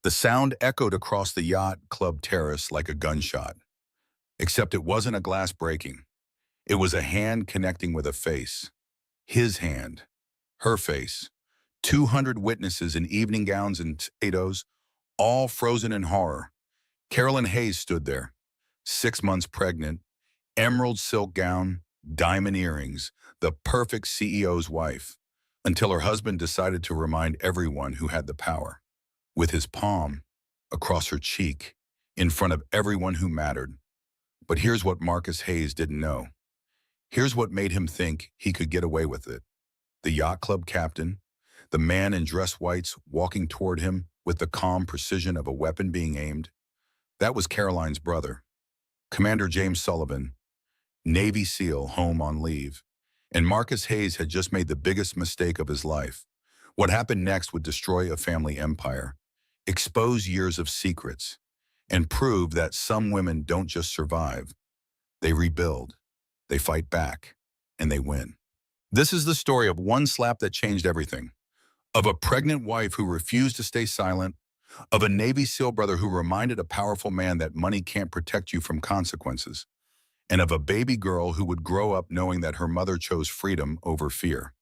The sound echoed across the yacht club terrace like a gunshot, except it wasn't a glass breaking. It was a hand connecting with a face. His hand. Her face. 200 witnesses in evening gowns and tuxedos, all frozen in horror. Carolyn Hayes stood there, 6 months pregnant, emerald silk gown, diamond earrings, the perfect CEO's wife, until her husband decided to remind everyone who had the power, with his palm across her cheek, in front of everyone who mattered. But here's what Marcus Hayes didn't know. Here's what made him think he could get away with it. The yacht club captain, the man in dress whites walking toward him with the calm precision of a weapon being aimed, that was Caroline's brother, Commander James Sullivan, Navy SEAL home on leave. And Marcus Hayes had just made the biggest mistake of his life. What happened next would destroy a family empire, expose years of secrets, and prove that some women don't just survive. They rebuild, they fight back, and they win. This is the story of one slap that changed everything, of a pregnant wife who refused to stay silent, of a Navy SEAL brother who reminded a powerful man that money can't protect you from consequences, and of a baby girl who would grow up knowing that her mother chose freedom over fear.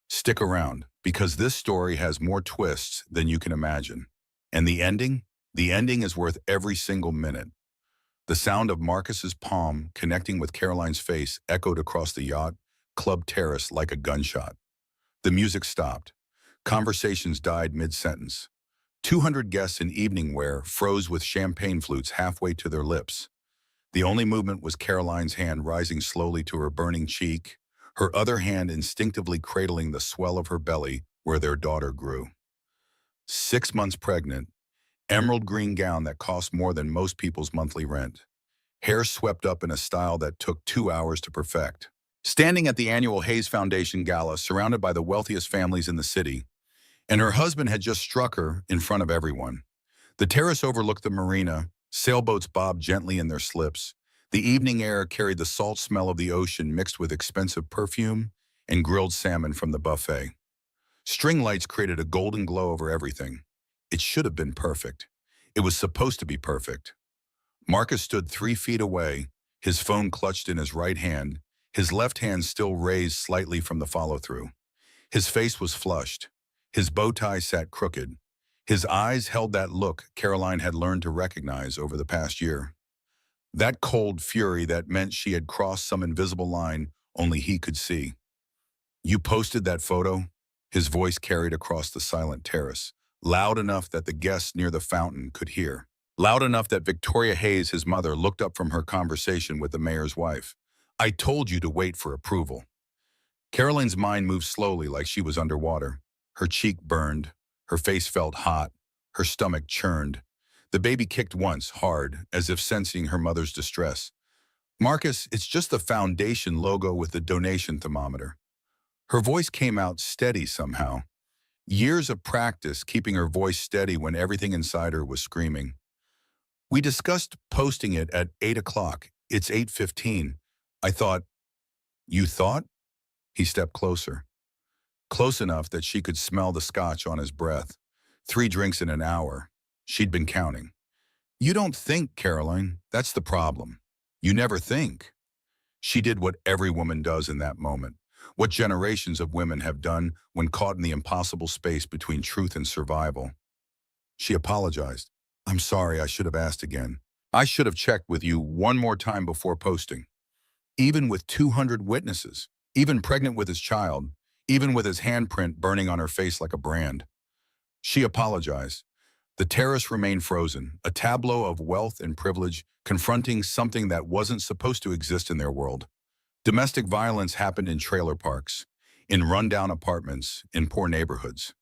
Stick around, because this story has more twists than you can imagine. And the ending? The ending is worth every single minute. The sound of Marcus's palm connecting with Caroline's face echoed across the yacht club terrace like a gunshot. The music stopped. Conversations died mid-sentence. 200 guests in evening wear froze with champagne flutes halfway to their lips. The only movement was Caroline's hand rising slowly to her burning cheek, her other hand instinctively cradling the swell of her belly where their daughter grew. 6 months pregnant, emerald green gown that cost more than most people's monthly rent. Hair swept up in a style that took 2 hours to perfect. Standing at the annual Hayes Foundation Gala, surrounded by the wealthiest families in the city, and her husband had just struck her in front of everyone. The terrace overlooked the marina, sailboats bobbed gently in their slips. The evening air carried the salt smell of the ocean mixed with expensive perfume and grilled salmon from the buffet. String lights created a golden glow over everything. It should have been perfect. It was supposed to be perfect. Marcus stood 3 feet away, his phone clutched in his right hand, his left hand still raised slightly from the follow-through. His face was flushed. His bow tie sat crooked. His eyes held that look Caroline had learned to recognize over the past year. That cold fury that meant she had crossed some invisible line only he could see. "You posted that photo?" His voice carried across the silent terrace, loud enough that the guests near the fountain could hear. Loud enough that Victoria Hayes, his mother, looked up from her conversation with the mayor's wife. "I told you to wait for approval." Caroline's mind moved slowly like she was underwater. Her cheek burned, her face felt hot, her stomach churned. The baby kicked once, hard, as if sensing her mother's distress. "Marcus, it's just the foundation logo with the donation thermometer." Her voice came out steady somehow. Years of practice keeping her voice steady when everything inside her was screaming. "We discussed posting it at 8 o'clock. It's 8:15. I thought." "You thought?" He stepped closer. Close enough that she could smell the scotch on his breath. 3 drinks in an hour. She'd been counting. "You don't think, Caroline. That's the problem. You never think." She did what every woman does in that moment, what generations of women have done when caught in the impossible space between truth and survival. She apologized. "I'm sorry, I should have asked again. I should have checked with you one more time before posting." Even with 200 witnesses, even pregnant with his child, even with his handprint burning on her face like a brand. She apologized. The terrace remained frozen, a tableau of wealth and privilege confronting something that wasn't supposed to exist in their world. Domestic violence happened in trailer parks, in rundown apartments, in poor neighborhoods.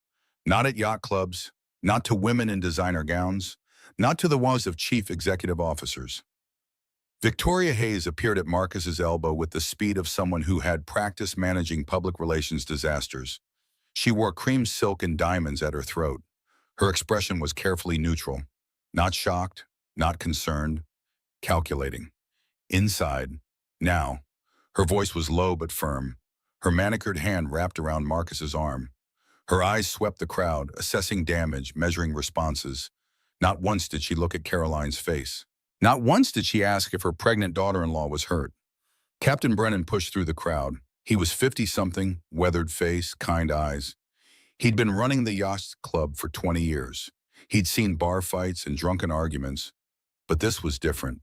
Not at yacht clubs, not to women in designer gowns, not to the wives of chief executive officers. Victoria Hayes appeared at Marcus's elbow with the speed of someone who had practiced managing public relations disasters. She wore cream silk and diamonds at her throat. Her expression was carefully neutral, not shocked, not concerned, calculating. Inside, now, her voice was low but firm, her manicured hand wrapped around Marcus's arm. Her eyes swept the crowd, assessing damage, measuring responses. Not once did she look at Caroline's face. Not once did she ask if her pregnant daughter-in-law was hurt. Captain Brennan pushed through the crowd. He was 50-something, weathered face, kind eyes. He'd been running the yacht club for 20 years. He'd seen bar fights and drunken arguments, but this was different.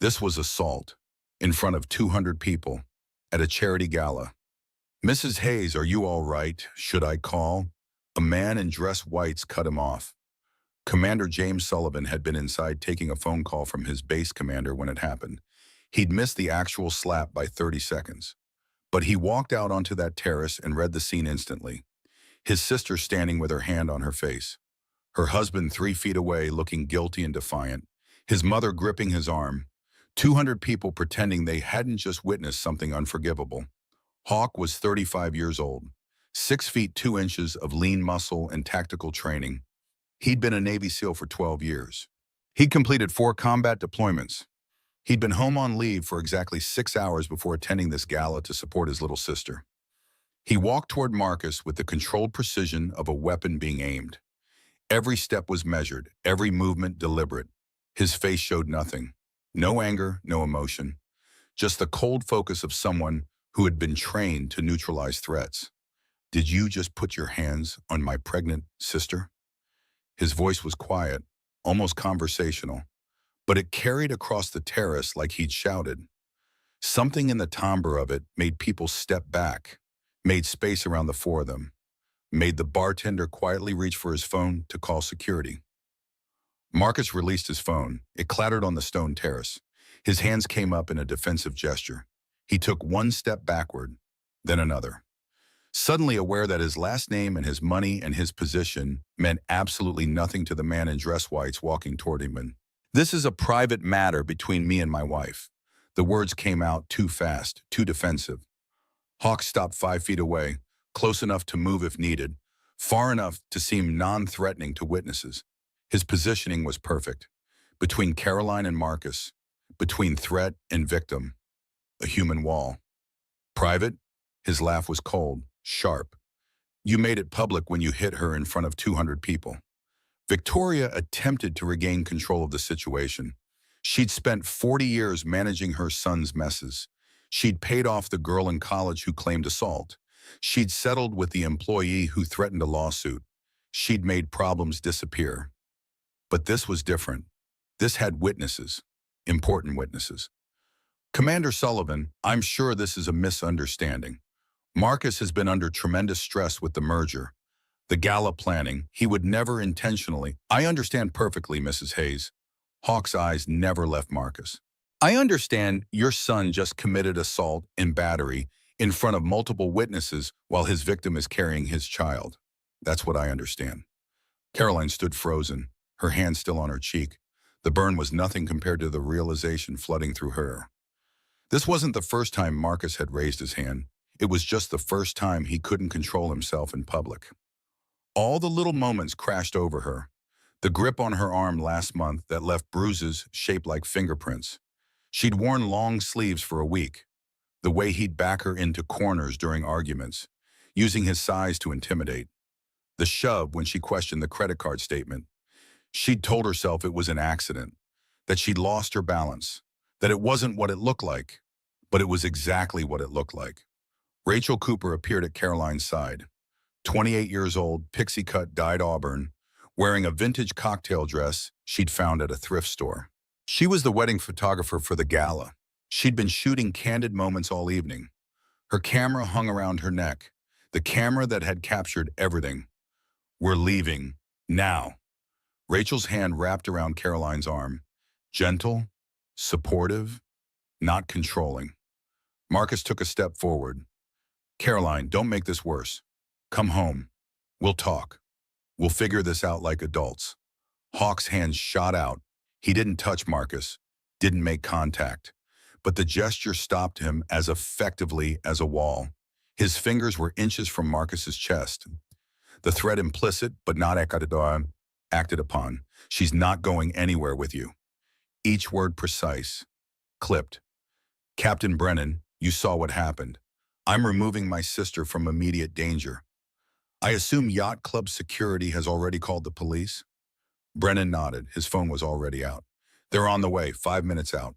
This was assault, in front of 200 people, at a charity gala. "Mrs. Hayes, are you all right? Should I call?" A man in dress whites cut him off. Commander James Sullivan had been inside taking a phone call from his base commander when it happened. He'd missed the actual slap by 30 seconds. But he walked out onto that terrace and read the scene instantly. His sister standing with her hand on her face. Her husband 3 feet away looking guilty and defiant. His mother gripping his arm. 200 people pretending they hadn't just witnessed something unforgivable. Hawk was 35 years old. 6 feet 2 inches of lean muscle and tactical training. He'd been a Navy SEAL for 12 years. He'd completed 4 combat deployments. He'd been home on leave for exactly 6 hours before attending this gala to support his little sister. He walked toward Marcus with the controlled precision of a weapon being aimed. Every step was measured, every movement deliberate. His face showed nothing. No anger, no emotion. Just the cold focus of someone who had been trained to neutralize threats. "Did you just put your hands on my pregnant sister?" His voice was quiet, almost conversational, but it carried across the terrace like he'd shouted. Something in the timbre of it made people step back, made space around the 4 of them, made the bartender quietly reach for his phone to call security. Marcus released his phone. It clattered on the stone terrace. His hands came up in a defensive gesture. He took 1 step backward, then another. Suddenly aware that his last name and his money and his position meant absolutely nothing to the man in dress whites walking toward him. "This is a private matter between me and my wife." The words came out too fast, too defensive. Hawk stopped 5 feet away, close enough to move if needed, far enough to seem non-threatening to witnesses. His positioning was perfect. Between Caroline and Marcus, between threat and victim, a human wall. "Private?" His laugh was cold, sharp. "You made it public when you hit her in front of 200 people." Victoria attempted to regain control of the situation. She'd spent 40 years managing her son's messes. She'd paid off the girl in college who claimed assault. She'd settled with the employee who threatened a lawsuit. She'd made problems disappear. But this was different. This had witnesses, important witnesses. "Commander Sullivan, I'm sure this is a misunderstanding. Marcus has been under tremendous stress with the merger. The gala planning, he would never intentionally—" "I understand perfectly, Mrs. Hayes." Hawk's eyes never left Marcus. "I understand your son just committed assault and battery in front of multiple witnesses while his victim is carrying his child. That's what I understand." Caroline stood frozen, her hand still on her cheek. The burn was nothing compared to the realization flooding through her. This wasn't the first time Marcus had raised his hand. It was just the first time he couldn't control himself in public. All the little moments crashed over her. The grip on her arm last month that left bruises shaped like fingerprints. She'd worn long sleeves for a week. The way he'd back her into corners during arguments, using his size to intimidate. The shove when she questioned the credit card statement. She'd told herself it was an accident, that she'd lost her balance, that it wasn't what it looked like, but it was exactly what it looked like. Rachel Cooper appeared at Caroline's side. 28 years old, pixie-cut, dyed auburn, wearing a vintage cocktail dress she'd found at a thrift store. She was the wedding photographer for the gala. She'd been shooting candid moments all evening. Her camera hung around her neck, the camera that had captured everything. "We're leaving, now." Rachel's hand wrapped around Caroline's arm, gentle, supportive, not controlling. Marcus took a step forward. "Caroline, don't make this worse. Come home. We'll talk. We'll figure this out like adults." Hawk's hands shot out. He didn't touch Marcus, didn't make contact, but the gesture stopped him as effectively as a wall. His fingers were inches from Marcus's chest. The threat implicit but not acted upon. "She's not going anywhere with you." Each word precise, clipped. "Captain Brennan, you saw what happened. I'm removing my sister from immediate danger. I assume yacht club security has already called the police?" Brennan nodded. His phone was already out. They're on the way, 5 minutes out.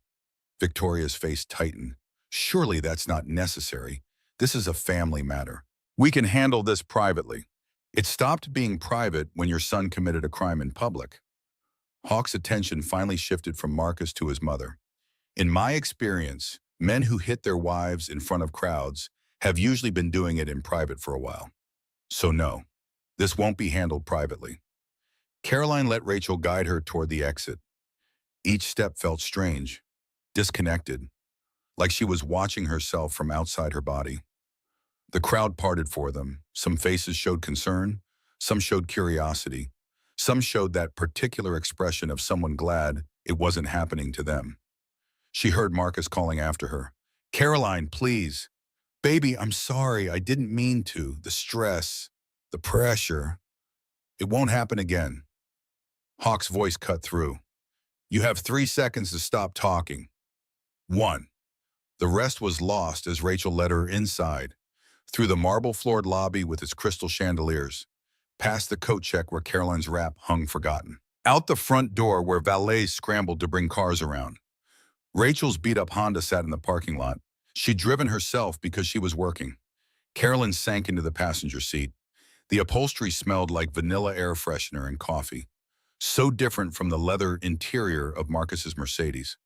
Victoria's face tightened. Surely that's not necessary. This is a family matter. We can handle this privately. It stopped being private when your son committed a crime in public. Hawk's attention finally shifted from Marcus to his mother. In my experience, men who hit their wives in front of crowds have usually been doing it in private for a while. So no, this won't be handled privately. Caroline let Rachel guide her toward the exit. Each step felt strange, disconnected, like she was watching herself from outside her body. The crowd parted for them. Some faces showed concern, some showed curiosity, some showed that particular expression of someone glad it wasn't happening to them. She heard Marcus calling after her. "Caroline, please. Baby, I'm sorry. I didn't mean to. The stress, the pressure. It won't happen again." Hawk's voice cut through. "You have 3 seconds to stop talking." 1. The rest was lost as Rachel led her inside, through the marble-floored lobby with its crystal chandeliers, past the coat check where Caroline's wrap hung forgotten, out the front door where valets scrambled to bring cars around. Rachel's beat-up Honda sat in the parking lot. She'd driven herself because she was working. Carolyn sank into the passenger seat. The upholstery smelled like vanilla air freshener and coffee, so different from the leather interior of Marcus's Mercedes.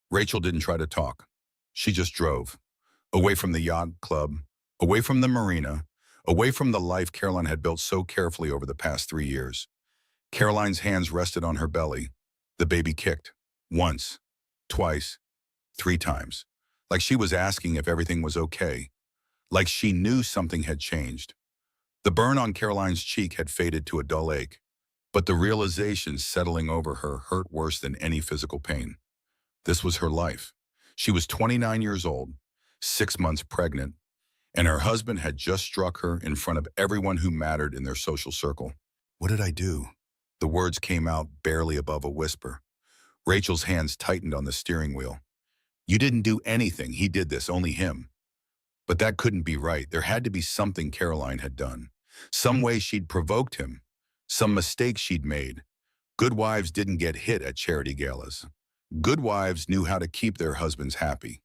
Rachel didn't try to talk. She just drove, away from the yacht club, away from the marina, away from the life Caroline had built so carefully over the past 3 years. Caroline's hands rested on her belly. The baby kicked. Once, twice, 3 times. Like she was asking if everything was okay. Like she knew something had changed. The burn on Caroline's cheek had faded to a dull ache, but the realization settling over her hurt worse than any physical pain. This was her life. She was 29 years old, 6 months pregnant, and her husband had just struck her in front of everyone who mattered in their social circle. "What did I do?" The words came out barely above a whisper. Rachel's hands tightened on the steering wheel. "You didn't do anything. He did this, only him." But that couldn't be right. There had to be something Caroline had done. Some way she'd provoked him. Some mistake she'd made. Good wives didn't get hit at charity galas. Good wives knew how to keep their husbands happy.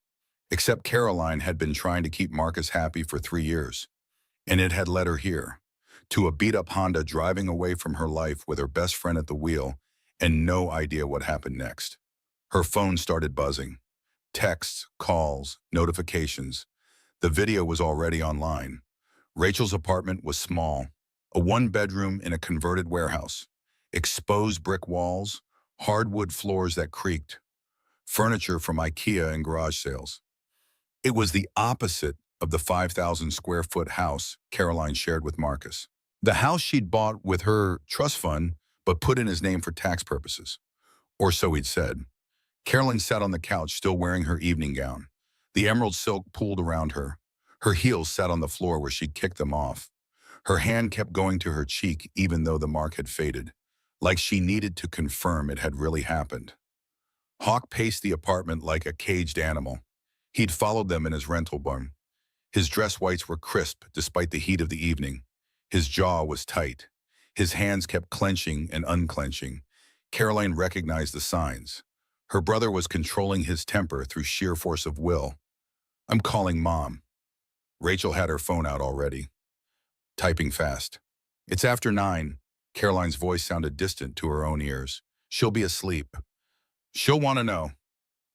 Except Caroline had been trying to keep Marcus happy for 3 years. And it had led her here, to a beat-up Honda driving away from her life with her best friend at the wheel and no idea what happened next. Her phone started buzzing. Texts, calls, notifications. The video was already online. Rachel's apartment was small, a 1-bedroom in a converted warehouse. Exposed brick walls, hardwood floors that creaked, furniture from IKEA and garage sales. It was the opposite of the 5,000 square foot house Caroline shared with Marcus. The house she'd bought with her trust fund, but put in his name for tax purposes. Or so he'd said. Caroline sat on the couch, still wearing her evening gown. The emerald silk pooled around her. Her heels sat on the floor where she'd kicked them off. Her hand kept going to her cheek even though the mark had faded, like she needed to confirm it had really happened. Hawk paced the apartment like a caged animal. He'd followed them in his rental barn. His dress whites were crisp despite the heat of the evening. His jaw was tight. His hands kept clenching and unclenching. Caroline recognized the signs. Her brother was controlling his temper through sheer force of will. "I'm calling Mom." Rachel had her phone out already, typing fast. "It's after 9. Caroline's voice sounded distant to her own ears. "She'll be asleep. She'll want to know."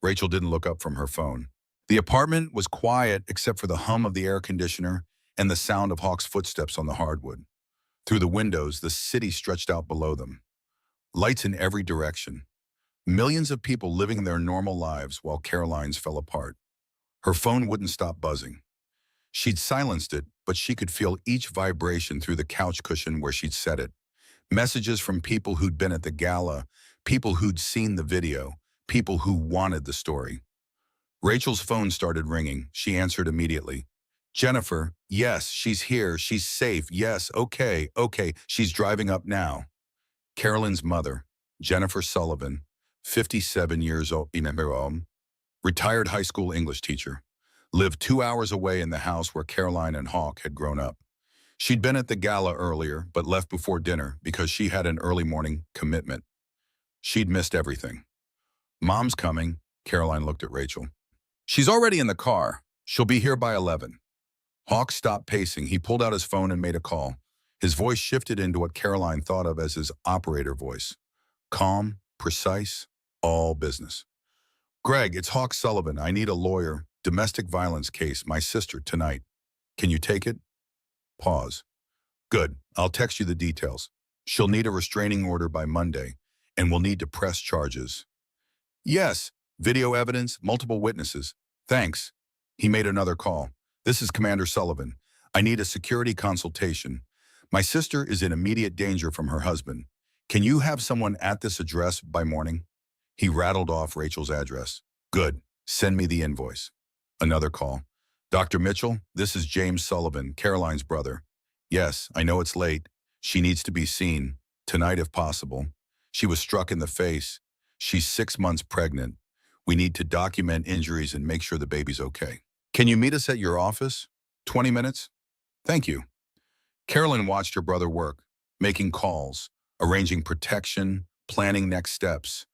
Rachel didn't look up from her phone. The apartment was quiet except for the hum of the air conditioner and the sound of Hawk's footsteps on the hardwood. Through the windows, the city stretched out below them. Lights in every direction. Millions of people living their normal lives while Caroline's fell apart. Her phone wouldn't stop buzzing. She'd silenced it, but she could feel each vibration through the couch cushion where she'd set it. Messages from people who'd been at the gala, people who'd seen the video, people who wanted the story. Rachel's phone started ringing. She answered immediately. "Jennifer, yes, she's here. She's safe. Yes, okay, she's driving up now." Carolyn's mother, Jennifer Sullivan, 57 years old, retired high school English teacher, lived 2 hours away in the house where Caroline and Hawk had grown up. She'd been at the gala earlier, but left before dinner because she had an early morning commitment. She'd missed everything. Mom's coming, Caroline looked at Rachel. She's already in the car. She'll be here by 11. Hawk stopped pacing. He pulled out his phone and made a call. His voice shifted into what Caroline thought of as his operator voice. Calm, precise, all business. Greg, it's Hawk Sullivan. I need a lawyer. Domestic violence case, my sister, tonight. Can you take it? Pause. Good. I'll text you the details. She'll need a restraining order by Monday, and we'll need to press charges. Yes. Video evidence, multiple witnesses. Thanks. He made another call. This is Commander Sullivan. I need a security consultation. My sister is in immediate danger from her husband. Can you have someone at this address by morning? He rattled off Rachel's address. Good. Send me the invoice. Another call. Dr. Mitchell, this is James Sullivan, Caroline's brother. Yes, I know it's late. She needs to be seen. Tonight if possible. She was struck in the face. She's 6 months pregnant. We need to document injuries and make sure the baby's okay. Can you meet us at your office? 20 minutes? Thank you. Carolyn watched her brother work, making calls, arranging protection, planning next steps.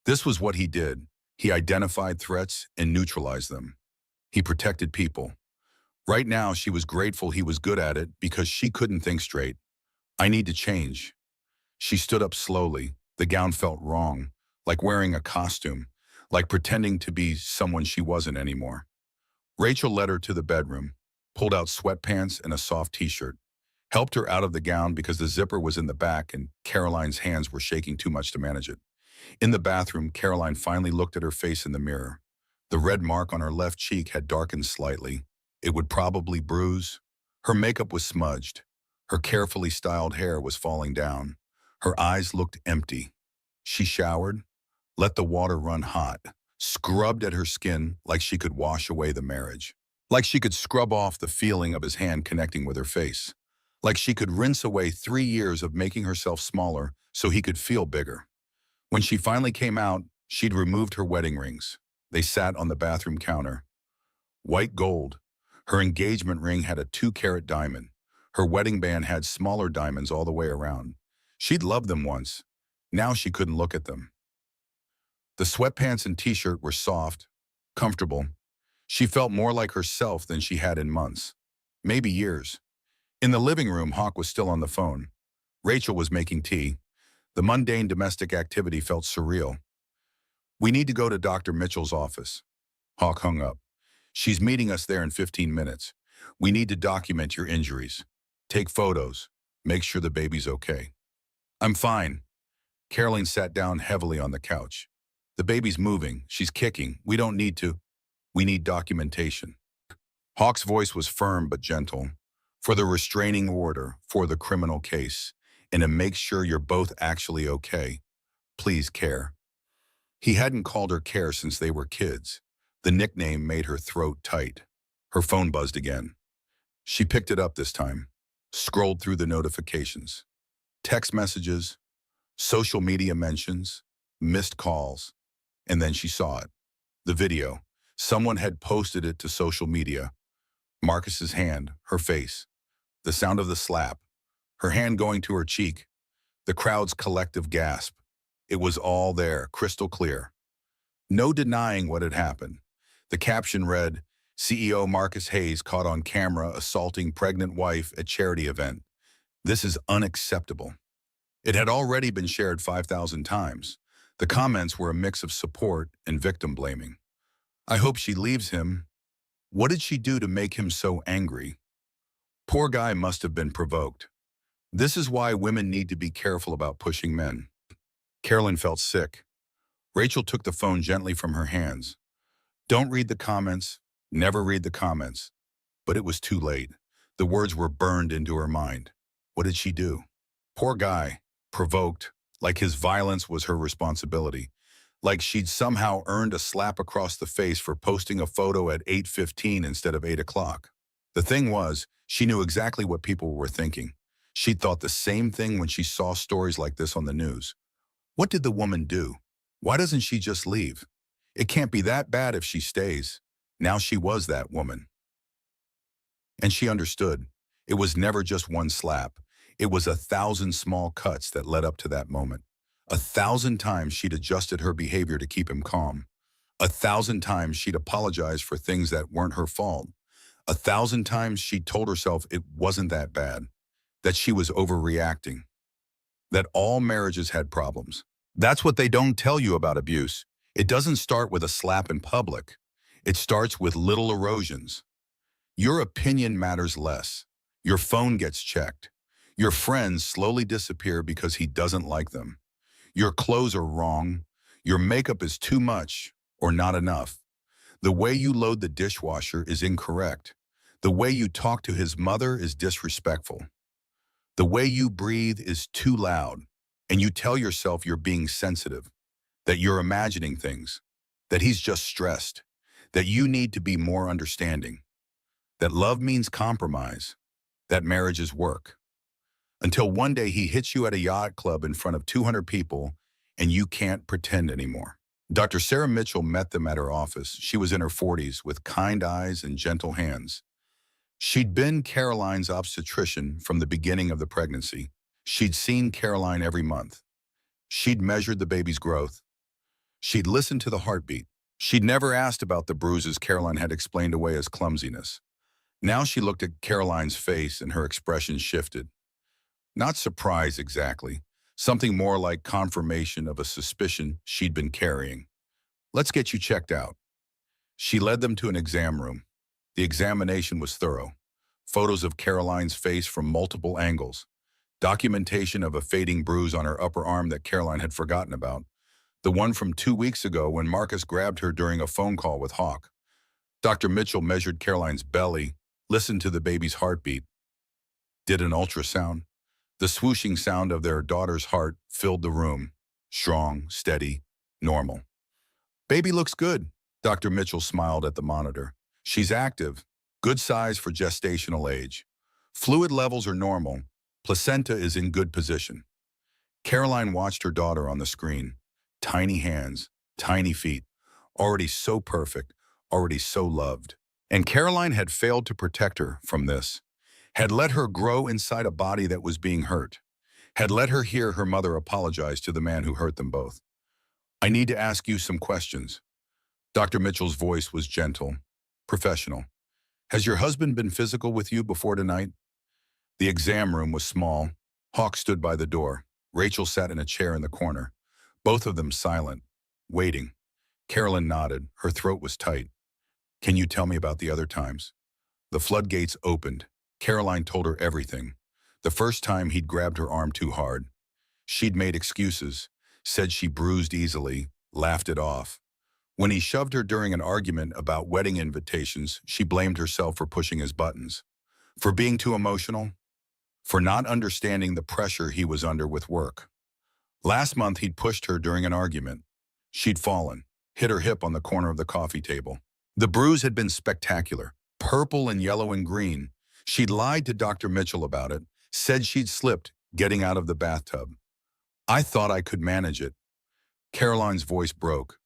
This was what he did. He identified threats and neutralized them. He protected people. Right now, she was grateful he was good at it because she couldn't think straight. I need to change. She stood up slowly. The gown felt wrong, like wearing a costume, like pretending to be someone she wasn't anymore. Rachel led her to the bedroom, pulled out sweatpants and a soft t-shirt, helped her out of the gown because the zipper was in the back and Caroline's hands were shaking too much to manage it. In the bathroom, Caroline finally looked at her face in the mirror. The red mark on her left cheek had darkened slightly. It would probably bruise. Her makeup was smudged. Her carefully styled hair was falling down. Her eyes looked empty. She showered, let the water run hot, scrubbed at her skin like she could wash away the marriage, like she could scrub off the feeling of his hand connecting with her face, like she could rinse away 3 years of making herself smaller so he could feel bigger. When she finally came out, she'd removed her wedding rings. They sat on the bathroom counter. White gold. Her engagement ring had a 2-carat diamond. Her wedding band had smaller diamonds all the way around. She'd loved them once. Now she couldn't look at them. The sweatpants and t-shirt were soft, comfortable. She felt more like herself than she had in months, maybe years. In the living room, Hawk was still on the phone. Rachel was making tea. The mundane domestic activity felt surreal. We need to go to Dr. Mitchell's office. Hawk hung up. She's meeting us there in 15 minutes. We need to document your injuries. Take photos. Make sure the baby's okay. I'm fine. Caroline sat down heavily on the couch. The baby's moving. She's kicking. We don't need to. We need documentation. Hawk's voice was firm but gentle. For the restraining order, for the criminal case, and to make sure you're both actually okay. Please, Care. He hadn't called her Care since they were kids. The nickname made her throat tight. Her phone buzzed again. She picked it up this time, scrolled through the notifications. Text messages, social media mentions, missed calls, and then she saw it. The video. Someone had posted it to social media. Marcus's hand, her face, the sound of the slap, her hand going to her cheek, the crowd's collective gasp. It was all there, crystal clear. No denying what had happened. The caption read, CEO Marcus Hayes caught on camera assaulting pregnant wife at charity event. This is unacceptable. It had already been shared 5,000 times. The comments were a mix of support and victim blaming. I hope she leaves him. What did she do to make him so angry? Poor guy must have been provoked. This is why women need to be careful about pushing men. Carolyn felt sick. Rachel took the phone gently from her hands. Don't read the comments. Never read the comments. But it was too late. The words were burned into her mind. What did she do? Poor guy, provoked, like his violence was her responsibility, like she'd somehow earned a slap across the face for posting a photo at 8:15 instead of 8 o'clock. The thing was, she knew exactly what people were thinking. She'd thought the same thing when she saw stories like this on the news. What did the woman do? Why doesn't she just leave? It can't be that bad if she stays. Now she was that woman. And she understood. It was never just one slap. It was 1,000 small cuts that led up to that moment. 1,000 times she'd adjusted her behavior to keep him calm. 1,000 times she'd apologized for things that weren't her fault. 1,000 times she told herself it wasn't that bad, that she was overreacting, that all marriages had problems. That's what they don't tell you about abuse. It doesn't start with a slap in public. It starts with little erosions. Your opinion matters less. Your phone gets checked. Your friends slowly disappear because he doesn't like them. Your clothes are wrong. Your makeup is too much or not enough. The way you load the dishwasher is incorrect. The way you talk to his mother is disrespectful. The way you breathe is too loud, and you tell yourself you're being sensitive, that you're imagining things, that he's just stressed, that you need to be more understanding, that love means compromise, that marriage is work. Until one day he hits you at a yacht club in front of 200 people, and you can't pretend anymore. Dr. Sarah Mitchell met them at her office. She was in her 40s with kind eyes and gentle hands. She'd been Caroline's obstetrician from the beginning of the pregnancy. She'd seen Caroline every month. She'd measured the baby's growth. She'd listened to the heartbeat. She'd never asked about the bruises Caroline had explained away as clumsiness. Now she looked at Caroline's face and her expression shifted. Not surprise exactly, something more like confirmation of a suspicion she'd been carrying. Let's get you checked out. She led them to an exam room. The examination was thorough. Photos of Caroline's face from multiple angles. Documentation of a fading bruise on her upper arm that Caroline had forgotten about. The one from 2 weeks ago when Marcus grabbed her during a phone call with Hawk. Dr. Mitchell measured Caroline's belly, listened to the baby's heartbeat, did an ultrasound. The swooshing sound of their daughter's heart filled the room. Strong, steady, normal. Baby looks good, Dr. Mitchell smiled at the monitor. She's active, good size for gestational age. Fluid levels are normal. Placenta is in good position. Caroline watched her daughter on the screen. Tiny hands, tiny feet, already so perfect, already so loved. And Caroline had failed to protect her from this, had let her grow inside a body that was being hurt, had let her hear her mother apologize to the man who hurt them both. I need to ask you some questions. Dr. Mitchell's voice was gentle, professional. Has your husband been physical with you before tonight? The exam room was small. Hawk stood by the door. Rachel sat in a chair in the corner. Both of them silent, waiting. Carolyn nodded. Her throat was tight. Can you tell me about the other times? The floodgates opened. Caroline told her everything. The first time he'd grabbed her arm too hard. She'd made excuses, said she bruised easily, laughed it off. When he shoved her during an argument about wedding invitations, she blamed herself for pushing his buttons, for being too emotional, for not understanding the pressure he was under with work. Last month, he'd pushed her during an argument. She'd fallen, hit her hip on the corner of the coffee table. The bruise had been spectacular, purple and yellow and green. She'd lied to Dr. Mitchell about it, said she'd slipped getting out of the bathtub. I thought I could manage it. Caroline's voice broke.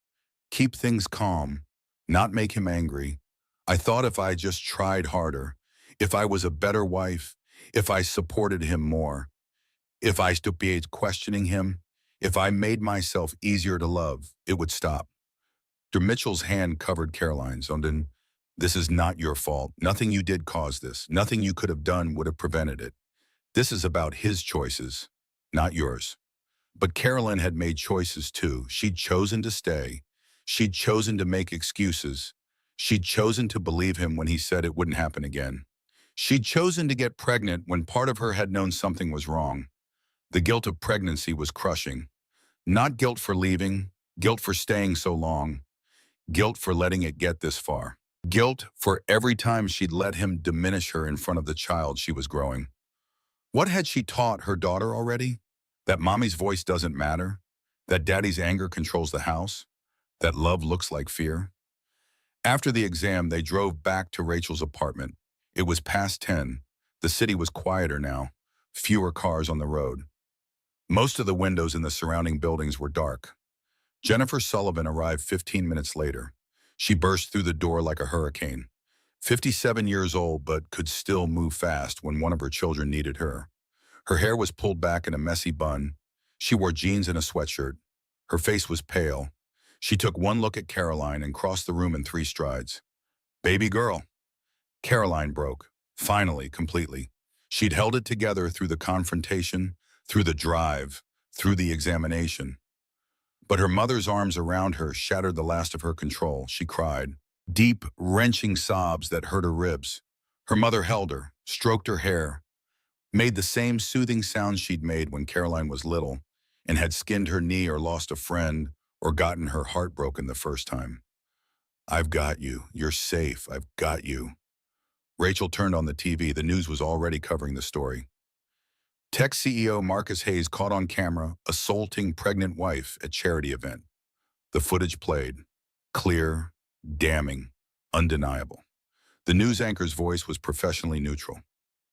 Keep things calm, not make him angry. I thought if I just tried harder, if I was a better wife, if I supported him more, if I stopped questioning him, if I made myself easier to love, it would stop. Dr. Mitchell's hand covered Caroline's, and then, this is not your fault. Nothing you did caused this. Nothing you could have done would have prevented it. This is about his choices, not yours. But Caroline had made choices too. She'd chosen to stay. She'd chosen to make excuses. She'd chosen to believe him when he said it wouldn't happen again. She'd chosen to get pregnant when part of her had known something was wrong. The guilt of pregnancy was crushing. Not guilt for leaving, guilt for staying so long, guilt for letting it get this far. Guilt for every time she'd let him diminish her in front of the child she was growing. What had she taught her daughter already? That mommy's voice doesn't matter? That daddy's anger controls the house? That love looks like fear? After the exam, they drove back to Rachel's apartment. It was past 10. The city was quieter now, fewer cars on the road. Most of the windows in the surrounding buildings were dark. Jennifer Sullivan arrived 15 minutes later. She burst through the door like a hurricane. 57 years old, but could still move fast when one of her children needed her. Her hair was pulled back in a messy bun. She wore jeans and a sweatshirt. Her face was pale. She took one look at Caroline and crossed the room in 3 strides. "Baby girl." Caroline broke, finally, completely. She'd held it together through the confrontation, through the drive, through the examination. But her mother's arms around her shattered the last of her control. She cried, deep, wrenching sobs that hurt her ribs. Her mother held her, stroked her hair, made the same soothing sounds she'd made when Caroline was little and had skinned her knee or lost a friend or gotten her heart broken the first time. "I've got you. You're safe. I've got you." Rachel turned on the TV. The news was already covering the story. Tech CEO Marcus Hayes caught on camera assaulting pregnant wife at charity event. The footage played. Clear, damning, undeniable. The news anchor's voice was professionally neutral.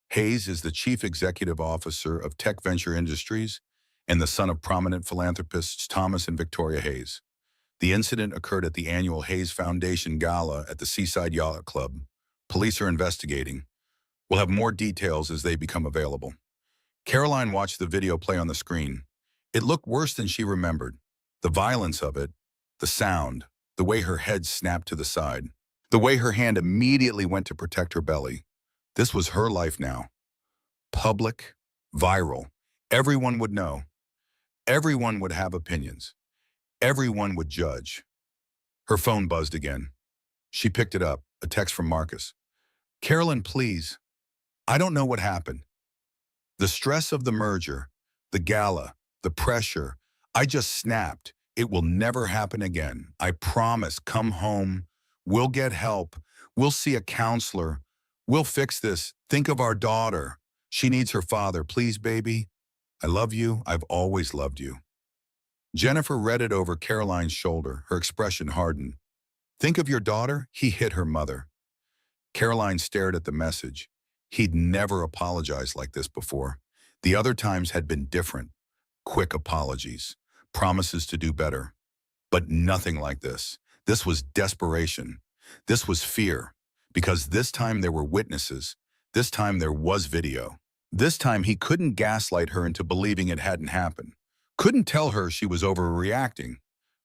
Hayes is the chief executive officer of Tech Venture Industries and the son of prominent philanthropists Thomas and Victoria Hayes. The incident occurred at the annual Hayes Foundation Gala at the Seaside Yacht Club. Police are investigating. We'll have more details as they become available. Caroline watched the video play on the screen. It looked worse than she remembered. The violence of it, the sound, the way her head snapped to the side, the way her hand immediately went to protect her belly. This was her life now. Public, viral. Everyone would know. Everyone would have opinions. Everyone would judge. Her phone buzzed again. She picked it up, a text from Marcus. "Carolyn, please. I don't know what happened. The stress of the merger, the gala, the pressure, I just snapped. It will never happen again. I promise. Come home. We'll get help. We'll see a counselor. We'll fix this. Think of our daughter. She needs her father. Please, baby. I love you. I've always loved you." Jennifer read it over Caroline's shoulder. Her expression hardened. "Think of your daughter?" He hit her mother. Caroline stared at the message. He'd never apologized like this before. The other times had been different. Quick apologies. Promises to do better. But nothing like this. This was desperation. This was fear. Because this time there were witnesses. This time there was video. This time he couldn't gaslight her into believing it hadn't happened. Couldn't tell her she was overreacting.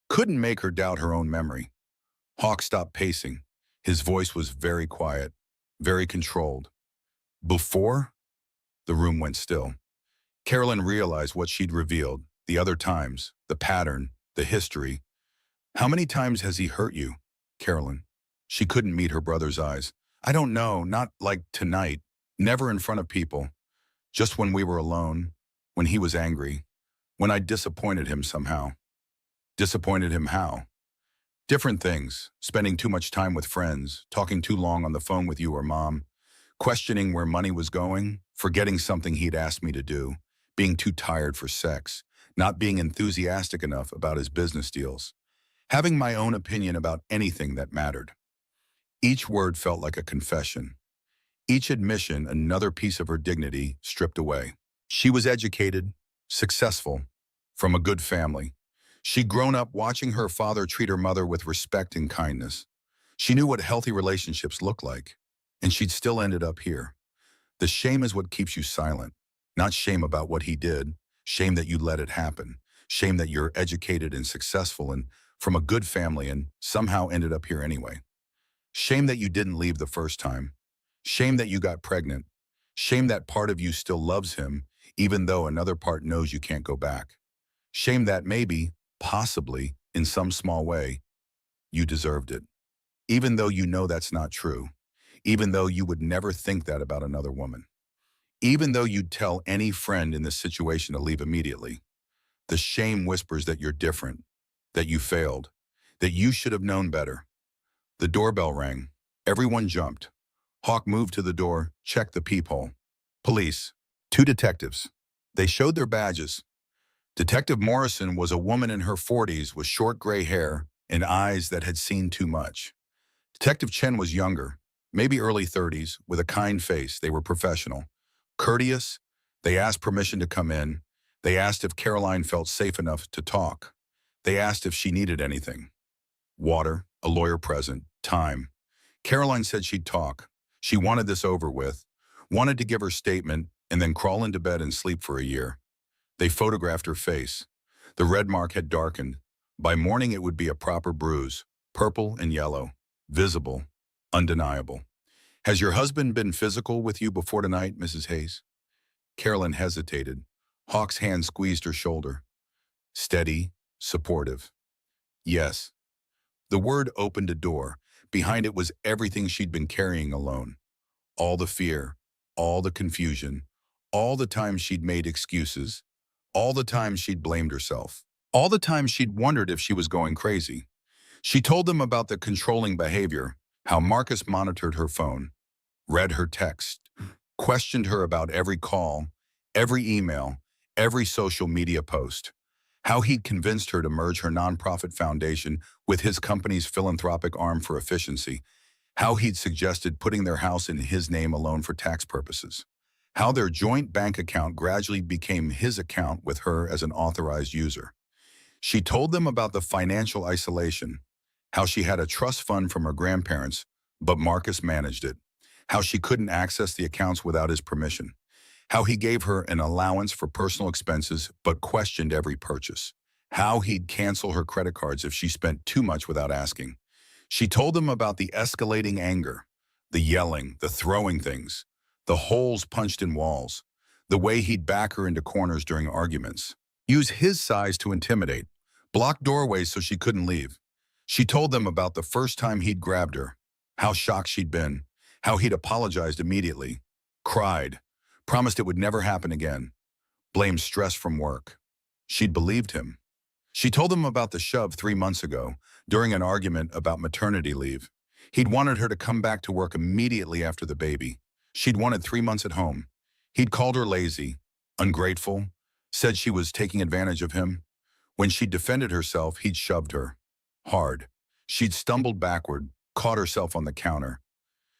Couldn't make her doubt her own memory. Hawk stopped pacing. His voice was very quiet, very controlled. Before, the room went still. Carolyn realized what she'd revealed, the other times, the pattern, the history. "How many times has he hurt you, Carolyn?" She couldn't meet her brother's eyes. "I don't know, not like tonight. Never in front of people. Just when we were alone, when he was angry, when I disappointed him somehow." Disappointed him how? "Different things. Spending too much time with friends, talking too long on the phone with you or mom, questioning where money was going, forgetting something he'd asked me to do, being too tired for sex, not being enthusiastic enough about his business deals, having my own opinion about anything that mattered." Each word felt like a confession. Each admission another piece of her dignity stripped away. She was educated, successful, from a good family. She'd grown up watching her father treat her mother with respect and kindness. She knew what healthy relationships looked like, and she'd still ended up here. The shame is what keeps you silent. Not shame about what he did, shame that you let it happen, shame that you're educated and successful and from a good family and somehow ended up here anyway. Shame that you didn't leave the first time. Shame that you got pregnant. Shame that part of you still loves him, even though another part knows you can't go back. Shame that maybe, possibly, in some small way, you deserved it. Even though you know that's not true. Even though you would never think that about another woman. Even though you'd tell any friend in this situation to leave immediately. The shame whispers that you're different, that you failed, that you should have known better. The doorbell rang. Everyone jumped. Hawk moved to the door, checked the peephole. Police. 2 detectives. They showed their badges. Detective Morrison was a woman in her 40s with short gray hair and eyes that had seen too much. Detective Chen was younger, maybe early 30s, with a kind face. They were professional. Courteous. They asked permission to come in. They asked if Caroline felt safe enough to talk. They asked if she needed anything. Water, a lawyer present, time. Caroline said she'd talk. She wanted this over with, wanted to give her statement, and then crawl into bed and sleep for a year. They photographed her face. The red mark had darkened. By morning it would be a proper bruise, purple and yellow, visible, undeniable. Has your husband been physical with you before tonight, Mrs. Hayes? Carolyn hesitated. Hawk's hand squeezed her shoulder. Steady, supportive. Yes. The word opened a door. Behind it was everything she'd been carrying alone. All the fear, all the confusion, all the times she'd made excuses, all the times she'd blamed herself, all the times she'd wondered if she was going crazy. She told them about the controlling behavior, how Marcus monitored her phone, read her text, questioned her about every call, every email, every social media post, how he'd convinced her to merge her nonprofit foundation with his company's philanthropic arm for efficiency, how he'd suggested putting their house in his name alone for tax purposes, how their joint bank account gradually became his account with her as an authorized user. She told them about the financial isolation, how she had a trust fund from her grandparents, but Marcus managed it, how she couldn't access the accounts without his permission, how he gave her an allowance for personal expenses but questioned every purchase, how he'd cancel her credit cards if she spent too much without asking. She told them about the escalating anger, the yelling, the throwing things, the holes punched in walls, the way he'd back her into corners during arguments, use his size to intimidate, block doorways so she couldn't leave. She told them about the first time he'd grabbed her, how shocked she'd been, how he'd apologized immediately, cried, promised it would never happen again, blamed stress from work. She'd believed him. She told them about the shove 3 months ago, during an argument about maternity leave. He'd wanted her to come back to work immediately after the baby. She'd wanted 3 months at home. He'd called her lazy, ungrateful, said she was taking advantage of him. When she defended herself, he'd shoved her. Hard. She'd stumbled backward, caught herself on the counter.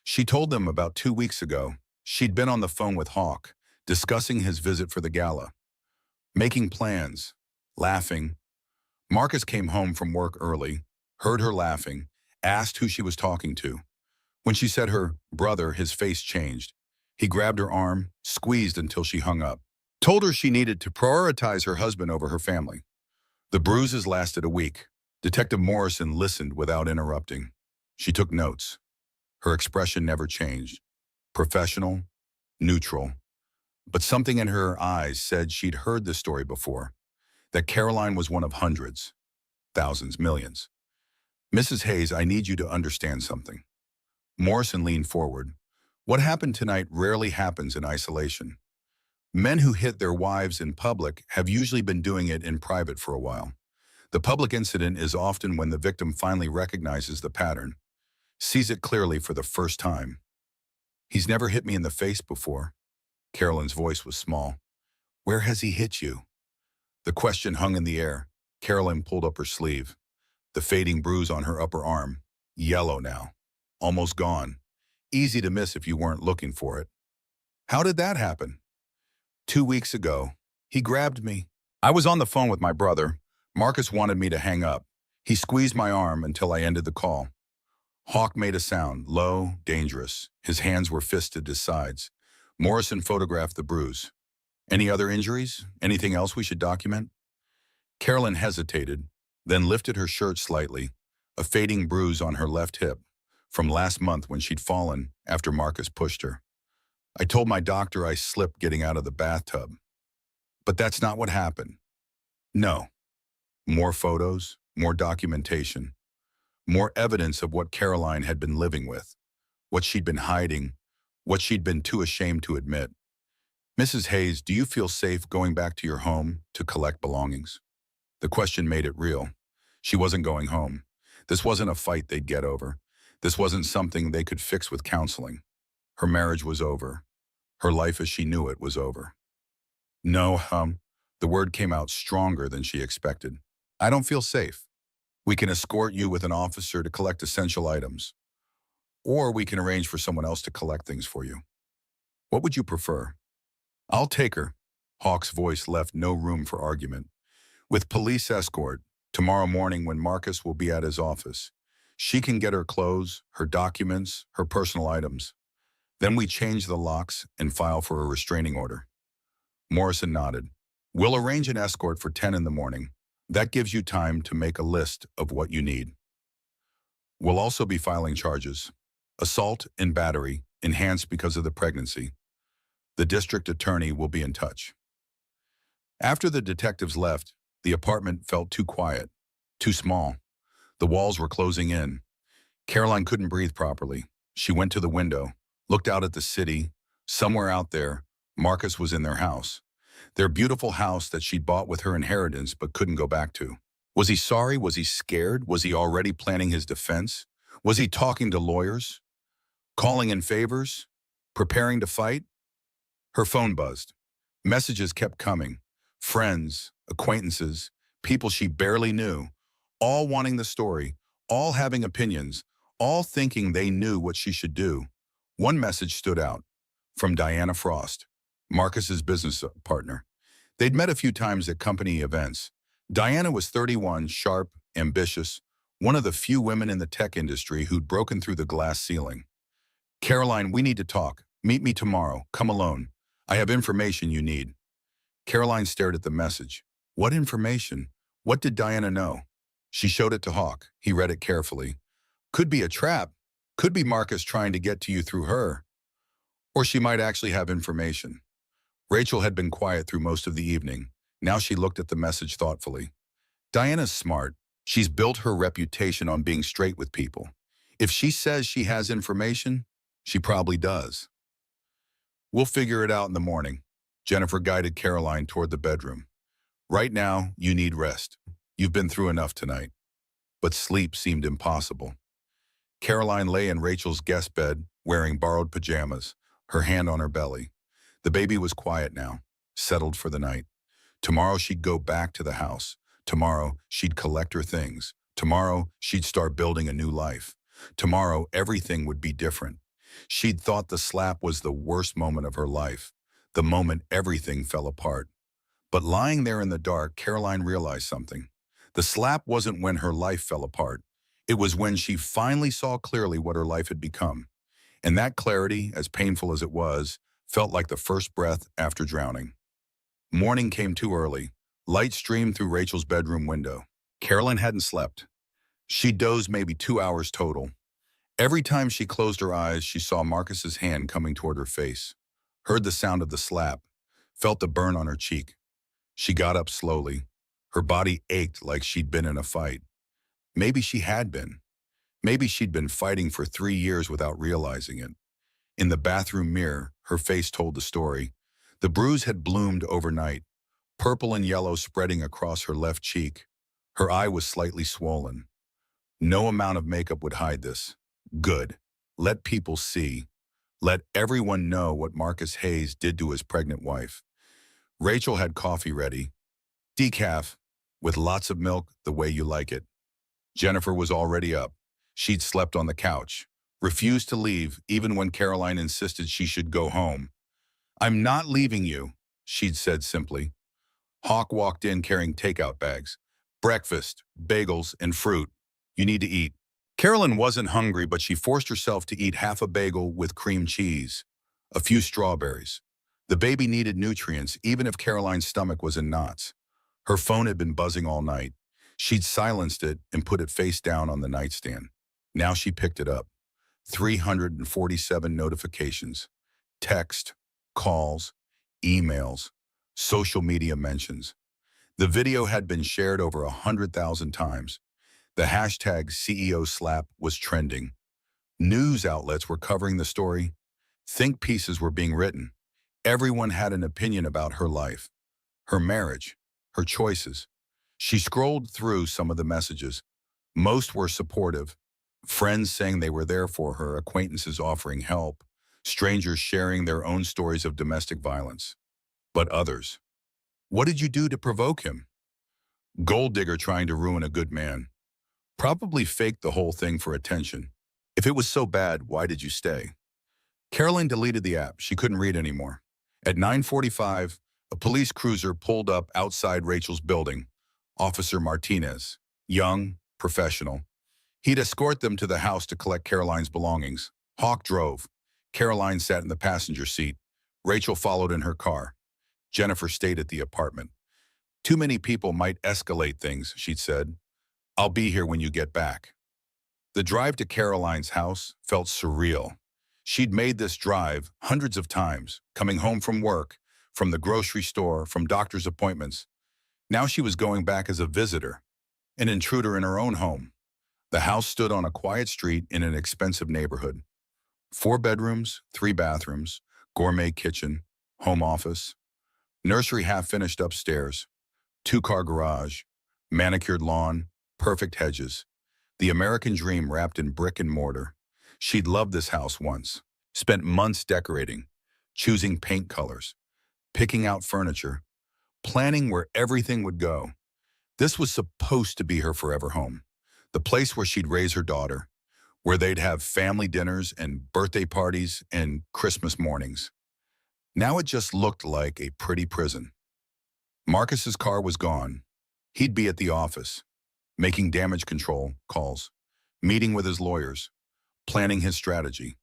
She told them about 2 weeks ago. She'd been on the phone with Hawk, discussing his visit for the gala. Making plans, laughing. Marcus came home from work early, heard her laughing, asked who she was talking to. When she said her brother, his face changed. He grabbed her arm, squeezed until she hung up. Told her she needed to prioritize her husband over her family. The bruises lasted a week. Detective Morrison listened without interrupting. She took notes. Her expression never changed. Professional, neutral. But something in her eyes said she'd heard this story before, that Caroline was one of hundreds, thousands, millions. Mrs. Hayes, I need you to understand something. Morrison leaned forward. What happened tonight rarely happens in isolation. Men who hit their wives in public have usually been doing it in private for a while. The public incident is often when the victim finally recognizes the pattern, sees it clearly for the first time. He's never hit me in the face before. Carolyn's voice was small. Where has he hit you? The question hung in the air. Carolyn pulled up her sleeve. The fading bruise on her upper arm, yellow now, almost gone. Easy to miss if you weren't looking for it. How did that happen? 2 weeks ago, he grabbed me. I was on the phone with my brother. Marcus wanted me to hang up. He squeezed my arm until I ended the call. Hawk made a sound, low, dangerous. His hands were fisted to sides. Morrison photographed the bruise. Any other injuries? Anything else we should document? Carolyn hesitated, then lifted her shirt slightly, a fading bruise on her left hip, from last month when she'd fallen after Marcus pushed her. I told my doctor I slipped getting out of the bathtub. But that's not what happened. No. More photos, more documentation, more evidence of what Caroline had been living with, what she'd been hiding, what she'd been too ashamed to admit. Mrs. Hayes, do you feel safe going back to your home to collect belongings? The question made it real. She wasn't going home. This wasn't a fight they'd get over. This wasn't something they could fix with counseling. Her marriage was over. Her life as she knew it was over. No, the word came out stronger than she expected. I don't feel safe. We can escort you with an officer to collect essential items. Or we can arrange for someone else to collect things for you. What would you prefer? I'll take her. Hawk's voice left no room for argument. With police escort, tomorrow morning when Marcus will be at his office, she can get her clothes, her documents, her personal items. Then we change the locks and file for a restraining order. Morrison nodded. We'll arrange an escort for 10 in the morning. That gives you time to make a list of what you need. We'll also be filing charges. Assault and battery, enhanced because of the pregnancy. The district attorney will be in touch. After the detectives left, the apartment felt too quiet, too small. The walls were closing in. Caroline couldn't breathe properly. She went to the window, looked out at the city. Somewhere out there, Marcus was in their house. Their beautiful house that she'd bought with her inheritance but couldn't go back to. Was he sorry? Was he scared? Was he already planning his defense? Was he talking to lawyers? Calling in favors? Preparing to fight? Her phone buzzed. Messages kept coming. Friends, acquaintances, people she barely knew, all wanting the story, all having opinions, all thinking they knew what she should do. One message stood out, from Diana Frost, Marcus's business partner. They'd met a few times at company events. Diana was 31, sharp, ambitious, one of the few women in the tech industry who'd broken through the glass ceiling. Caroline, we need to talk. Meet me tomorrow. Come alone. I have information you need. Caroline stared at the message. What information? What did Diana know? She showed it to Hawk. He read it carefully. Could be a trap. Could be Marcus trying to get to you through her. Or she might actually have information. Rachel had been quiet through most of the evening. Now she looked at the message thoughtfully. Diana's smart. She's built her reputation on being straight with people. If she says she has information, she probably does. We'll figure it out in the morning. Jennifer guided Caroline toward the bedroom. Right now, you need rest. You've been through enough tonight. But sleep seemed impossible. Caroline lay in Rachel's guest bed, wearing borrowed pajamas, her hand on her belly. The baby was quiet now, settled for the night. Tomorrow she'd go back to the house. Tomorrow she'd collect her things. Tomorrow she'd start building a new life. Tomorrow everything would be different. She'd thought the slap was the worst moment of her life, the moment everything fell apart. But lying there in the dark, Caroline realized something. The slap wasn't when her life fell apart. It was when she finally saw clearly what her life had become. And that clarity, as painful as it was, felt like the first breath after drowning. Morning came too early. Light streamed through Rachel's bedroom window. Caroline hadn't slept. She dozed maybe 2 hours total. Every time she closed her eyes, she saw Marcus's hand coming toward her face, heard the sound of the slap, felt the burn on her cheek. She got up slowly. Her body ached like she'd been in a fight. Maybe she had been. Maybe she'd been fighting for 3 years without realizing it. In the bathroom mirror, her face told the story. The bruise had bloomed overnight, purple and yellow spreading across her left cheek. Her eye was slightly swollen. No amount of makeup would hide this. Good. Let people see. Let everyone know what Marcus Hayes did to his pregnant wife. Rachel had coffee ready. Decaf, with lots of milk, the way you like it. Jennifer was already up. She'd slept on the couch, refused to leave even when Caroline insisted she should go home. I'm not leaving you, she'd said simply. Hawk walked in carrying takeout bags. Breakfast, bagels, and fruit. You need to eat. Carolyn wasn't hungry, but she forced herself to eat half a bagel with cream cheese, a few strawberries. The baby needed nutrients, even if Caroline's stomach was in knots. Her phone had been buzzing all night. She'd silenced it and put it face down on the nightstand. Now she picked it up. 347 notifications. Text, calls, emails, social media mentions. The video had been shared over 100,000 times. The hashtag CEO slap was trending. News outlets were covering the story. Think pieces were being written. Everyone had an opinion about her life, her marriage, her choices. She scrolled through some of the messages. Most were supportive. Friends saying they were there for her, acquaintances offering help, strangers sharing their own stories of domestic violence. But others. What did you do to provoke him? Gold digger trying to ruin a good man. Probably faked the whole thing for attention. If it was so bad, why did you stay? Caroline deleted the app. She couldn't read anymore. At 9:45, a police cruiser pulled up outside Rachel's building. Officer Martinez, young, professional. He'd escort them to the house to collect Caroline's belongings. Hawk drove. Caroline sat in the passenger seat. Rachel followed in her car. Jennifer stayed at the apartment. Too many people might escalate things, she'd said. I'll be here when you get back. The drive to Caroline's house felt surreal. She'd made this drive hundreds of times, coming home from work, from the grocery store, from doctor's appointments. Now she was going back as a visitor, an intruder in her own home. The house stood on a quiet street in an expensive neighborhood. 4 bedrooms, 3 bathrooms, gourmet kitchen, home office, nursery half finished upstairs, 2-car garage, manicured lawn, perfect hedges. The American dream wrapped in brick and mortar. She'd loved this house once, spent months decorating, choosing paint colors, picking out furniture, planning where everything would go. This was supposed to be her forever home, the place where she'd raise her daughter, where they'd have family dinners and birthday parties and Christmas mornings. Now it just looked like a pretty prison. Marcus's car was gone. He'd be at the office, making damage control calls, meeting with his lawyers, planning his strategy.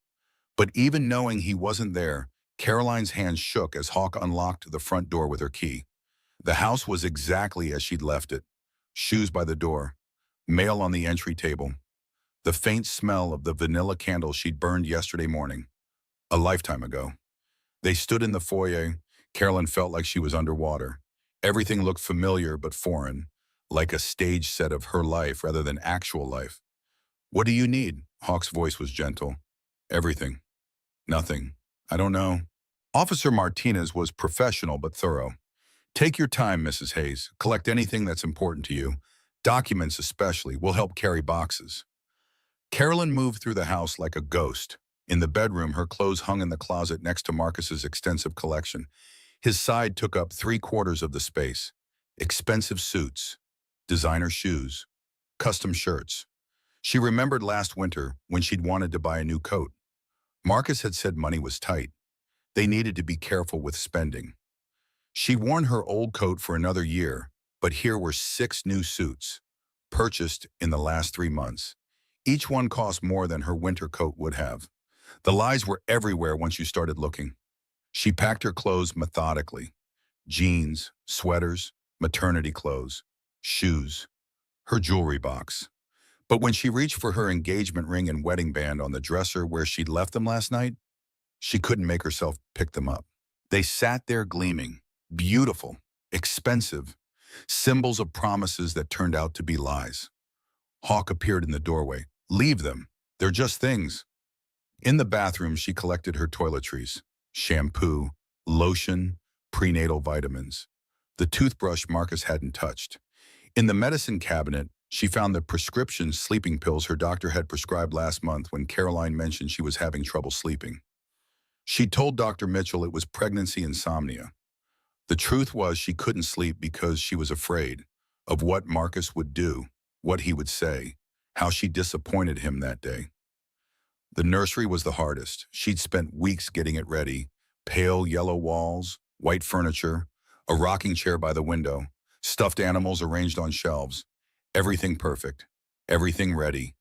But even knowing he wasn't there, Caroline's hand shook as Hawk unlocked the front door with her key. The house was exactly as she'd left it. Shoes by the door, mail on the entry table, the faint smell of the vanilla candles she'd burned yesterday morning, a lifetime ago. They stood in the foyer. Caroline felt like she was underwater. Everything looked familiar but foreign, like a stage set of her life rather than actual life. What do you need? Hawk's voice was gentle. Everything. Nothing. I don't know. Officer Martinez was professional but thorough. Take your time, Mrs. Hayes. Collect anything that's important to you. Documents especially will help carry boxes. Carolyn moved through the house like a ghost. In the bedroom, her clothes hung in the closet next to Marcus's extensive collection. His side took up 3/4 of the space. Expensive suits, designer shoes, custom shirts. She remembered last winter when she'd wanted to buy a new coat. Marcus had said money was tight. They needed to be careful with spending. She'd worn her old coat for another year, but here were 6 new suits, purchased in the last 3 months. Each one cost more than her winter coat would have. The lies were everywhere once you started looking. She packed her clothes methodically. Jeans, sweaters, maternity clothes, shoes, her jewelry box. But when she reached for her engagement ring and wedding band on the dresser where she'd left them last night, she couldn't make herself pick them up. They sat there gleaming, beautiful, expensive, symbols of promises that turned out to be lies. Hawk appeared in the doorway. Leave them. They're just things. In the bathroom, she collected her toiletries, shampoo, lotion, prenatal vitamins, the toothbrush Marcus hadn't touched. In the medicine cabinet, she found the prescription sleeping pills her doctor had prescribed last month when Caroline mentioned she was having trouble sleeping. She told Dr. Mitchell it was pregnancy insomnia. The truth was she couldn't sleep because she was afraid of what Marcus would do, what he would say, how she disappointed him that day. The nursery was the hardest. She'd spent weeks getting it ready. Pale yellow walls, white furniture, a rocking chair by the window, stuffed animals arranged on shelves. Everything perfect, everything ready.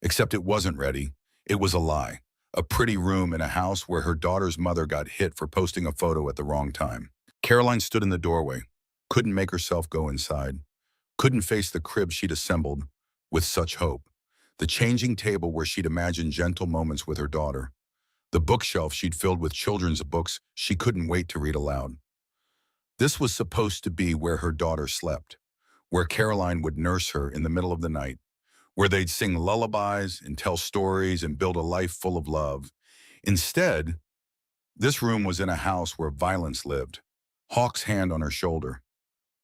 Except it wasn't ready. It was a lie. A pretty room in a house where her daughter's mother got hit for posting a photo at the wrong time. Caroline stood in the doorway, couldn't make herself go inside, couldn't face the crib she'd assembled with such hope, the changing table where she'd imagined gentle moments with her daughter, the bookshelf she'd filled with children's books she couldn't wait to read aloud. This was supposed to be where her daughter slept, where Caroline would nurse her in the middle of the night, where they'd sing lullabies and tell stories and build a life full of love. Instead, this room was in a house where violence lived. Hawk's hand on her shoulder.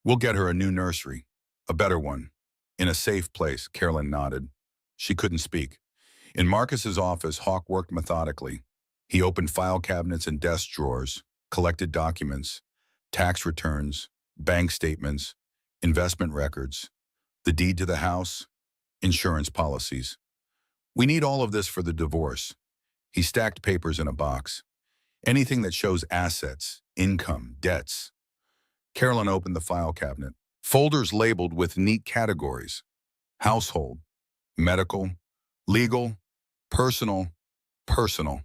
We'll get her a new nursery, a better one. In a safe place, Caroline nodded. She couldn't speak. In Marcus's office, Hawk worked methodically. He opened file cabinets and desk drawers, collected documents, tax returns, bank statements, investment records, the deed to the house, insurance policies. We need all of this for the divorce. He stacked papers in a box. Anything that shows assets, income, debts. Carolyn opened the file cabinet. Folders labeled with neat categories. Household, medical, legal, personal, personal.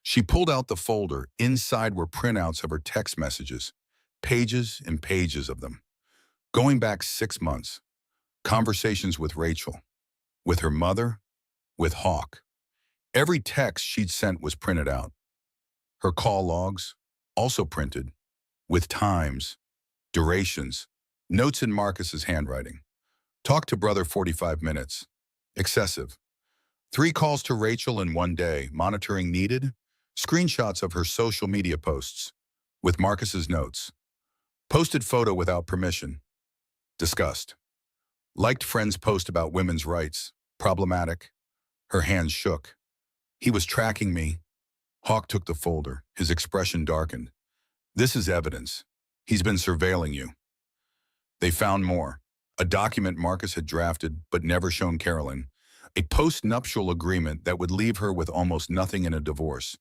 She pulled out the folder. Inside were printouts of her text messages, pages and pages of them. Going back 6 months, conversations with Rachel, with her mother, with Hawk. Every text she'd sent was printed out. Her call logs, also printed, with times, durations, notes in Marcus's handwriting. Talk to brother 45 minutes. Excessive. 3 calls to Rachel in one day, monitoring needed. Screenshots of her social media posts, with Marcus's notes. Posted photo without permission. Disgust. Liked friend's post about women's rights. Problematic. Her hands shook. He was tracking me. Hawk took the folder. His expression darkened. This is evidence. He's been surveilling you. They found more. A document Marcus had drafted but never shown Carolyn. A post-nuptial agreement that would leave her with almost nothing in a divorce.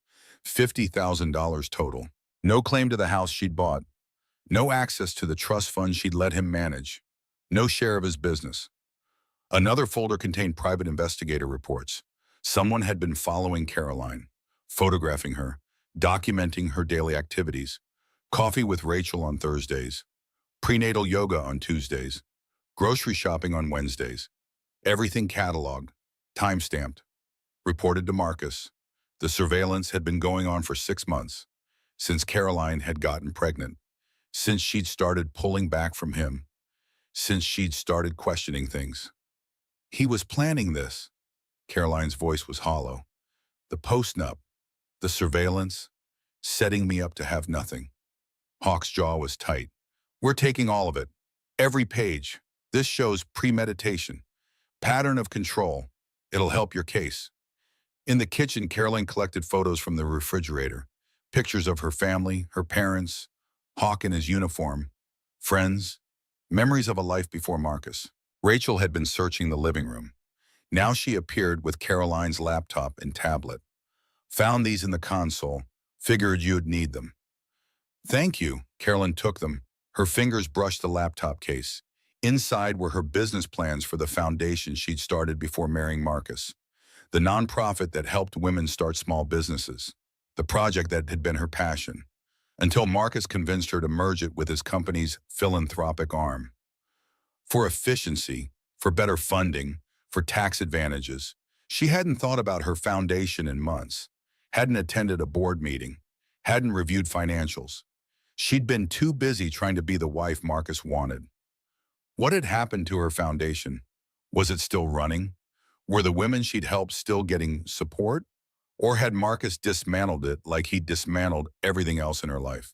$50,000 total. No claim to the house she'd bought. No access to the trust fund she'd let him manage. No share of his business. Another folder contained private investigator reports. Someone had been following Caroline, photographing her, documenting her daily activities. Coffee with Rachel on Thursdays. Prenatal yoga on Tuesdays. Grocery shopping on Wednesdays. Everything cataloged, time-stamped. Reported to Marcus. The surveillance had been going on for 6 months, since Caroline had gotten pregnant, since she'd started pulling back from him, since she'd started questioning things. He was planning this. Caroline's voice was hollow. The post-nup, the surveillance, setting me up to have nothing. Hawk's jaw was tight. We're taking all of it. Every page. This shows premeditation. Pattern of control. It'll help your case. In the kitchen, Caroline collected photos from the refrigerator. Pictures of her family, her parents, Hawk in his uniform, friends, memories of a life before Marcus. Rachel had been searching the living room. Now she appeared with Caroline's laptop and tablet. Found these in the console. Figured you'd need them. Thank you. Caroline took them. Her fingers brushed the laptop case. Inside were her business plans for the foundation she'd started before marrying Marcus. The nonprofit that helped women start small businesses. The project that had been her passion. Until Marcus convinced her to merge it with his company's philanthropic arm. For efficiency, for better funding, for tax advantages. She hadn't thought about her foundation in months. Hadn't attended a board meeting. Hadn't reviewed financials. She'd been too busy trying to be the wife Marcus wanted. What had happened to her foundation? Was it still running? Were the women she'd helped still getting support? Or had Marcus dismantled it like he'd dismantled everything else in her life?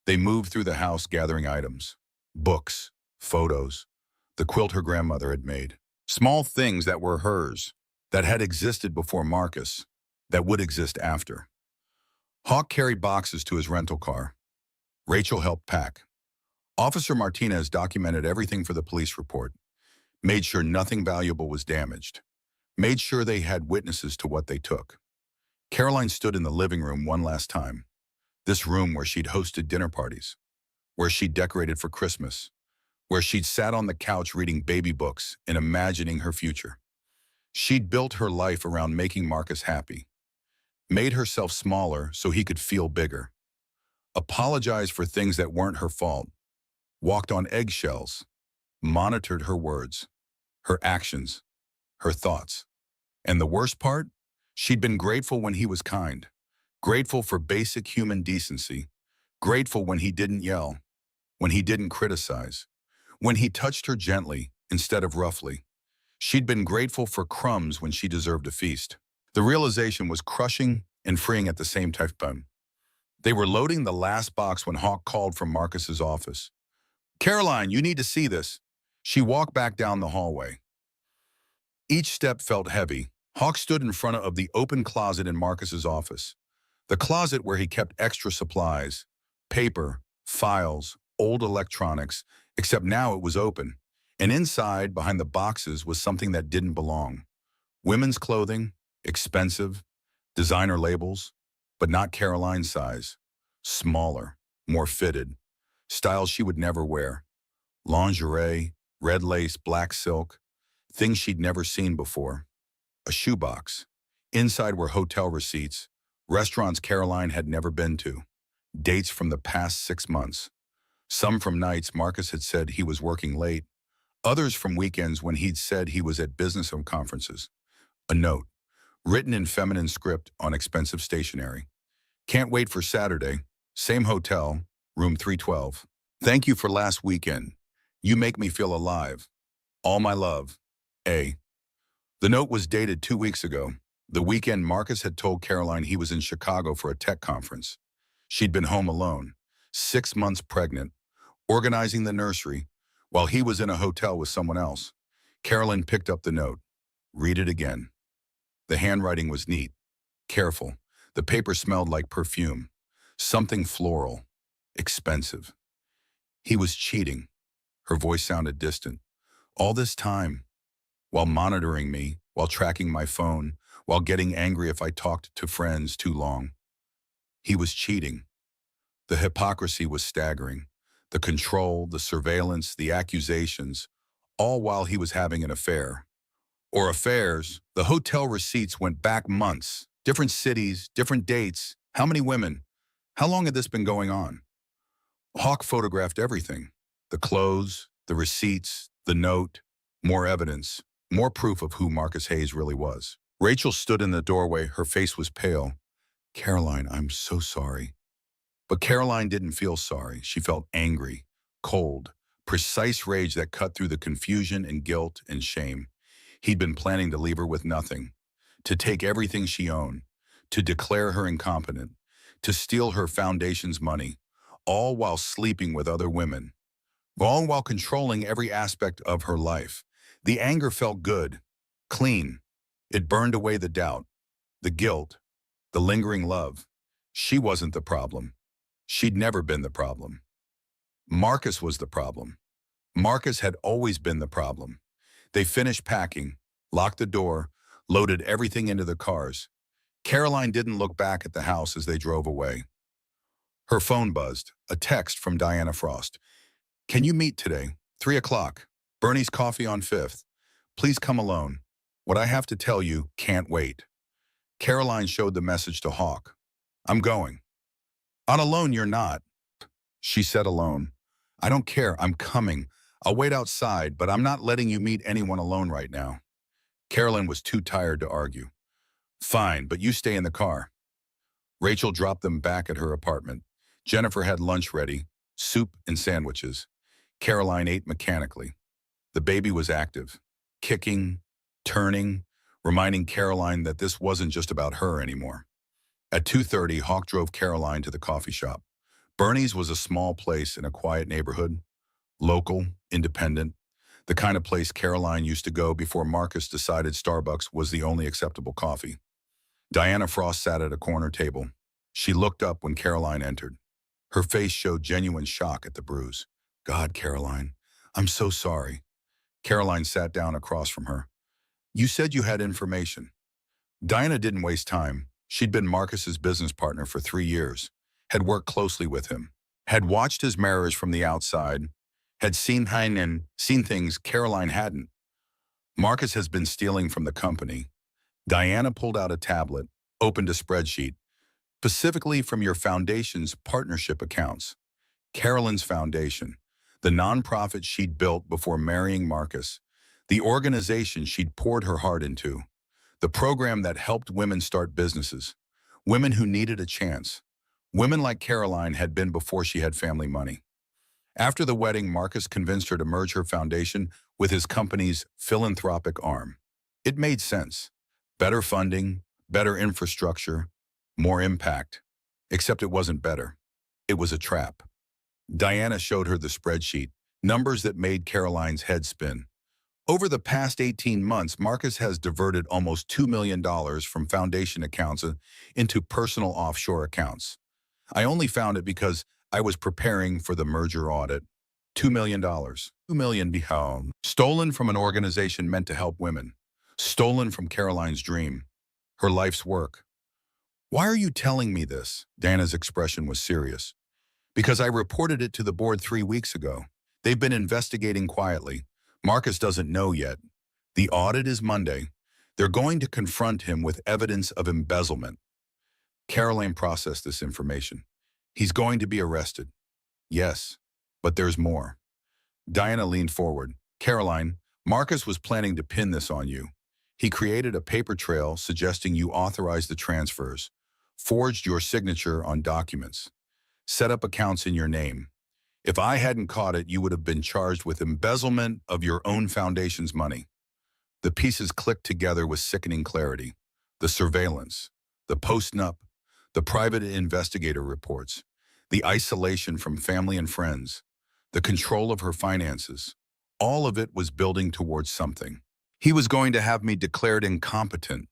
They moved through the house gathering items. Books, photos, the quilt her grandmother had made. Small things that were hers, that had existed before Marcus, that would exist after. Hawk carried boxes to his rental car. Rachel helped pack. Officer Martinez documented everything for the police report, made sure nothing valuable was damaged, made sure they had witnesses to what they took. Caroline stood in the living room one last time, this room where she'd hosted dinner parties, where she'd decorated for Christmas, where she'd sat on the couch reading baby books and imagining her future. She'd built her life around making Marcus happy, made herself smaller so he could feel bigger, apologized for things that weren't her fault, walked on eggshells, monitored her words, her actions, her thoughts. And the worst part? She'd been grateful when he was kind, grateful for basic human decency, grateful when he didn't yell, when he didn't criticize, when he touched her gently instead of roughly. She'd been grateful for crumbs when she deserved a feast. The realization was crushing and freeing at the same time. They were loading the last box when Hawk called from Marcus's office. Caroline, you need to see this. She walked back down the hallway. Each step felt heavy. Hawk stood in front of the open closet in Marcus's office. The closet where he kept extra supplies, paper, files, old electronics, except now it was open. And inside, behind the boxes, was something that didn't belong. Women's clothing, expensive, designer labels, but not Caroline's size. Smaller, more fitted. Styles she would never wear. Lingerie, red lace, black silk, things she'd never seen before. A shoebox. Inside were hotel receipts, restaurants Caroline had never been to, dates from the past 6 months. Some from nights Marcus had said he was working late, others from weekends when he'd said he was at business or conferences. A note, written in feminine script on expensive stationery. Can't wait for Saturday. Same hotel, room 312. Thank you for last weekend. You make me feel alive. All my love. A. The note was dated 2 weeks ago. The weekend Marcus had told Caroline he was in Chicago for a tech conference. She'd been home alone, 6 months pregnant, organizing the nursery, while he was in a hotel with someone else. Caroline picked up the note. Read it again. The handwriting was neat, careful. The paper smelled like perfume, something floral, expensive. He was cheating. Her voice sounded distant. All this time, while monitoring me, while tracking my phone, while getting angry if I talked to friends too long. He was cheating. The hypocrisy was staggering. The control, the surveillance, the accusations, all while he was having an affair. Or affairs. The hotel receipts went back months, different cities, different dates. How many women? How long had this been going on? Hawk photographed everything. The clothes, the receipts, the note, more evidence, more proof of who Marcus Hayes really was. Rachel stood in the doorway, her face was pale. Caroline, I'm so sorry. But Caroline didn't feel sorry. She felt angry, cold, precise rage that cut through the confusion and guilt and shame. He'd been planning to leave her with nothing, to take everything she owned, to declare her incompetent, to steal her foundation's money, all while sleeping with other women, all while controlling every aspect of her life. The anger felt good, clean. It burned away the doubt, the guilt, the lingering love. She wasn't the problem. She'd never been the problem. Marcus was the problem. Marcus had always been the problem. They finished packing, locked the door, loaded everything into the cars. Caroline didn't look back at the house as they drove away. Her phone buzzed, a text from Diana Frost. Can you meet today? 3 o'clock. Bernie's Coffee on 5th. Please come alone. What I have to tell you can't wait. Caroline showed the message to Hawk. I'm going. On alone, you're not. She said alone. I don't care, I'm coming. I'll wait outside, but I'm not letting you meet anyone alone right now. Caroline was too tired to argue. Fine, but you stay in the car. Rachel dropped them back at her apartment. Jennifer had lunch ready, soup and sandwiches. Caroline ate mechanically. The baby was active, kicking, turning, reminding Caroline that this wasn't just about her anymore. At 2:30, Hawk drove Caroline to the coffee shop. Bernie's was a small place in a quiet neighborhood, local, independent, the kind of place Caroline used to go before Marcus decided Starbucks was the only acceptable coffee. Diana Frost sat at a corner table. She looked up when Caroline entered. Her face showed genuine shock at the bruise. God, Caroline, I'm so sorry. Caroline sat down across from her. You said you had information. Diana didn't waste time. She'd been Marcus's business partner for 3 years, had worked closely with him, had watched his marriage from the outside, had seen things Caroline hadn't. Marcus has been stealing from the company. Diana pulled out a tablet, opened a spreadsheet, specifically from your foundation's partnership accounts. Carolyn's foundation, the nonprofit she'd built before marrying Marcus, the organization she'd poured her heart into, the program that helped women start businesses, women who needed a chance. Women like Caroline had been before she had family money. After the wedding, Marcus convinced her to merge her foundation with his company's philanthropic arm. It made sense. Better funding, better infrastructure, more impact. Except it wasn't better. It was a trap. Diana showed her the spreadsheet, numbers that made Caroline's head spin. Over the past 18 months, Marcus has diverted almost $2 million from foundation accounts into personal offshore accounts. I only found it because I was preparing for the merger audit. $2 million. $2 million behind. Stolen from an organization meant to help women. Stolen from Caroline's dream. Her life's work. Why are you telling me this? Diana's expression was serious. Because I reported it to the board 3 weeks ago. They've been investigating quietly. Marcus doesn't know yet. The audit is Monday. They're going to confront him with evidence of embezzlement. Caroline processed this information. He's going to be arrested. Yes. But there's more. Diana leaned forward. Caroline, Marcus was planning to pin this on you. He created a paper trail suggesting you authorized the transfers, forged your signature on documents, set up accounts in your name. If I hadn't caught it, you would have been charged with embezzlement of your own foundation's money. The pieces clicked together with sickening clarity. The surveillance, the post-nup, the private investigator reports, the isolation from family and friends, the control of her finances. All of it was building towards something. He was going to have me declared incompetent.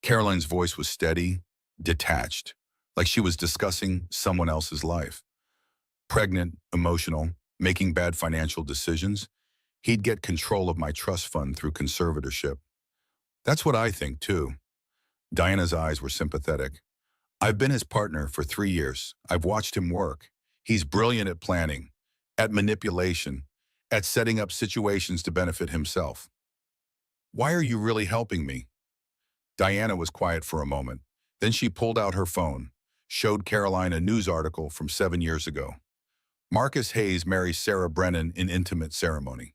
Caroline's voice was steady, detached, like she was discussing someone else's life. Pregnant, emotional, making bad financial decisions. He'd get control of my trust fund through conservatorship. That's what I think, too. Diana's eyes were sympathetic. I've been his partner for 3 years. I've watched him work. He's brilliant at planning, at manipulation, at setting up situations to benefit himself. Why are you really helping me? Diana was quiet for a moment. Then she pulled out her phone, showed Caroline a news article from 7 years ago. Marcus Hayes marries Sarah Brennan in intimate ceremony.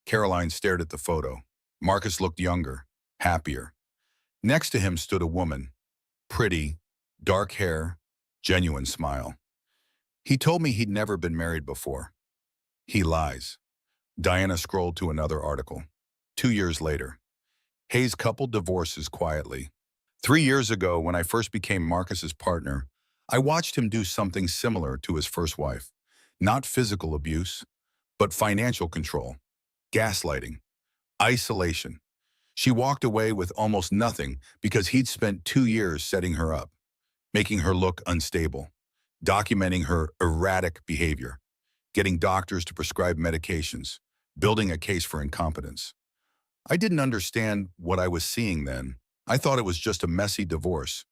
Caroline stared at the photo. Marcus looked younger, happier. Next to him stood a woman, pretty, dark hair, genuine smile. He told me he'd never been married before. He lies. Diana scrolled to another article. 2 years later, Hayes couple divorces quietly. 3 years ago, when I first became Marcus's partner, I watched him do something similar to his first wife. Not physical abuse, but financial control, gaslighting, isolation. She walked away with almost nothing because he'd spent 2 years setting her up, making her look unstable, documenting her erratic behavior, getting doctors to prescribe medications, building a case for incompetence. I didn't understand what I was seeing then. I thought it was just a messy divorce.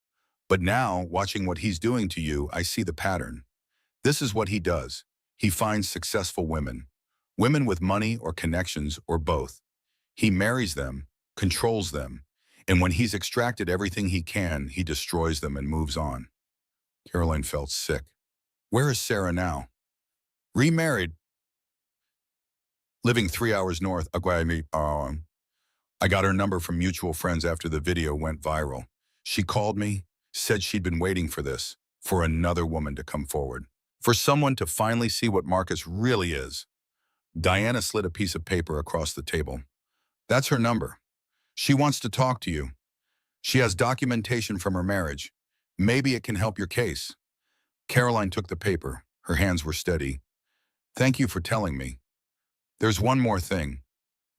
But now, watching what he's doing to you, I see the pattern. This is what he does. He finds successful women, women with money or connections or both. He marries them, controls them, and when he's extracted everything he can, he destroys them and moves on. Caroline felt sick. Where is Sarah now? Remarried, living 3 hours north. I got her number from mutual friends after the video went viral. She called me, said she'd been waiting for this, for another woman to come forward, for someone to finally see what Marcus really is. Diana slid a piece of paper across the table. That's her number. She wants to talk to you. She has documentation from her marriage. Maybe it can help your case. Caroline took the paper. Her hands were steady. Thank you for telling me. There's one more thing.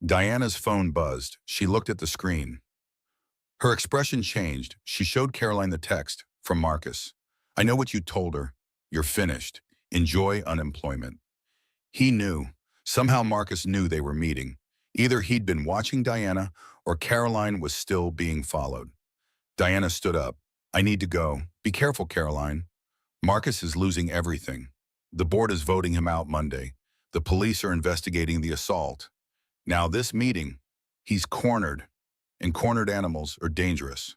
Diana's phone buzzed. She looked at the screen. Her expression changed. She showed Caroline the text from Marcus. I know what you told her. You're finished. Enjoy unemployment. He knew. Somehow Marcus knew they were meeting. Either he'd been watching Diana or Caroline was still being followed. Diana stood up. I need to go. Be careful, Caroline. Marcus is losing everything. The board is voting him out Monday. The police are investigating the assault. Now this meeting, he's cornered, and cornered animals are dangerous.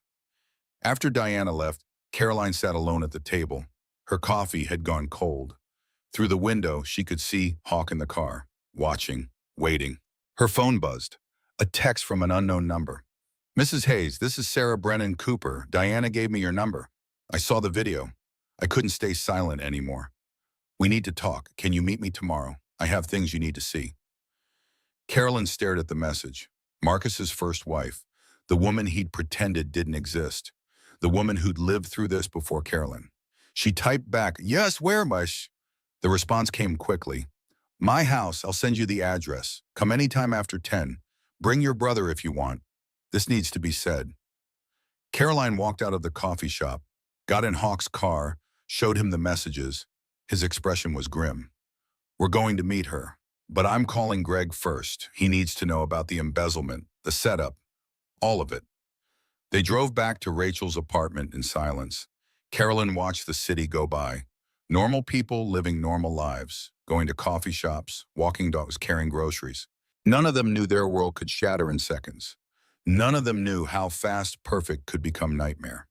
After Diana left, Caroline sat alone at the table. Her coffee had gone cold. Through the window, she could see Hawk in the car, watching, waiting. Her phone buzzed. A text from an unknown number. Mrs. Hayes, this is Sarah Brennan Cooper. Diana gave me your number. I saw the video. I couldn't stay silent anymore. We need to talk. Can you meet me tomorrow? I have things you need to see. Carolyn stared at the message. Marcus's first wife, the woman he'd pretended didn't exist, the woman who'd lived through this before Carolyn. She typed back, yes, where, mush? The response came quickly. My house, I'll send you the address. Come anytime after 10. Bring your brother if you want. This needs to be said. Caroline walked out of the coffee shop, got in Hawk's car, showed him the messages. His expression was grim. We're going to meet her, but I'm calling Greg first. He needs to know about the embezzlement, the setup, all of it. They drove back to Rachel's apartment in silence. Carolyn watched the city go by. Normal people living normal lives, going to coffee shops, walking dogs, carrying groceries. None of them knew their world could shatter in seconds. None of them knew how fast perfect could become nightmare.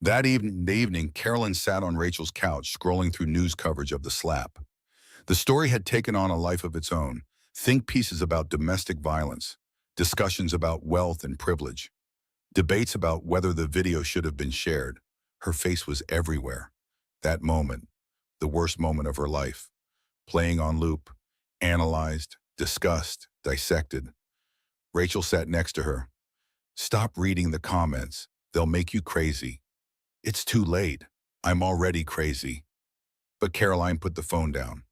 That evening, Carolyn sat on Rachel's couch, scrolling through news coverage of the slap. The story had taken on a life of its own. Think pieces about domestic violence, discussions about wealth and privilege, debates about whether the video should have been shared. Her face was everywhere. That moment, the worst moment of her life, playing on loop, analyzed, discussed, dissected. Rachel sat next to her. Stop reading the comments. They'll make you crazy. It's too late. I'm already crazy. But Caroline put the phone down.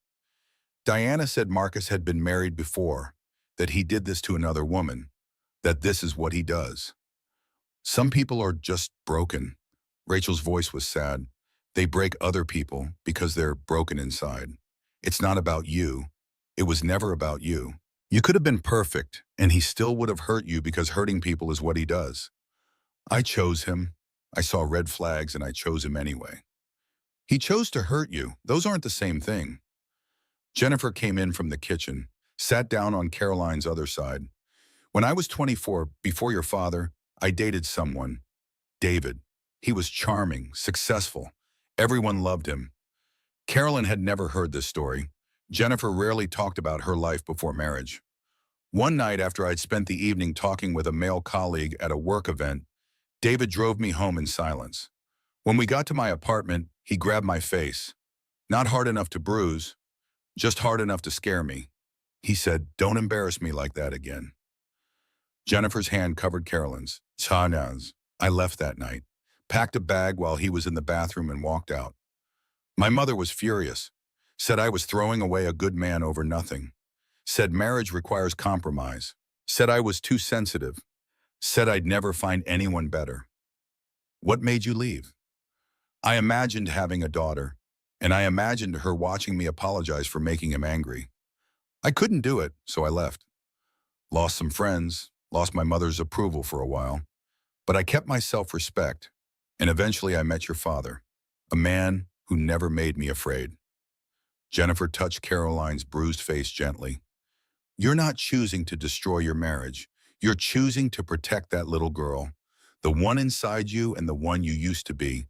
Diana said Marcus had been married before, that he did this to another woman, that this is what he does. Some people are just broken. Rachel's voice was sad. They break other people because they're broken inside. It's not about you. It was never about you. You could have been perfect, and he still would have hurt you because hurting people is what he does. I chose him. I saw red flags, and I chose him anyway. He chose to hurt you. Those aren't the same thing. Jennifer came in from the kitchen, sat down on Caroline's other side. When I was 24, before your father, I dated someone, David. He was charming, successful. Everyone loved him. Carolyn had never heard this story. Jennifer rarely talked about her life before marriage. One night after I'd spent the evening talking with a male colleague at a work event, David drove me home in silence. When we got to my apartment, he grabbed my face. Not hard enough to bruise, just hard enough to scare me. He said, "Don't embarrass me like that again." Jennifer's hand covered Carolyn's. Chanaz. I left that night, packed a bag while he was in the bathroom and walked out. My mother was furious, said I was throwing away a good man over nothing, said marriage requires compromise, said I was too sensitive, said I'd never find anyone better. What made you leave? I imagined having a daughter, and I imagined her watching me apologize for making him angry. I couldn't do it, so I left. Lost some friends, lost my mother's approval for a while, but I kept my self-respect, and eventually I met your father, a man who never made me afraid. Jennifer touched Caroline's bruised face gently. You're not choosing to destroy your marriage. You're choosing to protect that little girl, the one inside you and the one you used to be.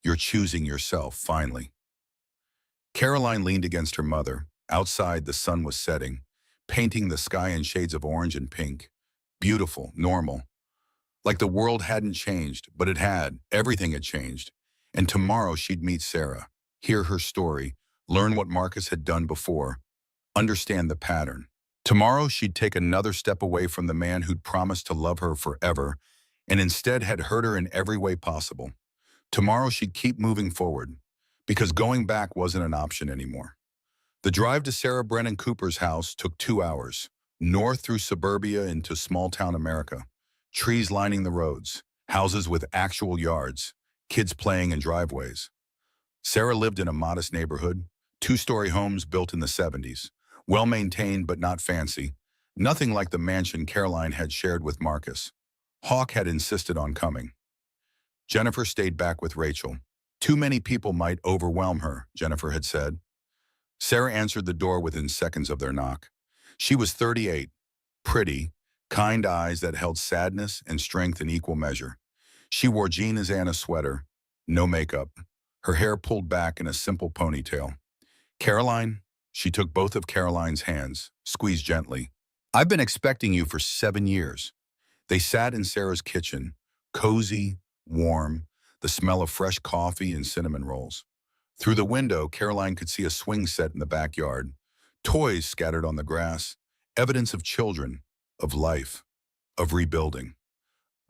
You're choosing yourself, finally. Caroline leaned against her mother. Outside, the sun was setting, painting the sky in shades of orange and pink. Beautiful, normal. Like the world hadn't changed, but it had. Everything had changed. And tomorrow she'd meet Sarah, hear her story, learn what Marcus had done before, understand the pattern. Tomorrow she'd take another step away from the man who'd promised to love her forever and instead had hurt her in every way possible. Tomorrow she'd keep moving forward, because going back wasn't an option anymore. The drive to Sarah Brennan Cooper's house took 2 hours, north through suburbia into small-town America. Trees lining the roads, houses with actual yards, kids playing in driveways. Sarah lived in a modest neighborhood, 2-story homes built in the 70s, well-maintained but not fancy, nothing like the mansion Caroline had shared with Marcus. Hawk had insisted on coming. Jennifer stayed back with Rachel. Too many people might overwhelm her, Jennifer had said. Sarah answered the door within seconds of their knock. She was 38, pretty, kind eyes that held sadness and strength in equal measure. She wore jean as Anna sweater, no makeup, her hair pulled back in a simple ponytail. Caroline, she took both of Caroline's hands, squeezed gently. I've been expecting you for 7 years. They sat in Sarah's kitchen, cozy, warm, the smell of fresh coffee and cinnamon rolls. Through the window, Caroline could see a swing set in the backyard, toys scattered on the grass, evidence of children, of life, of rebuilding.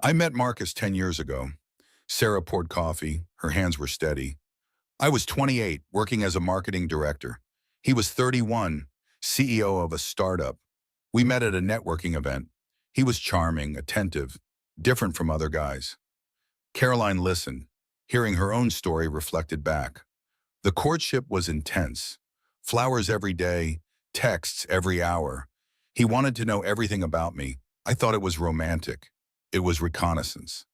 I met Marcus 10 years ago. Sarah poured coffee, her hands were steady. I was 28, working as a marketing director. He was 31, CEO of a startup. We met at a networking event. He was charming, attentive, different from other guys. Caroline listened, hearing her own story reflected back. The courtship was intense. Flowers every day, texts every hour. He wanted to know everything about me. I thought it was romantic. It was reconnaissance.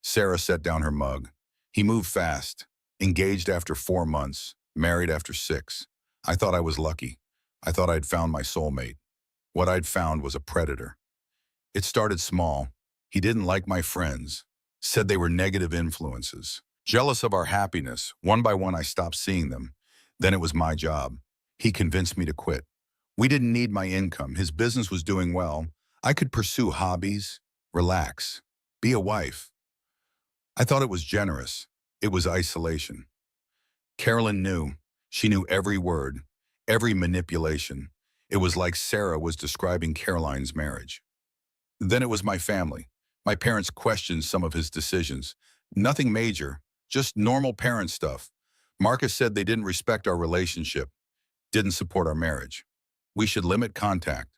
Sarah set down her mug. He moved fast, engaged after 4 months, married after 6. I thought I was lucky. I thought I'd found my soulmate. What I'd found was a predator. It started small. He didn't like my friends, said they were negative influences. Jealous of our happiness, one by one I stopped seeing them. Then it was my job. He convinced me to quit. We didn't need my income. His business was doing well. I could pursue hobbies, relax, be a wife. I thought it was generous. It was isolation. Carolyn knew. She knew every word, every manipulation. It was like Sarah was describing Caroline's marriage. Then it was my family. My parents questioned some of his decisions. Nothing major, just normal parent stuff. Marcus said they didn't respect our relationship, didn't support our marriage. We should limit contact.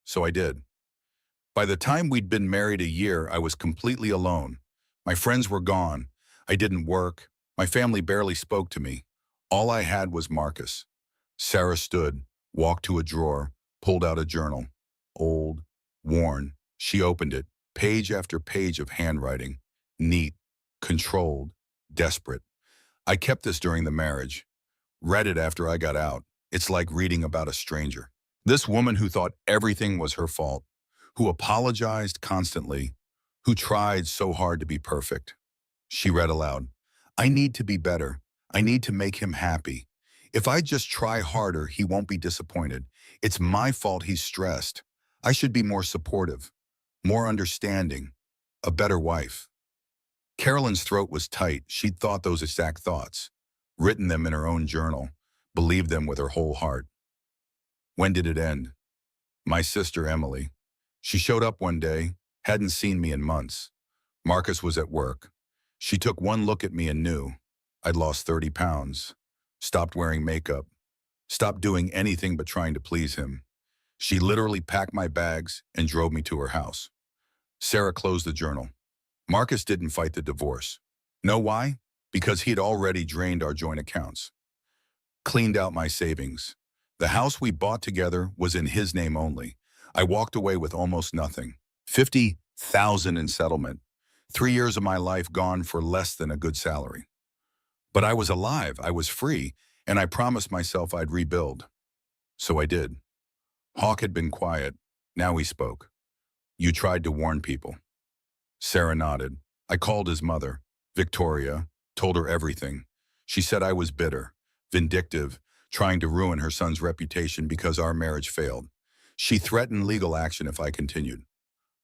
So I did. By the time we'd been married a year, I was completely alone. My friends were gone. I didn't work. My family barely spoke to me. All I had was Marcus. Sarah stood, walked to a drawer, pulled out a journal. Old, worn. She opened it, page after page of handwriting. Neat, controlled, desperate. I kept this during the marriage. Read it after I got out. It's like reading about a stranger. This woman who thought everything was her fault, who apologized constantly, who tried so hard to be perfect. She read aloud, I need to be better. I need to make him happy. If I just try harder, he won't be disappointed. It's my fault he's stressed. I should be more supportive, more understanding, a better wife. Carolyn's throat was tight. She'd thought those exact thoughts, written them in her own journal, believed them with her whole heart. When did it end? My sister, Emily. She showed up one day, hadn't seen me in months. Marcus was at work. She took one look at me and knew. I'd lost 30 pounds, stopped wearing makeup, stopped doing anything but trying to please him. She literally packed my bags and drove me to her house. Sarah closed the journal. Marcus didn't fight the divorce. Know why? Because he'd already drained our joint accounts. Cleaned out my savings. The house we bought together was in his name only. I walked away with almost nothing. 50,000 in settlement. 3 years of my life gone for less than a good salary. But I was alive, I was free, and I promised myself I'd rebuild. So I did. Hawk had been quiet. Now he spoke. You tried to warn people. Sarah nodded. I called his mother, Victoria, told her everything. She said I was bitter, vindictive, trying to ruin her son's reputation because our marriage failed. She threatened legal action if I continued.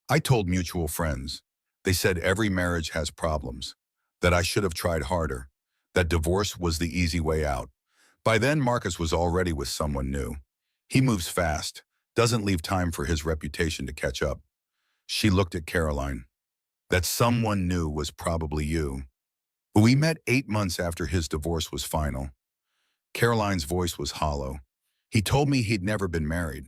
I told mutual friends. They said every marriage has problems, that I should have tried harder, that divorce was the easy way out. By then, Marcus was already with someone new. He moves fast, doesn't leave time for his reputation to catch up. She looked at Caroline. That someone new was probably you. We met 8 months after his divorce was final. Caroline's voice was hollow. He told me he'd never been married,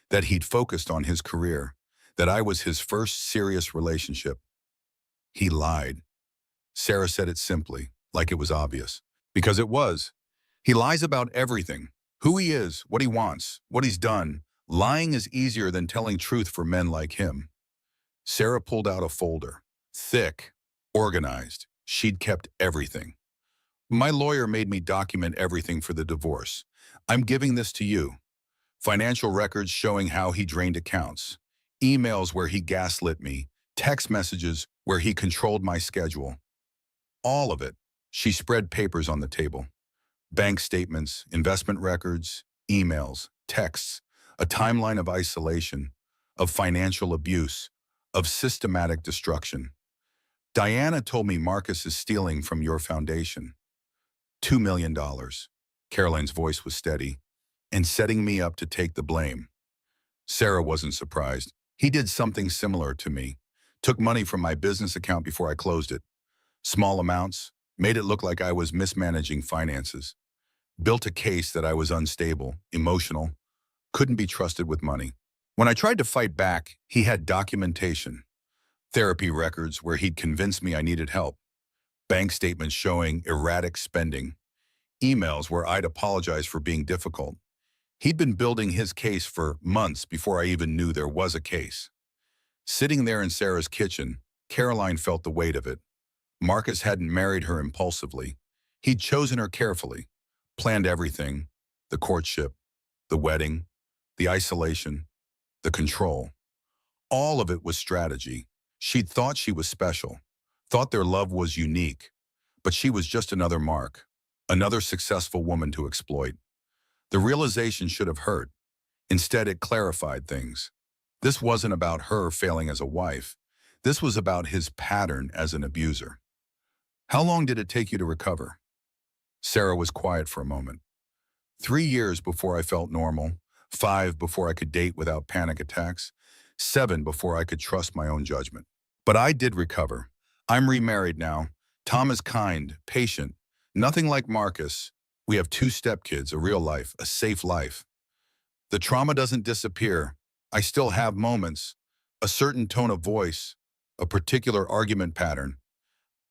that he'd focused on his career, that I was his first serious relationship. He lied. Sarah said it simply, like it was obvious. Because it was. He lies about everything. Who he is, what he wants, what he's done. Lying is easier than telling truth for men like him. Sarah pulled out a folder. Thick, organized. She'd kept everything. My lawyer made me document everything for the divorce. I'm giving this to you. Financial records showing how he drained accounts. Emails where he gaslit me. Text messages where he controlled my schedule. All of it. She spread papers on the table. Bank statements, investment records, emails, texts, a timeline of isolation, of financial abuse, of systematic destruction. Diana told me Marcus is stealing from your foundation. $2 million. Caroline's voice was steady, and setting me up to take the blame. Sarah wasn't surprised. He did something similar to me. Took money from my business account before I closed it. Small amounts, made it look like I was mismanaging finances. Built a case that I was unstable, emotional, couldn't be trusted with money. When I tried to fight back, he had documentation. Therapy records where he'd convinced me I needed help. Bank statements showing erratic spending. Emails where I'd apologize for being difficult. He'd been building his case for months before I even knew there was a case. Sitting there in Sarah's kitchen, Caroline felt the weight of it. Marcus hadn't married her impulsively. He'd chosen her carefully, planned everything, the courtship, the wedding, the isolation, the control. All of it was strategy. She'd thought she was special, thought their love was unique, but she was just another Mark, another successful woman to exploit. The realization should have hurt. Instead, it clarified things. This wasn't about her failing as a wife. This was about his pattern as an abuser. How long did it take you to recover? Sarah was quiet for a moment. 3 years before I felt normal, 5 before I could date without panic attacks, 7 before I could trust my own judgment. But I did recover. I'm remarried now. Tom is kind, patient, nothing like Marcus. We have 2 stepkids, a real life, a safe life. The trauma doesn't disappear. I still have moments, a certain tone of voice, a particular argument pattern.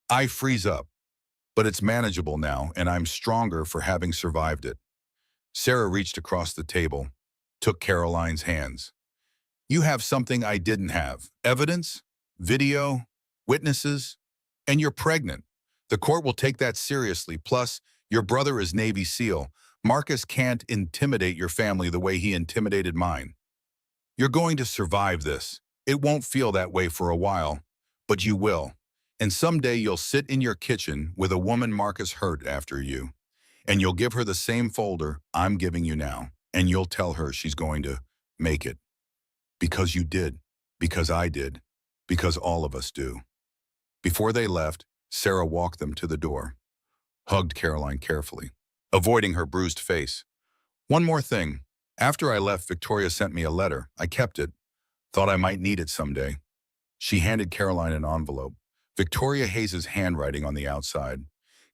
I freeze up, but it's manageable now, and I'm stronger for having survived it. Sarah reached across the table, took Caroline's hands. You have something I didn't have. Evidence, video, witnesses, and you're pregnant. The court will take that seriously. Plus, your brother is Navy SEAL. Marcus can't intimidate your family the way he intimidated mine. You're going to survive this. It won't feel that way for a while, but you will. And someday you'll sit in your kitchen with a woman Marcus hurt after you, and you'll give her the same folder I'm giving you now, and you'll tell her she's going to make it. Because you did, because I did, because all of us do. Before they left, Sarah walked them to the door, hugged Caroline carefully, avoiding her bruised face. One more thing. After I left, Victoria sent me a letter. I kept it. Thought I might need it someday. She handed Caroline an envelope. Victoria Hayes's handwriting on the outside.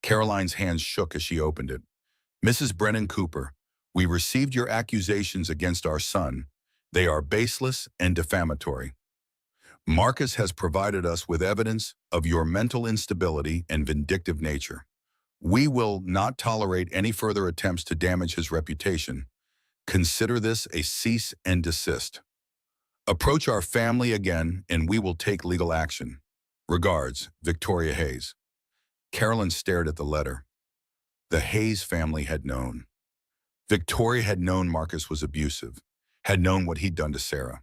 Caroline's hands shook as she opened it. Mrs. Brennan Cooper, we received your accusations against our son. They are baseless and defamatory. Marcus has provided us with evidence of your mental instability and vindictive nature. We will not tolerate any further attempts to damage his reputation. Consider this a cease and desist. Approach our family again and we will take legal action. Regards, Victoria Hayes. Carolyn stared at the letter. The Hayes family had known. Victoria had known Marcus was abusive, had known what he'd done to Sarah.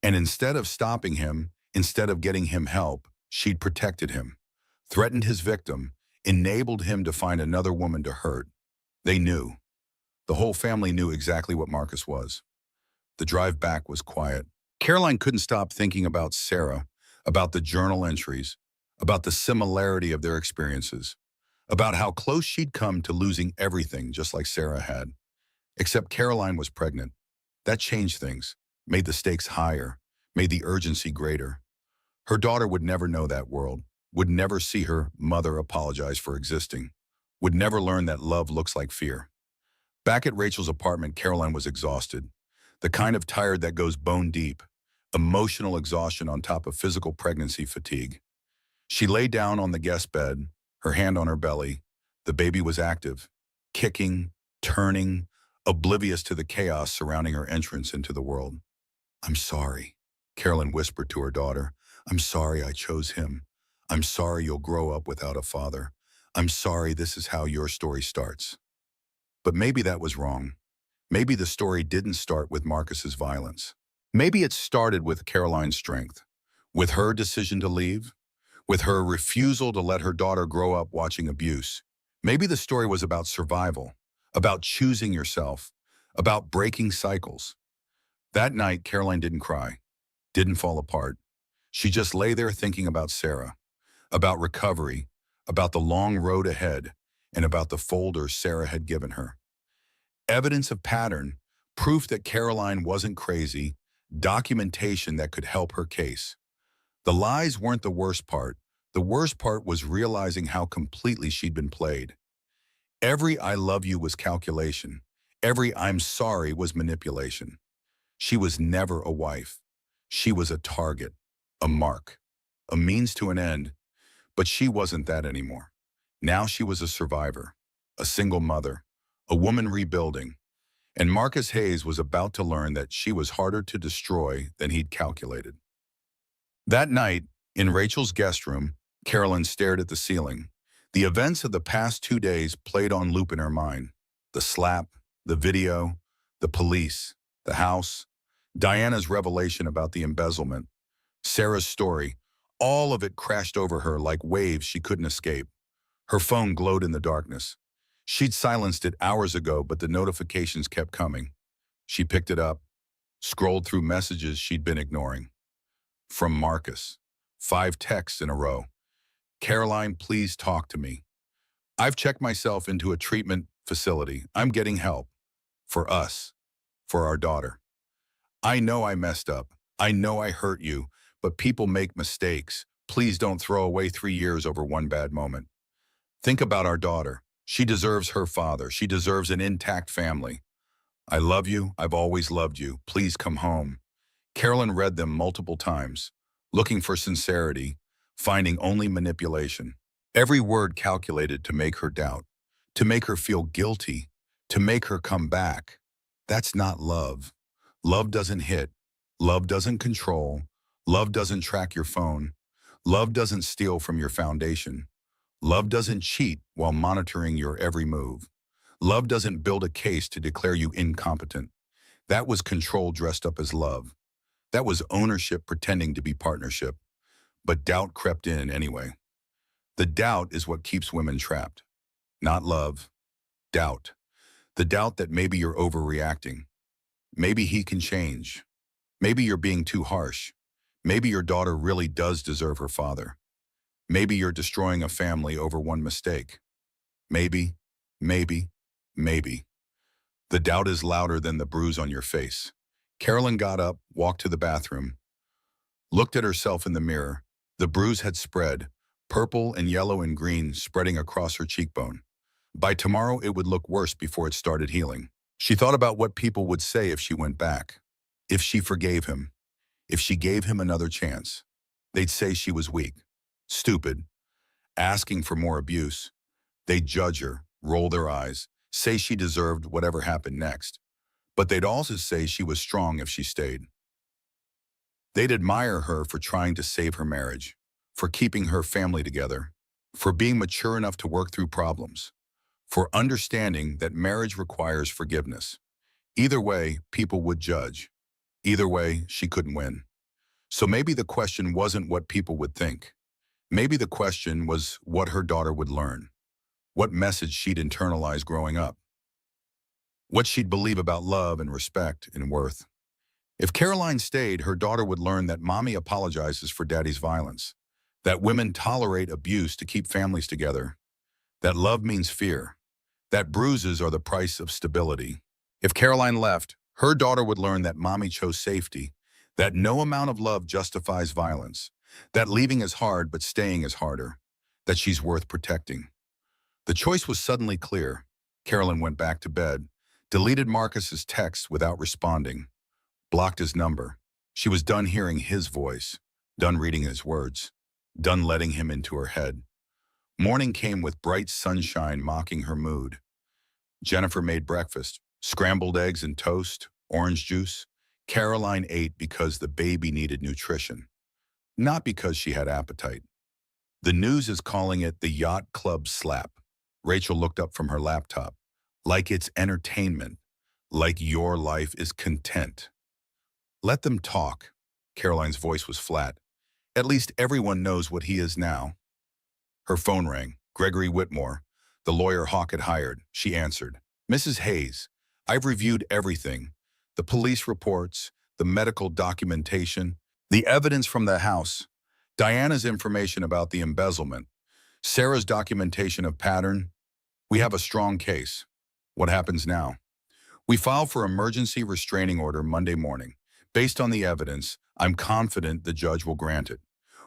And instead of stopping him, instead of getting him help, she'd protected him, threatened his victim, enabled him to find another woman to hurt. They knew. The whole family knew exactly what Marcus was. The drive back was quiet. Caroline couldn't stop thinking about Sarah, about the journal entries, about the similarity of their experiences, about how close she'd come to losing everything just like Sarah had. Except Caroline was pregnant. That changed things, made the stakes higher, made the urgency greater. Her daughter would never know that world, would never see her mother apologize for existing, would never learn that love looks like fear. Back at Rachel's apartment, Caroline was exhausted, the kind of tired that goes bone deep, emotional exhaustion on top of physical pregnancy fatigue. She lay down on the guest bed, her hand on her belly. The baby was active, kicking, turning, oblivious to the chaos surrounding her entrance into the world. I'm sorry, Caroline whispered to her daughter. I'm sorry I chose him. I'm sorry you'll grow up without a father. I'm sorry this is how your story starts. But maybe that was wrong. Maybe the story didn't start with Marcus's violence. Maybe it started with Caroline's strength, with her decision to leave, with her refusal to let her daughter grow up watching abuse. Maybe the story was about survival, about choosing yourself, about breaking cycles. That night, Caroline didn't cry, didn't fall apart. She just lay there thinking about Sarah, about recovery, about the long road ahead, and about the folder Sarah had given her. Evidence of pattern, proof that Caroline wasn't crazy, documentation that could help her case. The lies weren't the worst part. The worst part was realizing how completely she'd been played. Every I love you was calculation. Every I'm sorry was manipulation. She was never a wife. She was a target, a mark, a means to an end. But she wasn't that anymore. Now she was a survivor, a single mother, a woman rebuilding. And Marcus Hayes was about to learn that she was harder to destroy than he'd calculated. That night, in Rachel's guest room, Carolyn stared at the ceiling. The events of the past 2 days played on loop in her mind. The slap, the video, the police, the house, Diana's revelation about the embezzlement, Sarah's story, all of it crashed over her like waves she couldn't escape. Her phone glowed in the darkness. She'd silenced it hours ago, but the notifications kept coming. She picked it up, scrolled through messages she'd been ignoring. From Marcus. 5 texts in a row. Caroline, please talk to me. I've checked myself into a treatment facility. I'm getting help. For us. For our daughter. I know I messed up. I know I hurt you, but people make mistakes. Please don't throw away 3 years over one bad moment. Think about our daughter. She deserves her father. She deserves an intact family. I love you. I've always loved you. Please come home. Carolyn read them multiple times, looking for sincerity, finding only manipulation. Every word calculated to make her doubt, to make her feel guilty, to make her come back. That's not love. Love doesn't hit. Love doesn't control. Love doesn't track your phone. Love doesn't steal from your foundation. Love doesn't cheat while monitoring your every move. Love doesn't build a case to declare you incompetent. That was control dressed up as love. That was ownership pretending to be partnership. But doubt crept in anyway. The doubt is what keeps women trapped. Not love. Doubt. The doubt that maybe you're overreacting. Maybe he can change. Maybe you're being too harsh. Maybe your daughter really does deserve her father. Maybe you're destroying a family over one mistake. Maybe, maybe, maybe. The doubt is louder than the bruise on your face. Carolyn got up, walked to the bathroom, looked at herself in the mirror. The bruise had spread, purple and yellow and green spreading across her cheekbone. By tomorrow, it would look worse before it started healing. She thought about what people would say if she went back, if she forgave him, if she gave him another chance. They'd say she was weak, stupid, asking for more abuse. They'd judge her, roll their eyes, say she deserved whatever happened next. But they'd also say she was strong if she stayed. They'd admire her for trying to save her marriage, for keeping her family together, for being mature enough to work through problems, for understanding that marriage requires forgiveness. Either way, people would judge. Either way, she couldn't win. So maybe the question wasn't what people would think. Maybe the question was what her daughter would learn, what message she'd internalize growing up, what she'd believe about love and respect and worth. If Caroline stayed, her daughter would learn that mommy apologizes for daddy's violence, that women tolerate abuse to keep families together, that love means fear, that bruises are the price of stability. If Caroline left, her daughter would learn that mommy chose safety, that no amount of love justifies violence, that leaving is hard but staying is harder, that she's worth protecting. The choice was suddenly clear. Caroline went back to bed, deleted Marcus's texts without responding, blocked his number. She was done hearing his voice, done reading his words, done letting him into her head. Morning came with bright sunshine mocking her mood. Jennifer made breakfast, scrambled eggs and toast, orange juice. Caroline ate because the baby needed nutrition, not because she had appetite. The news is calling it the Yacht Club slap. Rachel looked up from her laptop. Like it's entertainment, like your life is content. Let them talk. Caroline's voice was flat. At least everyone knows what he is now. Her phone rang. Gregory Whitmore, the lawyer Hawk had hired. She answered. Mrs. Hayes, I've reviewed everything. The police reports, the medical documentation, the evidence from the house, Diana's information about the embezzlement, Sarah's documentation of pattern. We have a strong case. What happens now? We file for emergency restraining order Monday morning. Based on the evidence, I'm confident the judge will grant it.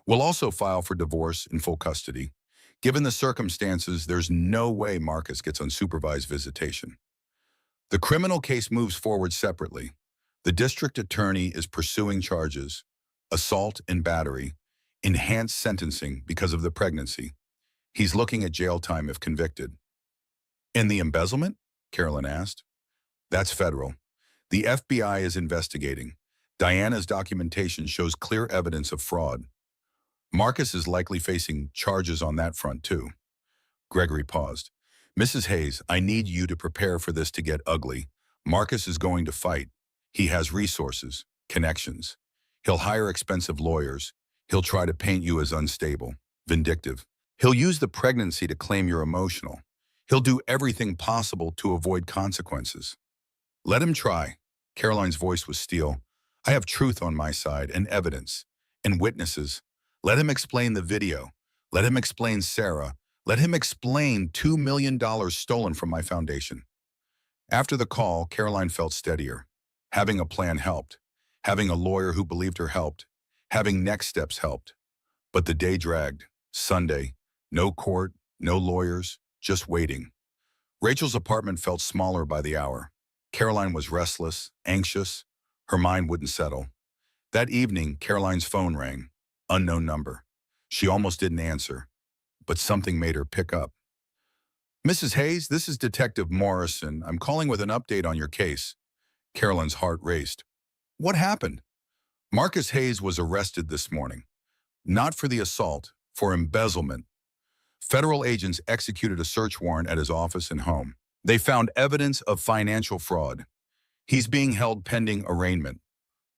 We'll also file for divorce in full custody. Given the circumstances, there's no way Marcus gets unsupervised visitation. The criminal case moves forward separately. The district attorney is pursuing charges, assault and battery, enhanced sentencing because of the pregnancy. He's looking at jail time if convicted. And the embezzlement? Carolyn asked. That's federal. The FBI is investigating. Diana's documentation shows clear evidence of fraud. Marcus is likely facing charges on that front too. Gregory paused. Mrs. Hayes, I need you to prepare for this to get ugly. Marcus is going to fight. He has resources, connections. He'll hire expensive lawyers. He'll try to paint you as unstable, vindictive. He'll use the pregnancy to claim you're emotional. He'll do everything possible to avoid consequences. Let him try. Caroline's voice was steel. I have truth on my side and evidence and witnesses. Let him explain the video. Let him explain Sarah. Let him explain $2 million stolen from my foundation. After the call, Caroline felt steadier. Having a plan helped. Having a lawyer who believed her helped. Having next steps helped. But the day dragged. Sunday. No court, no lawyers, just waiting. Rachel's apartment felt smaller by the hour. Caroline was restless, anxious. Her mind wouldn't settle. That evening, Caroline's phone rang. Unknown number. She almost didn't answer, but something made her pick up. Mrs. Hayes, this is Detective Morrison. I'm calling with an update on your case. Caroline's heart raced. What happened? Marcus Hayes was arrested this morning. Not for the assault, for embezzlement. Federal agents executed a search warrant at his office and home. They found evidence of financial fraud. He's being held pending arraignment.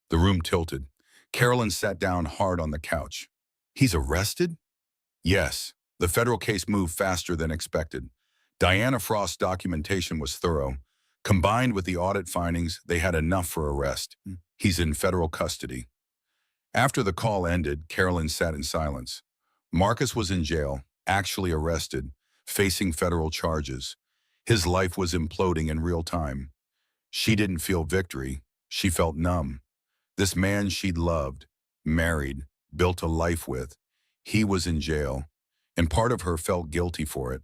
The room tilted. Carolyn sat down hard on the couch. He's arrested? Yes. The federal case moved faster than expected. Diana Frost's documentation was thorough. Combined with the audit findings, they had enough for arrest. He's in federal custody. After the call ended, Carolyn sat in silence. Marcus was in jail, actually arrested, facing federal charges. His life was imploding in real time. She didn't feel victory. She felt numb. This man she'd loved, married, built a life with, he was in jail. And part of her felt guilty for it.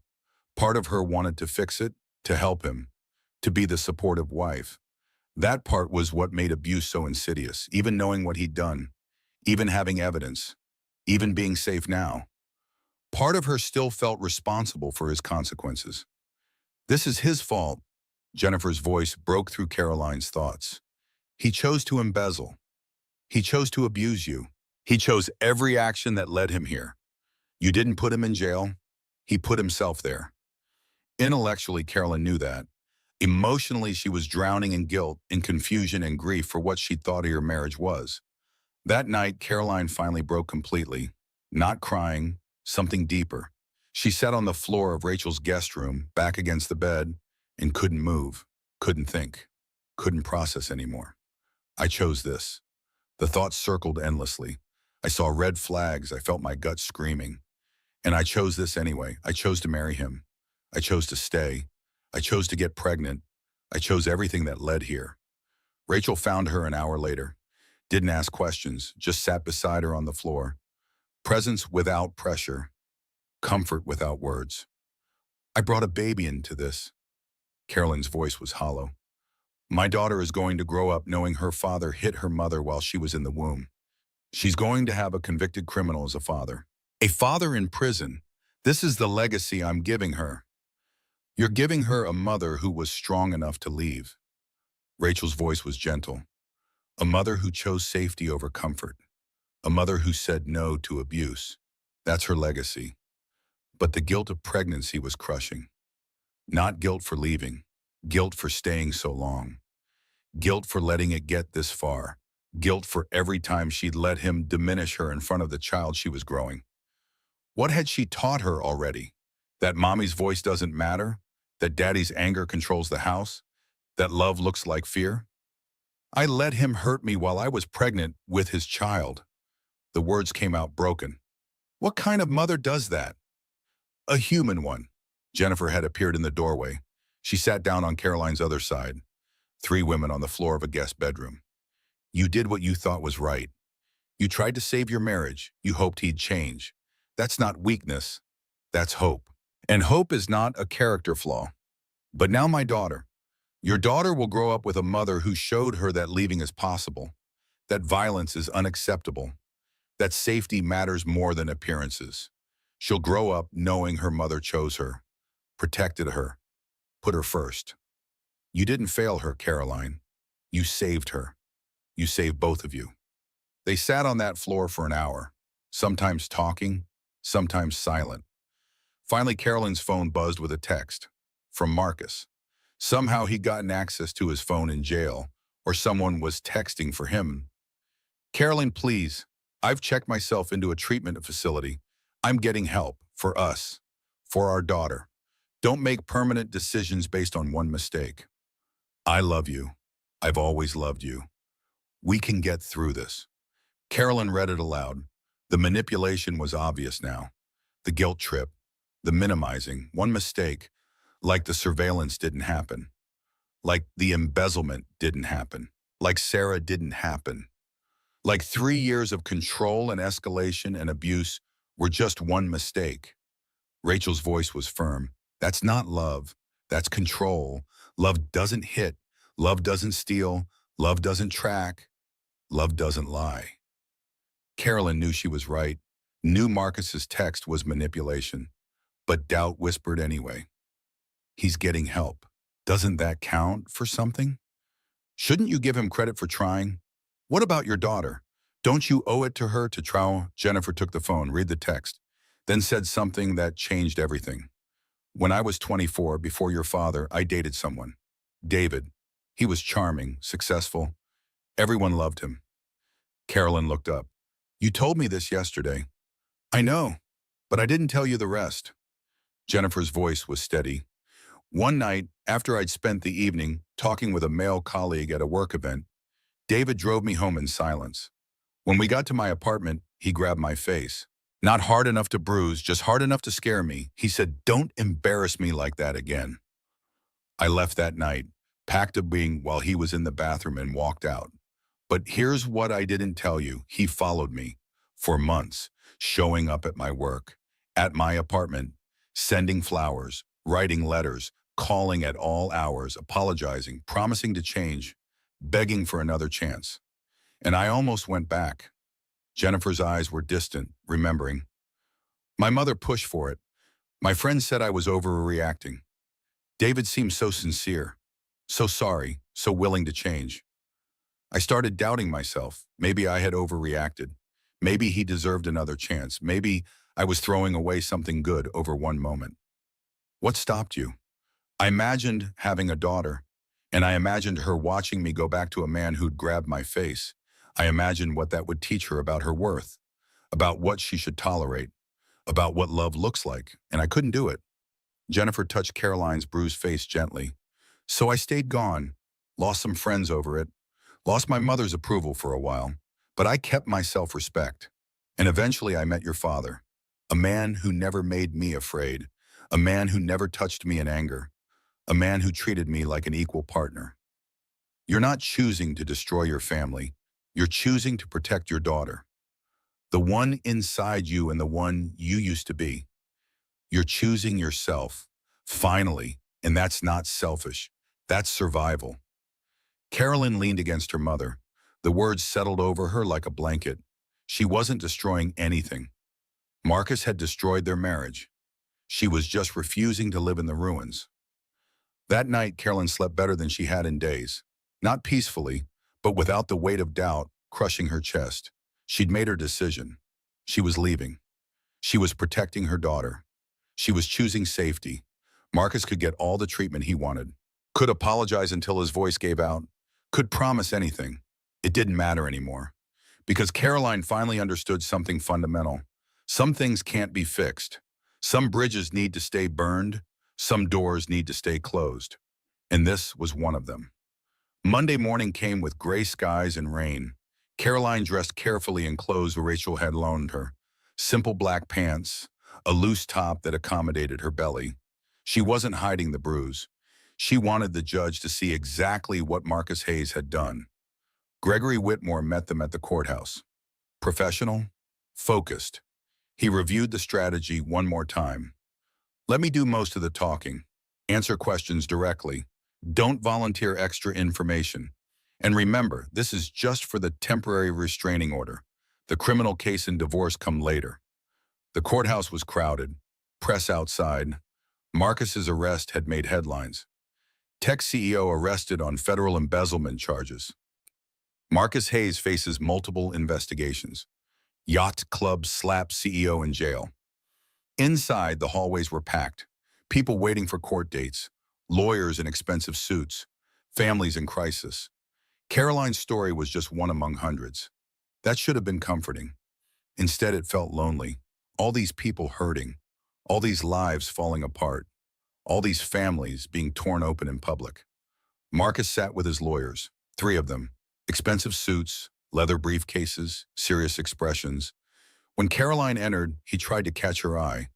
Part of her wanted to fix it, to help him, to be the supportive wife. That part was what made abuse so insidious, even knowing what he'd done, even having evidence, even being safe now. Part of her still felt responsible for his consequences. This is his fault. Jennifer's voice broke through Caroline's thoughts. He chose to embezzle. He chose to abuse you. He chose every action that led him here. You didn't put him in jail. He put himself there. Intellectually, Carolyn knew that. Emotionally, she was drowning in guilt, in confusion and grief for what she thought her marriage was. That night, Caroline finally broke completely. Not crying, something deeper. She sat on the floor of Rachel's guest room, back against the bed, and couldn't move, couldn't think, couldn't process anymore. I chose this. The thoughts circled endlessly. I saw red flags. I felt my gut screaming. And I chose this anyway. I chose to marry him. I chose to stay. I chose to get pregnant. I chose everything that led here. Rachel found her an hour later. Didn't ask questions, just sat beside her on the floor. Presence without pressure. Comfort without words. I brought a baby into this. Carolyn's voice was hollow. My daughter is going to grow up knowing her father hit her mother while she was in the womb. She's going to have a convicted criminal as a father. A father in prison. This is the legacy I'm giving her. You're giving her a mother who was strong enough to leave. Rachel's voice was gentle. A mother who chose safety over comfort. A mother who said no to abuse. That's her legacy. But the guilt of pregnancy was crushing. Not guilt for leaving. Guilt for staying so long. Guilt for letting it get this far. Guilt for every time she'd let him diminish her in front of the child she was growing. What had she taught her already? That mommy's voice doesn't matter? That daddy's anger controls the house? That love looks like fear? I let him hurt me while I was pregnant with his child. The words came out broken. What kind of mother does that? A human one. Jennifer had appeared in the doorway. She sat down on Caroline's other side. 3 women on the floor of a guest bedroom. You did what you thought was right. You tried to save your marriage. You hoped he'd change. That's not weakness. That's hope. And hope is not a character flaw. But now my daughter. Your daughter will grow up with a mother who showed her that leaving is possible, that violence is unacceptable, that safety matters more than appearances. She'll grow up knowing her mother chose her, protected her, put her first. You didn't fail her, Caroline. You saved her. You saved both of you. They sat on that floor for an hour, sometimes talking, sometimes silent. Finally, Caroline's phone buzzed with a text from Marcus. Somehow he'd gotten access to his phone in jail, or someone was texting for him. Caroline, please. I've checked myself into a treatment facility. I'm getting help for us, for our daughter. Don't make permanent decisions based on one mistake. I love you. I've always loved you. We can get through this. Carolyn read it aloud. The manipulation was obvious now. The guilt trip, the minimizing, one mistake, like the surveillance didn't happen, like the embezzlement didn't happen, like Sarah didn't happen, like 3 years of control and escalation and abuse were just one mistake. Rachel's voice was firm. That's not love. That's control. Love doesn't hit. Love doesn't steal. Love doesn't track. Love doesn't lie. Carolyn knew she was right, knew Marcus's text was manipulation, but doubt whispered anyway. He's getting help. Doesn't that count for something? Shouldn't you give him credit for trying? What about your daughter? Don't you owe it to her to try? Jennifer took the phone, read the text, then said something that changed everything. When I was 24, before your father, I dated someone. David. He was charming, successful. Everyone loved him. Carolyn looked up. You told me this yesterday. I know, but I didn't tell you the rest. Jennifer's voice was steady. One night, after I'd spent the evening talking with a male colleague at a work event, David drove me home in silence. When we got to my apartment, he grabbed my face. Not hard enough to bruise, just hard enough to scare me. He said, "Don't embarrass me like that again." I left that night, packed a being while he was in the bathroom and walked out. But here's what I didn't tell you. He followed me for months, showing up at my work, at my apartment, sending flowers, writing letters, calling at all hours, apologizing, promising to change, begging for another chance. And I almost went back. Jennifer's eyes were distant, remembering. My mother pushed for it. My friends said I was overreacting. David seemed so sincere, so sorry, so willing to change. I started doubting myself. Maybe I had overreacted. Maybe he deserved another chance. Maybe I was throwing away something good over one moment. What stopped you? I imagined having a daughter, and I imagined her watching me go back to a man who'd grabbed my face. I imagined what that would teach her about her worth, about what she should tolerate, about what love looks like, and I couldn't do it. Jennifer touched Caroline's bruised face gently. So I stayed gone, lost some friends over it, lost my mother's approval for a while, but I kept my self-respect. And eventually I met your father, a man who never made me afraid, a man who never touched me in anger, a man who treated me like an equal partner. You're not choosing to destroy your family. You're choosing to protect your daughter, the one inside you and the one you used to be. You're choosing yourself, finally, and that's not selfish. That's survival. Carolyn leaned against her mother. The words settled over her like a blanket. She wasn't destroying anything. Marcus had destroyed their marriage. She was just refusing to live in the ruins. That night, Carolyn slept better than she had in days. Not peacefully, but without the weight of doubt crushing her chest. She'd made her decision. She was leaving. She was protecting her daughter. She was choosing safety. Marcus could get all the treatment he wanted. Could apologize until his voice gave out. Could promise anything. It didn't matter anymore. Because Caroline finally understood something fundamental. Some things can't be fixed. Some bridges need to stay burned. Some doors need to stay closed. And this was one of them. Monday morning came with gray skies and rain. Caroline dressed carefully in clothes Rachel had loaned her. Simple black pants, a loose top that accommodated her belly. She wasn't hiding the bruise. She wanted the judge to see exactly what Marcus Hayes had done. Gregory Whitmore met them at the courthouse. Professional, focused. He reviewed the strategy one more time. Let me do most of the talking. Answer questions directly. Don't volunteer extra information. And remember, this is just for the temporary restraining order. The criminal case and divorce come later. The courthouse was crowded. Press outside. Marcus's arrest had made headlines. Tech CEO arrested on federal embezzlement charges. Marcus Hayes faces multiple investigations. Yacht Club slapped CEO in jail. Inside, the hallways were packed. People waiting for court dates. Lawyers in expensive suits. Families in crisis. Caroline's story was just one among hundreds. That should have been comforting. Instead, it felt lonely. All these people hurting. All these lives falling apart. All these families being torn open in public. Marcus sat with his lawyers, three of them, expensive suits, leather briefcases, serious expressions. When Caroline entered, he tried to catch her eye.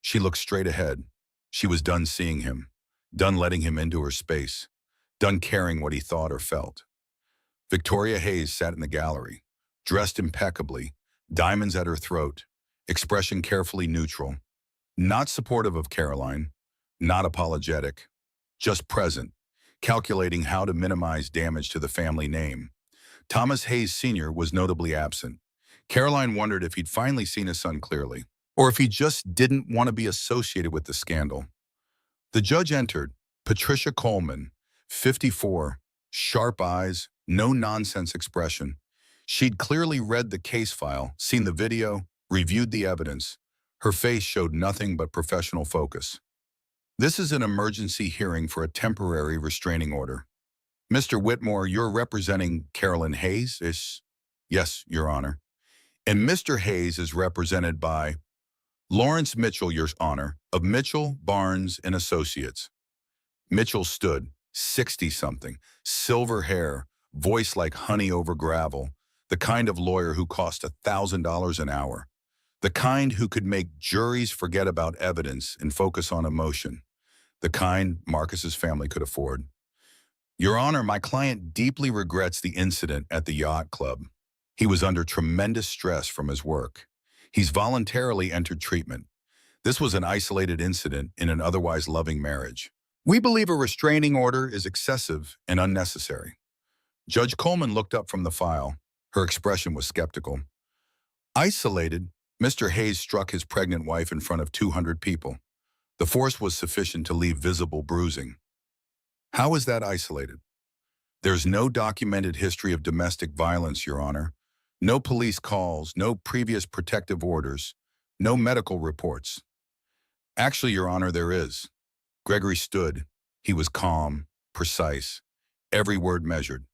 She looked straight ahead. She was done seeing him, done letting him into her space, done caring what he thought or felt. Victoria Hayes sat in the gallery, dressed impeccably, diamonds at her throat, expression carefully neutral, not supportive of Caroline, not apologetic, just present, calculating how to minimize damage to the family name. Thomas Hayes Sr. was notably absent. Caroline wondered if he'd finally seen his son clearly, or if he just didn't want to be associated with the scandal. The judge entered, Patricia Coleman, 54, sharp eyes, no-nonsense expression. She'd clearly read the case file, seen the video, reviewed the evidence. Her face showed nothing but professional focus. This is an emergency hearing for a temporary restraining order. Mr. Whitmore, you're representing Carolyn Hayes? Yes, Your Honor. And Mr. Hayes is represented by Lawrence Mitchell, Your Honor, of Mitchell, Barnes and Associates. Mitchell stood, 60-something, silver hair, voice like honey over gravel, the kind of lawyer who cost $1,000 an hour, the kind who could make juries forget about evidence and focus on emotion, the kind Marcus's family could afford. Your Honor, my client deeply regrets the incident at the yacht club. He was under tremendous stress from his work. He's voluntarily entered treatment. This was an isolated incident in an otherwise loving marriage. We believe a restraining order is excessive and unnecessary. Judge Coleman looked up from the file. Her expression was skeptical. Isolated, Mr. Hayes struck his pregnant wife in front of 200 people. The force was sufficient to leave visible bruising. How is that isolated? There's no documented history of domestic violence, Your Honor. No police calls, no previous protective orders, no medical reports. Actually, Your Honor, there is. Gregory stood. He was calm, precise, every word measured.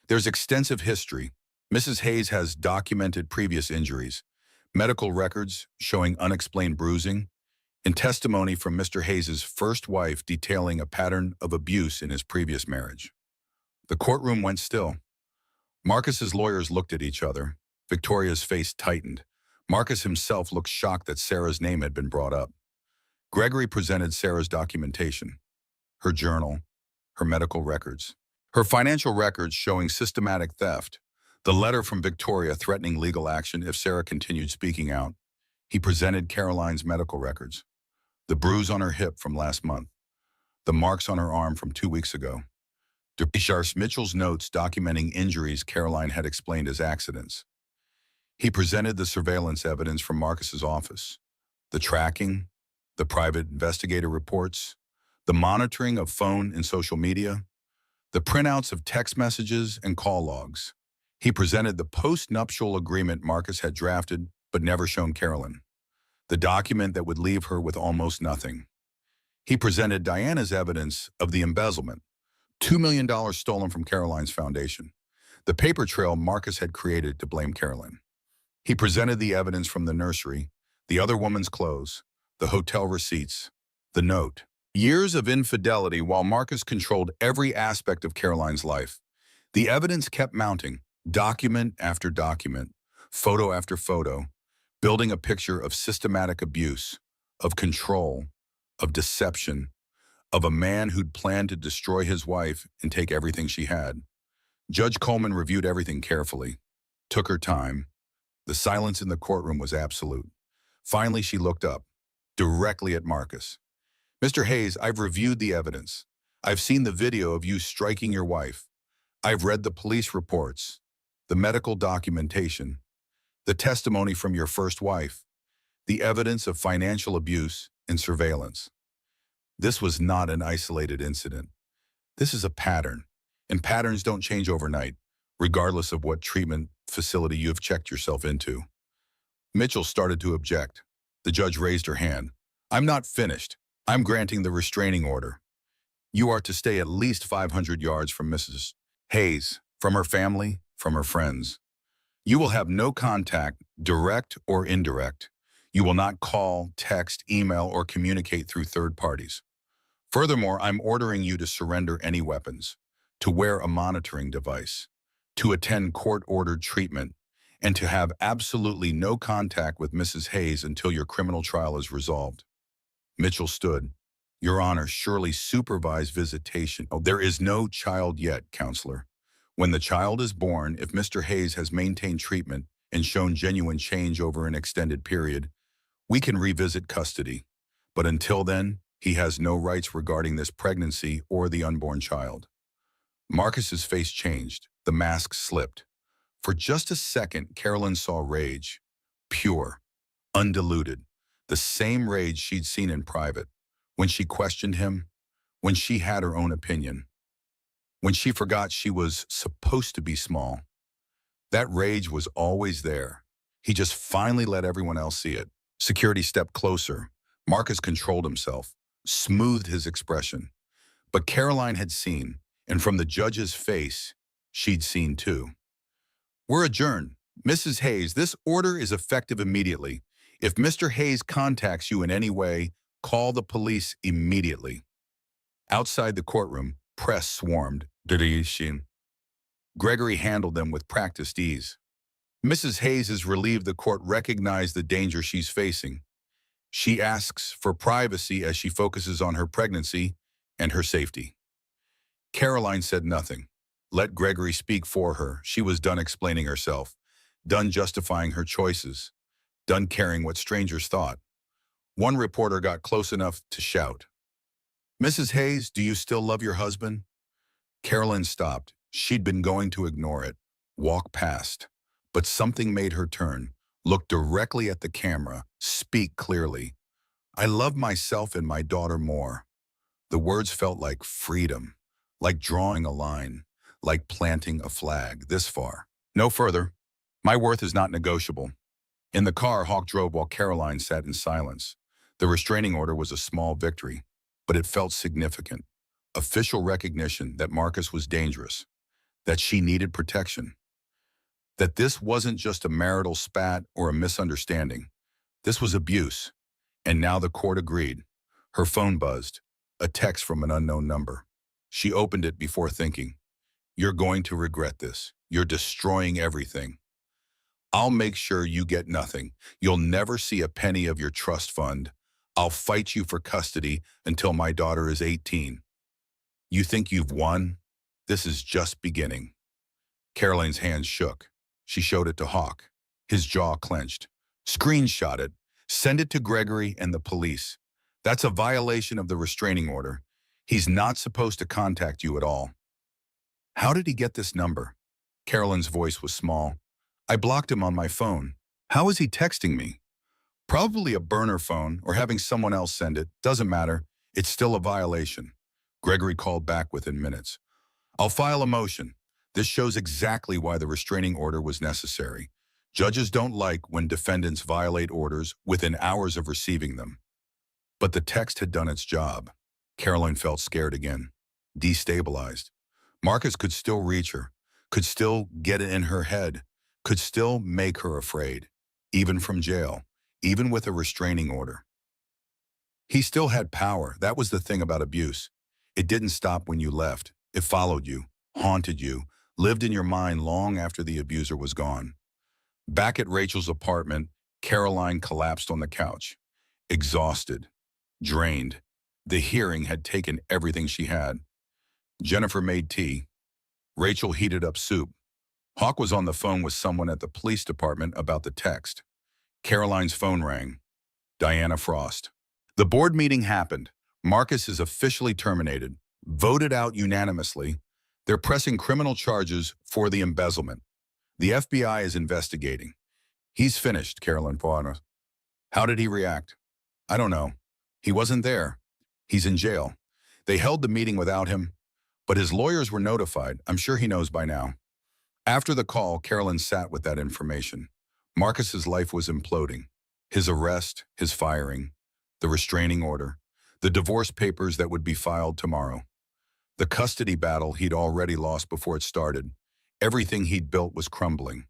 There's extensive history. Mrs. Hayes has documented previous injuries, medical records showing unexplained bruising, and testimony from Mr. Hayes's first wife detailing a pattern of abuse in his previous marriage. The courtroom went still. Marcus's lawyers looked at each other. Victoria's face tightened. Marcus himself looked shocked that Sarah's name had been brought up. Gregory presented Sarah's documentation, her journal, her medical records, her financial records showing systematic theft, the letter from Victoria threatening legal action if Sarah continued speaking out. He presented Caroline's medical records, the bruise on her hip from last month, the marks on her arm from 2 weeks ago. Deputy Mitchell's notes documenting injuries Caroline had explained as accidents. He presented the surveillance evidence from Marcus's office, the tracking, the private investigator reports, the monitoring of phone and social media, the printouts of text messages and call logs. He presented the post-nuptial agreement Marcus had drafted but never shown Carolyn, the document that would leave her with almost nothing. He presented Diana's evidence of the embezzlement, $2 million stolen from Caroline's foundation, the paper trail Marcus had created to blame Carolyn. He presented the evidence from the nursery, the other woman's clothes, the hotel receipts, the note. Years of infidelity while Marcus controlled every aspect of Caroline's life. The evidence kept mounting, document after document, photo after photo, building a picture of systematic abuse, of control, of deception, of a man who'd planned to destroy his wife and take everything she had. Judge Coleman reviewed everything carefully, took her time. The silence in the courtroom was absolute. Finally, she looked up, directly at Marcus. Mr. Hayes, I've reviewed the evidence. I've seen the video of you striking your wife. I've read the police reports, the medical documentation, the testimony from your first wife, the evidence of financial abuse and surveillance. This was not an isolated incident. This is a pattern, and patterns don't change overnight, regardless of what treatment facility you have checked yourself into. Mitchell started to object. The judge raised her hand. I'm not finished. I'm granting the restraining order. You are to stay at least 500 yards from Mrs. Hayes, from her family, from her friends. You will have no contact, direct or indirect. You will not call, text, email, or communicate through third parties. Furthermore, I'm ordering you to surrender any weapons, to wear a monitoring device, to attend court-ordered treatment, and to have absolutely no contact with Mrs. Hayes until your criminal trial is resolved. Mitchell stood. Your Honor, surely supervised visitation. Oh, there is no child yet, Counselor. When the child is born, if Mr. Hayes has maintained treatment and shown genuine change over an extended period, we can revisit custody. But until then, he has no rights regarding this pregnancy or the unborn child. Marcus's face changed. The mask slipped. For just a second, Carolyn saw rage. Pure, undiluted. The same rage she'd seen in private. When she questioned him, when she had her own opinion, when she forgot she was supposed to be small. That rage was always there. He just finally let everyone else see it. Security stepped closer. Marcus controlled himself, smoothed his expression. But Caroline had seen, and from the judge's face, she'd seen too. We're adjourned. Mrs. Hayes, this order is effective immediately. If Mr. Hayes contacts you in any way, call the police immediately. Outside the courtroom, press swarmed. Gregory handled them with practiced ease. Mrs. Hayes is relieved the court recognized the danger she's facing. She asks for privacy as she focuses on her pregnancy and her safety. Caroline said nothing. Let Gregory speak for her. She was done explaining herself, done justifying her choices, done caring what strangers thought. One reporter got close enough to shout, Mrs. Hayes, do you still love your husband? Caroline stopped. She'd been going to ignore it, walk past. But something made her turn, look directly at the camera, speak clearly. I love myself and my daughter more. The words felt like freedom, like drawing a line, like planting a flag this far. No further. My worth is not negotiable. In the car, Hawk drove while Caroline sat in silence. The restraining order was a small victory, but it felt significant. Official recognition that Marcus was dangerous, that she needed protection, that this wasn't just a marital spat or a misunderstanding. This was abuse. And now the court agreed. Her phone buzzed, a text from an unknown number. She opened it before thinking, you're going to regret this. You're destroying everything. I'll make sure you get nothing. You'll never see a penny of your trust fund. I'll fight you for custody until my daughter is 18. You think you've won? This is just beginning. Caroline's hands shook. She showed it to Hawk. His jaw clenched. Screenshot it. Send it to Gregory and the police. That's a violation of the restraining order. He's not supposed to contact you at all. How did he get this number? Caroline's voice was small. I blocked him on my phone. How is he texting me? Probably a burner phone or having someone else send it. Doesn't matter. It's still a violation. Gregory called back within minutes. I'll file a motion. This shows exactly why the restraining order was necessary. Judges don't like when defendants violate orders within hours of receiving them. But the text had done its job. Caroline felt scared again, destabilized. Marcus could still reach her, could still get it in her head, could still make her afraid, even from jail, even with a restraining order. He still had power. That was the thing about abuse. It didn't stop when you left. It followed you, haunted you, lived in your mind long after the abuser was gone. Back at Rachel's apartment, Caroline collapsed on the couch, exhausted, drained. The hearing had taken everything she had. Jennifer made tea. Rachel heated up soup. Hawk was on the phone with someone at the police department about the text. Caroline's phone rang. Diana Frost. The board meeting happened. Marcus is officially terminated, voted out unanimously. They're pressing criminal charges for the embezzlement. The FBI is investigating. He's finished, Caroline Fauna. How did he react? I don't know. He wasn't there. He's in jail. They held the meeting without him, but his lawyers were notified. I'm sure he knows by now. After the call, Caroline sat with that information. Marcus's life was imploding. His arrest, his firing, the restraining order, the divorce papers that would be filed tomorrow. The custody battle he'd already lost before it started. Everything he'd built was crumbling.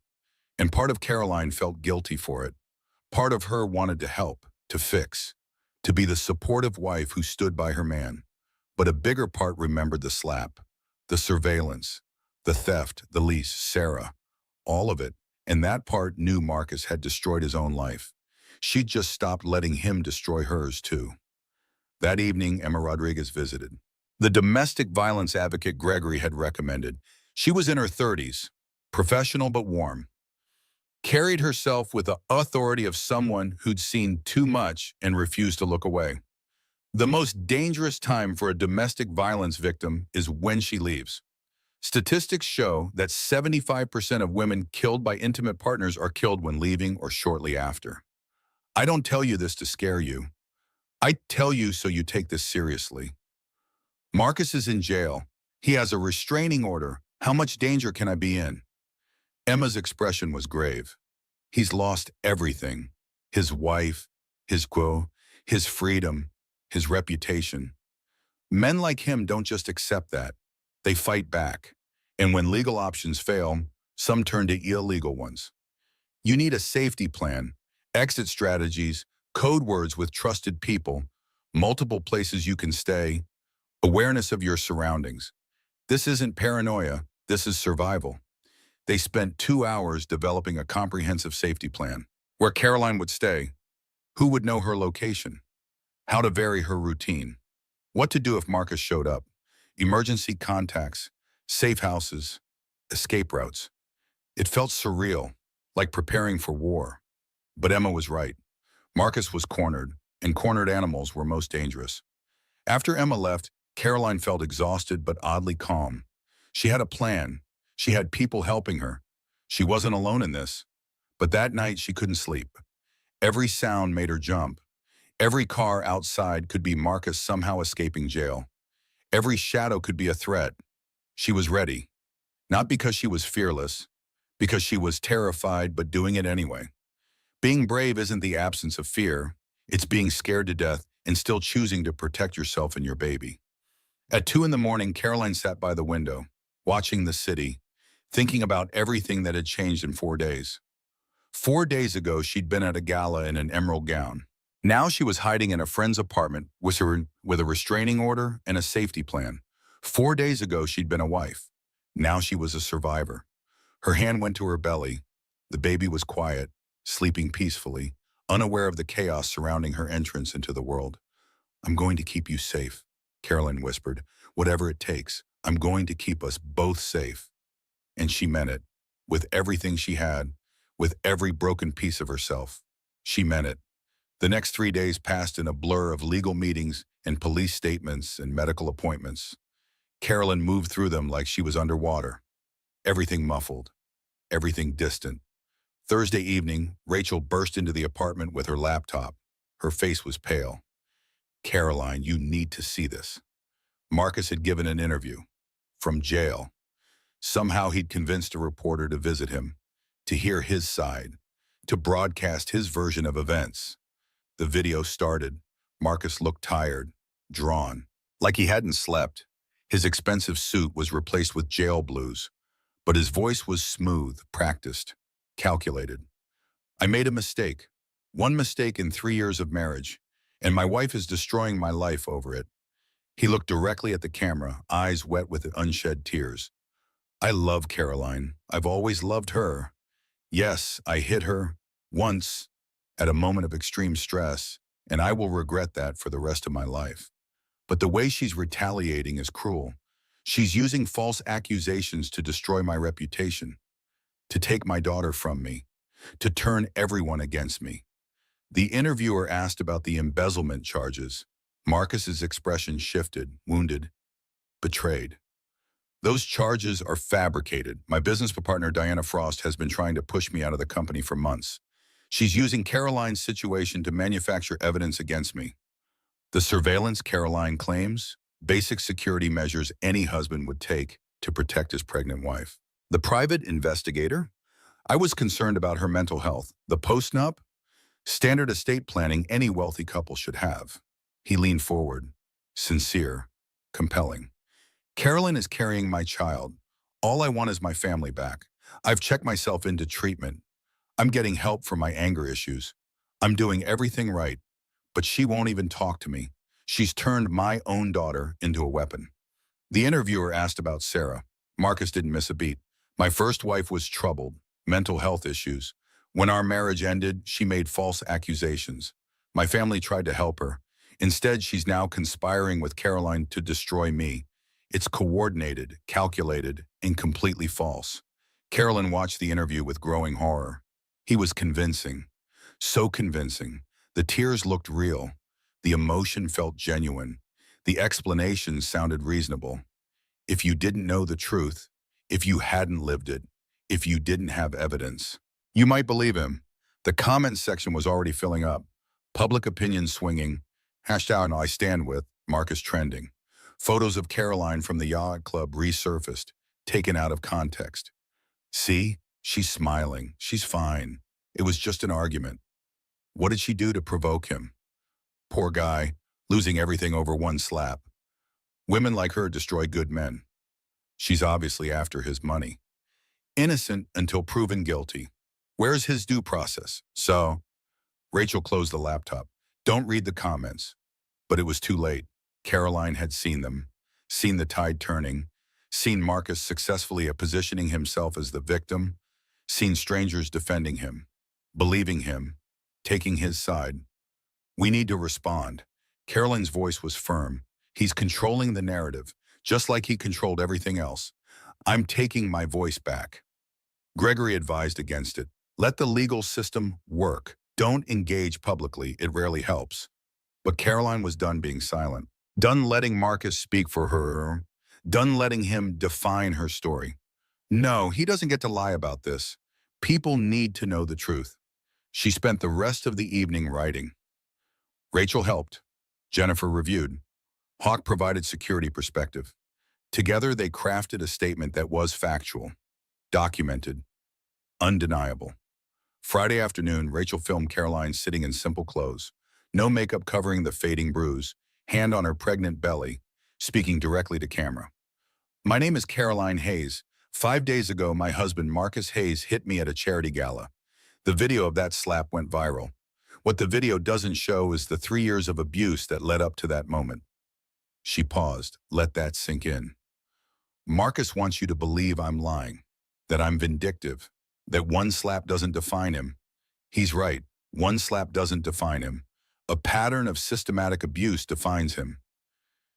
And part of Caroline felt guilty for it. Part of her wanted to help, to fix, to be the supportive wife who stood by her man. But a bigger part remembered the slap, the surveillance, the theft, the lease, Sarah, all of it. And that part knew Marcus had destroyed his own life. She'd just stopped letting him destroy hers, too. That evening, Emma Rodriguez visited. The domestic violence advocate Gregory had recommended. She was in her 30s, professional but warm, carried herself with the authority of someone who'd seen too much and refused to look away. The most dangerous time for a domestic violence victim is when she leaves. Statistics show that 75% of women killed by intimate partners are killed when leaving or shortly after. I don't tell you this to scare you. I tell you so you take this seriously. Marcus is in jail. He has a restraining order. How much danger can I be in? Emma's expression was grave. He's lost everything. His wife, his quo, his freedom, his reputation. Men like him don't just accept that. They fight back. And when legal options fail, some turn to illegal ones. You need a safety plan, exit strategies, code words with trusted people, multiple places you can stay, awareness of your surroundings. This isn't paranoia, this is survival. They spent 2 hours developing a comprehensive safety plan. Where Caroline would stay, who would know her location, how to vary her routine, what to do if Marcus showed up, emergency contacts, safe houses, escape routes. It felt surreal, like preparing for war. But Emma was right. Marcus was cornered, and cornered animals were most dangerous. After Emma left, Caroline felt exhausted but oddly calm. She had a plan. She had people helping her. She wasn't alone in this. But that night she couldn't sleep. Every sound made her jump. Every car outside could be Marcus somehow escaping jail. Every shadow could be a threat. She was ready. Not because she was fearless, because she was terrified but doing it anyway. Being brave isn't the absence of fear. It's being scared to death and still choosing to protect yourself and your baby. At 2 in the morning, Caroline sat by the window, watching the city, thinking about everything that had changed in 4 days. 4 days ago, she'd been at a gala in an emerald gown. Now she was hiding in a friend's apartment with a restraining order and a safety plan. 4 days ago, she'd been a wife. Now she was a survivor. Her hand went to her belly. The baby was quiet, sleeping peacefully, unaware of the chaos surrounding her entrance into the world. "I'm going to keep you safe," Caroline whispered. "Whatever it takes, I'm going to keep us both safe." And she meant it. With everything she had, with every broken piece of herself. She meant it. The next 3 days passed in a blur of legal meetings and police statements and medical appointments. Caroline moved through them like she was underwater. Everything muffled. Everything distant. Thursday evening, Rachel burst into the apartment with her laptop. Her face was pale. "Caroline, you need to see this." Marcus had given an interview. From jail. Somehow he'd convinced a reporter to visit him, to hear his side, to broadcast his version of events. The video started. Marcus looked tired, drawn, like he hadn't slept. His expensive suit was replaced with jail blues, but his voice was smooth, practiced, calculated. "I made a mistake. One mistake in 3 years of marriage, and my wife is destroying my life over it." He looked directly at the camera, eyes wet with unshed tears. "I love Caroline. I've always loved her. Yes, I hit her once at a moment of extreme stress, and I will regret that for the rest of my life. But the way she's retaliating is cruel. She's using false accusations to destroy my reputation, to take my daughter from me, to turn everyone against me." The interviewer asked about the embezzlement charges. Marcus's expression shifted, wounded, betrayed. "Those charges are fabricated. My business partner, Diana Frost, has been trying to push me out of the company for months. She's using Caroline's situation to manufacture evidence against me. The surveillance Caroline claims, basic security measures any husband would take to protect his pregnant wife. The private investigator? I was concerned about her mental health. The post-nup? Standard estate planning any wealthy couple should have." He leaned forward, sincere, compelling. "Caroline is carrying my child. All I want is my family back. I've checked myself into treatment. I'm getting help for my anger issues. I'm doing everything right, but she won't even talk to me. She's turned my own daughter into a weapon. The interviewer asked about Sarah. Marcus didn't miss a beat. My first wife was troubled, mental health issues. When our marriage ended, she made false accusations. My family tried to help her. Instead, she's now conspiring with Caroline to destroy me. It's coordinated, calculated, and completely false. Carolyn watched the interview with growing horror. He was convincing. So convincing. The tears looked real. The emotion felt genuine. The explanations sounded reasonable. If you didn't know the truth, if you hadn't lived it, if you didn't have evidence, you might believe him. The comment section was already filling up. Public opinion swinging. Hashtag I stand with, Marcus trending. Photos of Caroline from the yacht club resurfaced, taken out of context. See, she's smiling. She's fine. It was just an argument. What did she do to provoke him? Poor guy, losing everything over one slap. Women like her destroy good men. She's obviously after his money. Innocent until proven guilty. Where's his due process? So, Rachel closed the laptop. Don't read the comments. But it was too late. Caroline had seen them, seen the tide turning, seen Marcus successfully positioning himself as the victim, seen strangers defending him, believing him, taking his side. We need to respond. Caroline's voice was firm. He's controlling the narrative, just like he controlled everything else. I'm taking my voice back. Gregory advised against it. Let the legal system work. Don't engage publicly. It rarely helps. But Caroline was done being silent. Done letting Marcus speak for her. Done letting him define her story. No, he doesn't get to lie about this. People need to know the truth. She spent the rest of the evening writing. Rachel helped. Jennifer reviewed. Hawk provided security perspective. Together, they crafted a statement that was factual, documented, undeniable. Friday afternoon, Rachel filmed Caroline sitting in simple clothes, no makeup covering the fading bruise, hand on her pregnant belly, speaking directly to camera. My name is Caroline Hayes. 5 days ago, my husband Marcus Hayes hit me at a charity gala. The video of that slap went viral. What the video doesn't show is the 3 years of abuse that led up to that moment. She paused. Let that sink in. Marcus wants you to believe I'm lying, that I'm vindictive, that one slap doesn't define him. He's right. One slap doesn't define him. A pattern of systematic abuse defines him.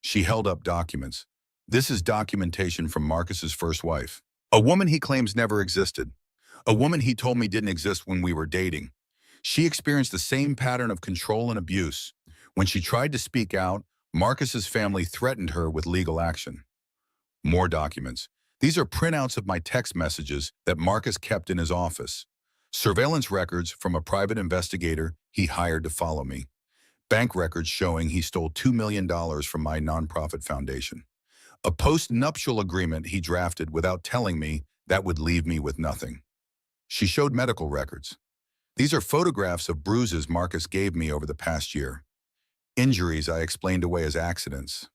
She held up documents. This is documentation from Marcus's first wife. A woman he claims never existed. A woman he told me didn't exist when we were dating. She experienced the same pattern of control and abuse. When she tried to speak out, Marcus's family threatened her with legal action. More documents. These are printouts of my text messages that Marcus kept in his office. Surveillance records from a private investigator he hired to follow me. Bank records showing he stole $2 million from my nonprofit foundation. A post-nuptial agreement he drafted without telling me that would leave me with nothing. She showed medical records. These are photographs of bruises Marcus gave me over the past year. Injuries I explained away as accidents.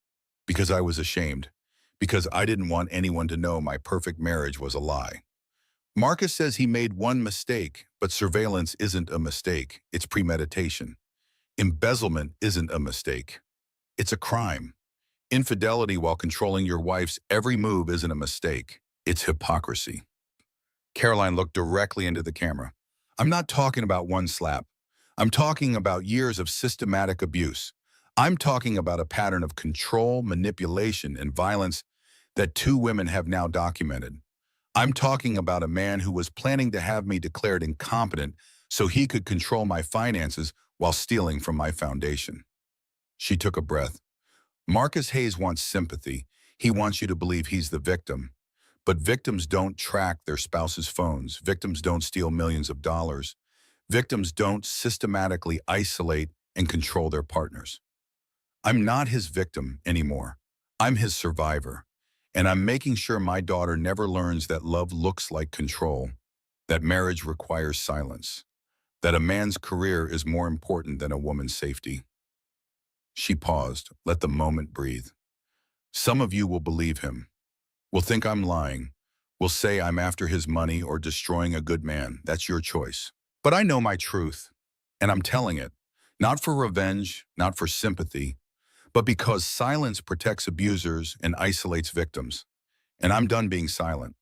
Because I was ashamed. Because I didn't want anyone to know my perfect marriage was a lie. Marcus says he made one mistake, but surveillance isn't a mistake. It's premeditation. Embezzlement isn't a mistake. It's a crime. Infidelity while controlling your wife's every move isn't a mistake. It's hypocrisy. Caroline looked directly into the camera. I'm not talking about one slap. I'm talking about years of systematic abuse. I'm talking about a pattern of control, manipulation, and violence that 2 women have now documented. I'm talking about a man who was planning to have me declared incompetent so he could control my finances while stealing from my foundation. She took a breath. Marcus Hayes wants sympathy. He wants you to believe he's the victim. But victims don't track their spouse's phones. Victims don't steal millions of dollars. Victims don't systematically isolate and control their partners. I'm not his victim anymore. I'm his survivor. And I'm making sure my daughter never learns that love looks like control, that marriage requires silence, that a man's career is more important than a woman's safety. She paused, let the moment breathe. Some of you will believe him, will think I'm lying, will say I'm after his money or destroying a good man. That's your choice. But I know my truth, and I'm telling it, not for revenge, not for sympathy, but because silence protects abusers and isolates victims. And I'm done being silent.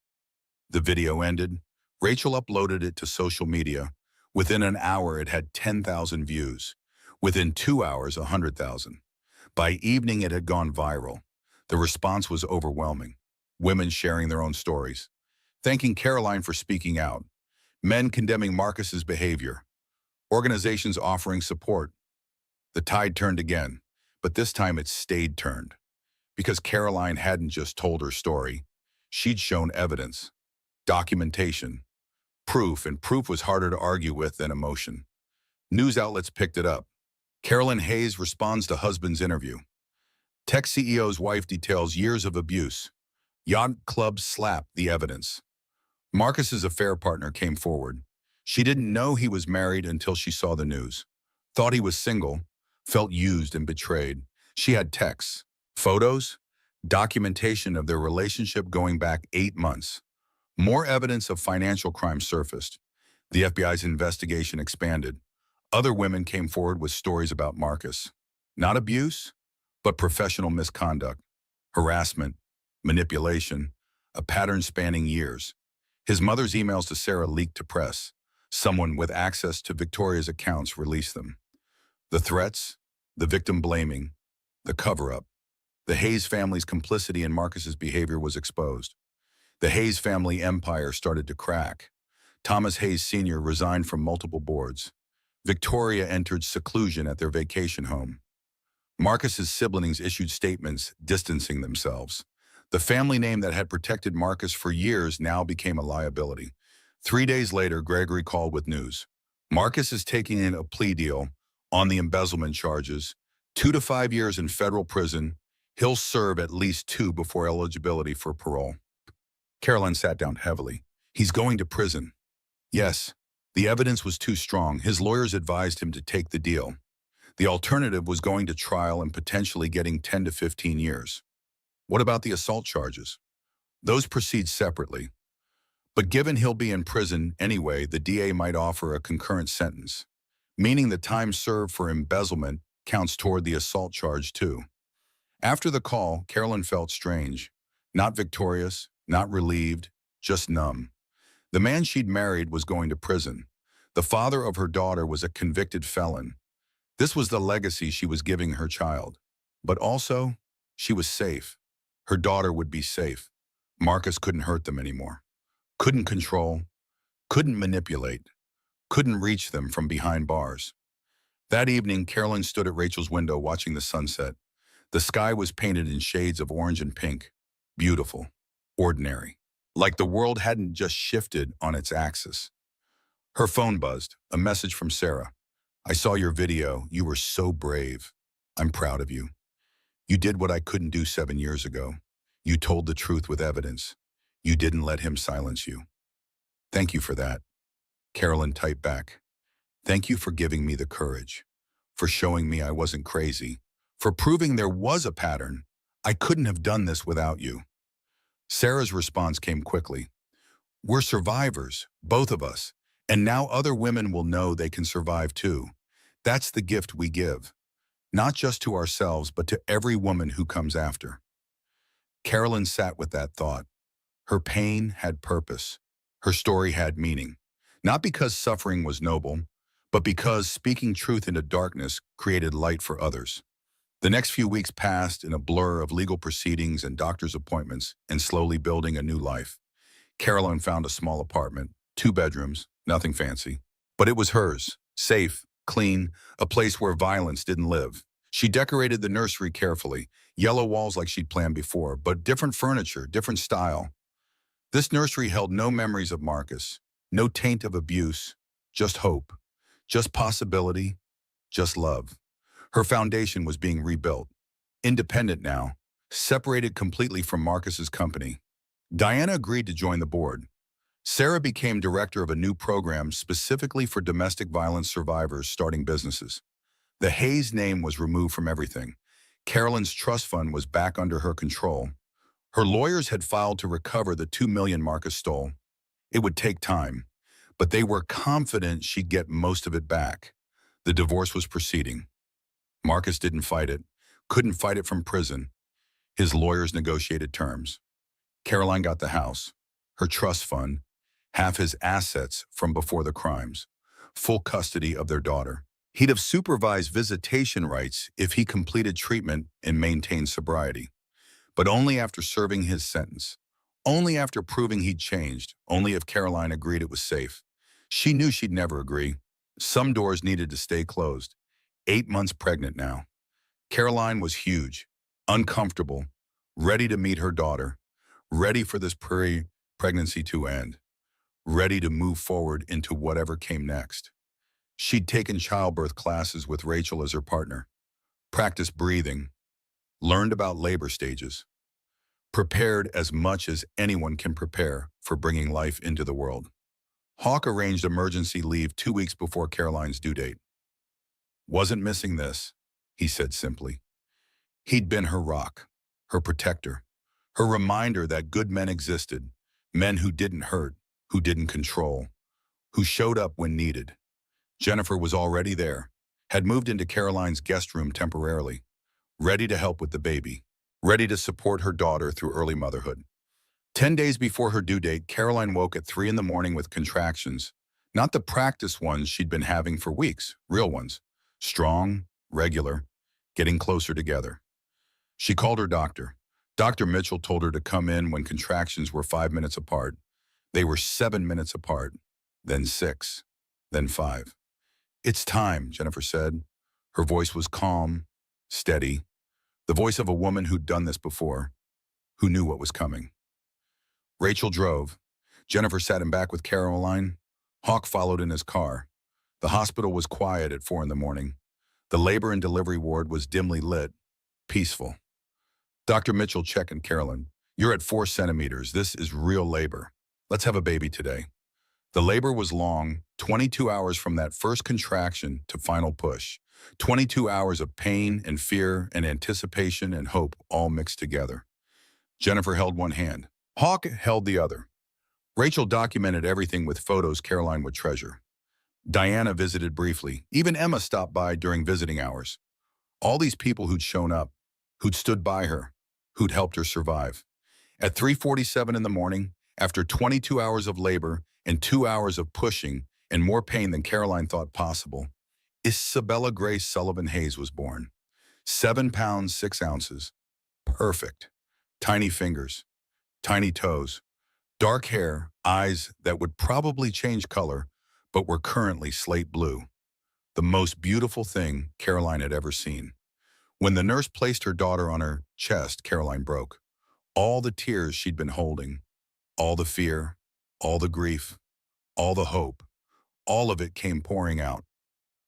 The video ended. Rachel uploaded it to social media. Within an hour, it had 10,000 views. Within 2 hours, 100,000. By evening, it had gone viral. The response was overwhelming. Women sharing their own stories, thanking Caroline for speaking out, men condemning Marcus's behavior, organizations offering support. The tide turned again, but this time it stayed turned. Because Caroline hadn't just told her story, she'd shown evidence, documentation, proof, and proof was harder to argue with than emotion. News outlets picked it up. Carolyn Hayes responds to husband's interview. Tech CEO's wife details years of abuse. Yacht club slapped the evidence. Marcus's affair partner came forward. She didn't know he was married until she saw the news. Thought he was single, felt used and betrayed. She had texts, photos, documentation of their relationship going back 8 months. More evidence of financial crime surfaced. The FBI's investigation expanded. Other women came forward with stories about Marcus. Not abuse, but professional misconduct, harassment, manipulation, a pattern spanning years. His mother's emails to Sarah leaked to press. Someone with access to Victoria's accounts released them. The threats, the victim blaming, the cover-up. The Hayes family's complicity in Marcus's behavior was exposed. The Hayes family empire started to crack. Thomas Hayes Sr. resigned from multiple boards. Victoria entered seclusion at their vacation home. Marcus's siblings issued statements distancing themselves. The family name that had protected Marcus for years now became a liability. 3 days later, Gregory called with news. Marcus is taking in a plea deal on the embezzlement charges, 2 to 5 years in federal prison. He'll serve at least 2 before eligibility for parole. Caroline sat down heavily. He's going to prison. Yes, the evidence was too strong. His lawyers advised him to take the deal. The alternative was going to trial and potentially getting 10 to 15 years. What about the assault charges? Those proceed separately. But given he'll be in prison anyway, the DA might offer a concurrent sentence, meaning the time served for embezzlement counts toward the assault charge too. After the call, Carolyn felt strange. Not victorious, not relieved, just numb. The man she'd married was going to prison. The father of her daughter was a convicted felon. This was the legacy she was giving her child. But also, she was safe. Her daughter would be safe. Marcus couldn't hurt them anymore. Couldn't control, couldn't manipulate, couldn't reach them from behind bars. That evening, Carolyn stood at Rachel's window watching the sunset. The sky was painted in shades of orange and pink. Beautiful, ordinary. Like the world hadn't just shifted on its axis. Her phone buzzed, a message from Sarah. I saw your video. You were so brave. I'm proud of you. You did what I couldn't do 7 years ago. You told the truth with evidence. You didn't let him silence you. Thank you for that. Carolyn typed back. Thank you for giving me the courage, for showing me I wasn't crazy, for proving there was a pattern. I couldn't have done this without you. Sarah's response came quickly. We're survivors, both of us, and now other women will know they can survive too. That's the gift we give, not just to ourselves, but to every woman who comes after. Carolyn sat with that thought. Her pain had purpose. Her story had meaning. Not because suffering was noble, but because speaking truth into darkness created light for others. The next few weeks passed in a blur of legal proceedings and doctor's appointments and slowly building a new life. Caroline found a small apartment, 2 bedrooms, nothing fancy. But it was hers, safe, clean, a place where violence didn't live. She decorated the nursery carefully, yellow walls like she'd planned before, but different furniture, different style. This nursery held no memories of Marcus, no taint of abuse, just hope, just possibility, just love. Her foundation was being rebuilt, independent now, separated completely from Marcus's company. Diana agreed to join the board. Sarah became director of a new program specifically for domestic violence survivors starting businesses. The Hayes name was removed from everything. Carolyn's trust fund was back under her control. Her lawyers had filed to recover the $2 million Marcus stole. It would take time, but they were confident she'd get most of it back. The divorce was proceeding. Marcus didn't fight it. couldn't fight it from prison. His lawyers negotiated terms. Caroline got the house, her trust fund, half his assets from before the crimes, full custody of their daughter. He'd have supervised visitation rights if he completed treatment and maintained sobriety, but only after serving his sentence, only after proving he'd changed, only if Caroline agreed it was safe. She knew she'd never agree. Some doors needed to stay closed. 8 months pregnant now. Caroline was huge, uncomfortable, ready to meet her daughter, ready for this pregnancy to end, ready to move forward into whatever came next. She'd taken childbirth classes with Rachel as her partner, practiced breathing, learned about labor stages, prepared as much as anyone can prepare for bringing life into the world. Hawk arranged emergency leave 2 weeks before Caroline's due date. Wasn't missing this, he said simply. He'd been her rock, her protector, her reminder that good men existed, men who didn't hurt, who didn't control, who showed up when needed. Jennifer was already there, had moved into Caroline's guest room temporarily, ready to help with the baby, ready to support her daughter through early motherhood. 10 days before her due date, Caroline woke at 3 a.m. with contractions, not the practice ones she'd been having for weeks, real ones, strong, regular, getting closer together. She called her doctor. Dr. Mitchell told her to come in when contractions were 5 minutes apart. They were 7 minutes apart, then 6, then 5. "It's time," Jennifer said. Her voice was calm, steady, the voice of a woman who'd done this before, who knew what was coming. Rachel drove. Jennifer sat in back with Caroline. Hawk followed in his car. The hospital was quiet at 4 a.m. The labor and delivery ward was dimly lit, peaceful. Dr. Mitchell checked in Caroline. "You're at 4 centimeters. This is real labor. Let's have a baby today." The labor was long, 22 hours from that first contraction to final push. 22 hours of pain and fear and anticipation and hope all mixed together. Jennifer held one hand. Hawk held the other. Rachel documented everything with photos Caroline would treasure. Diana visited briefly. Even Emma stopped by during visiting hours. All these people who'd shown up, who'd stood by her, who'd helped her survive. At 3:47 in the morning, after 22 hours of labor and 2 hours of pushing and more pain than Caroline thought possible, Isabella Grace Sullivan Hayes was born. 7 pounds, 6 ounces. Perfect. Tiny fingers, tiny toes, dark hair, eyes that would probably change color, but were currently slate blue. The most beautiful thing Caroline had ever seen. When the nurse placed her daughter on her chest, Caroline broke. All the tears she'd been holding, all the fear, all the grief, all the hope, all of it came pouring out.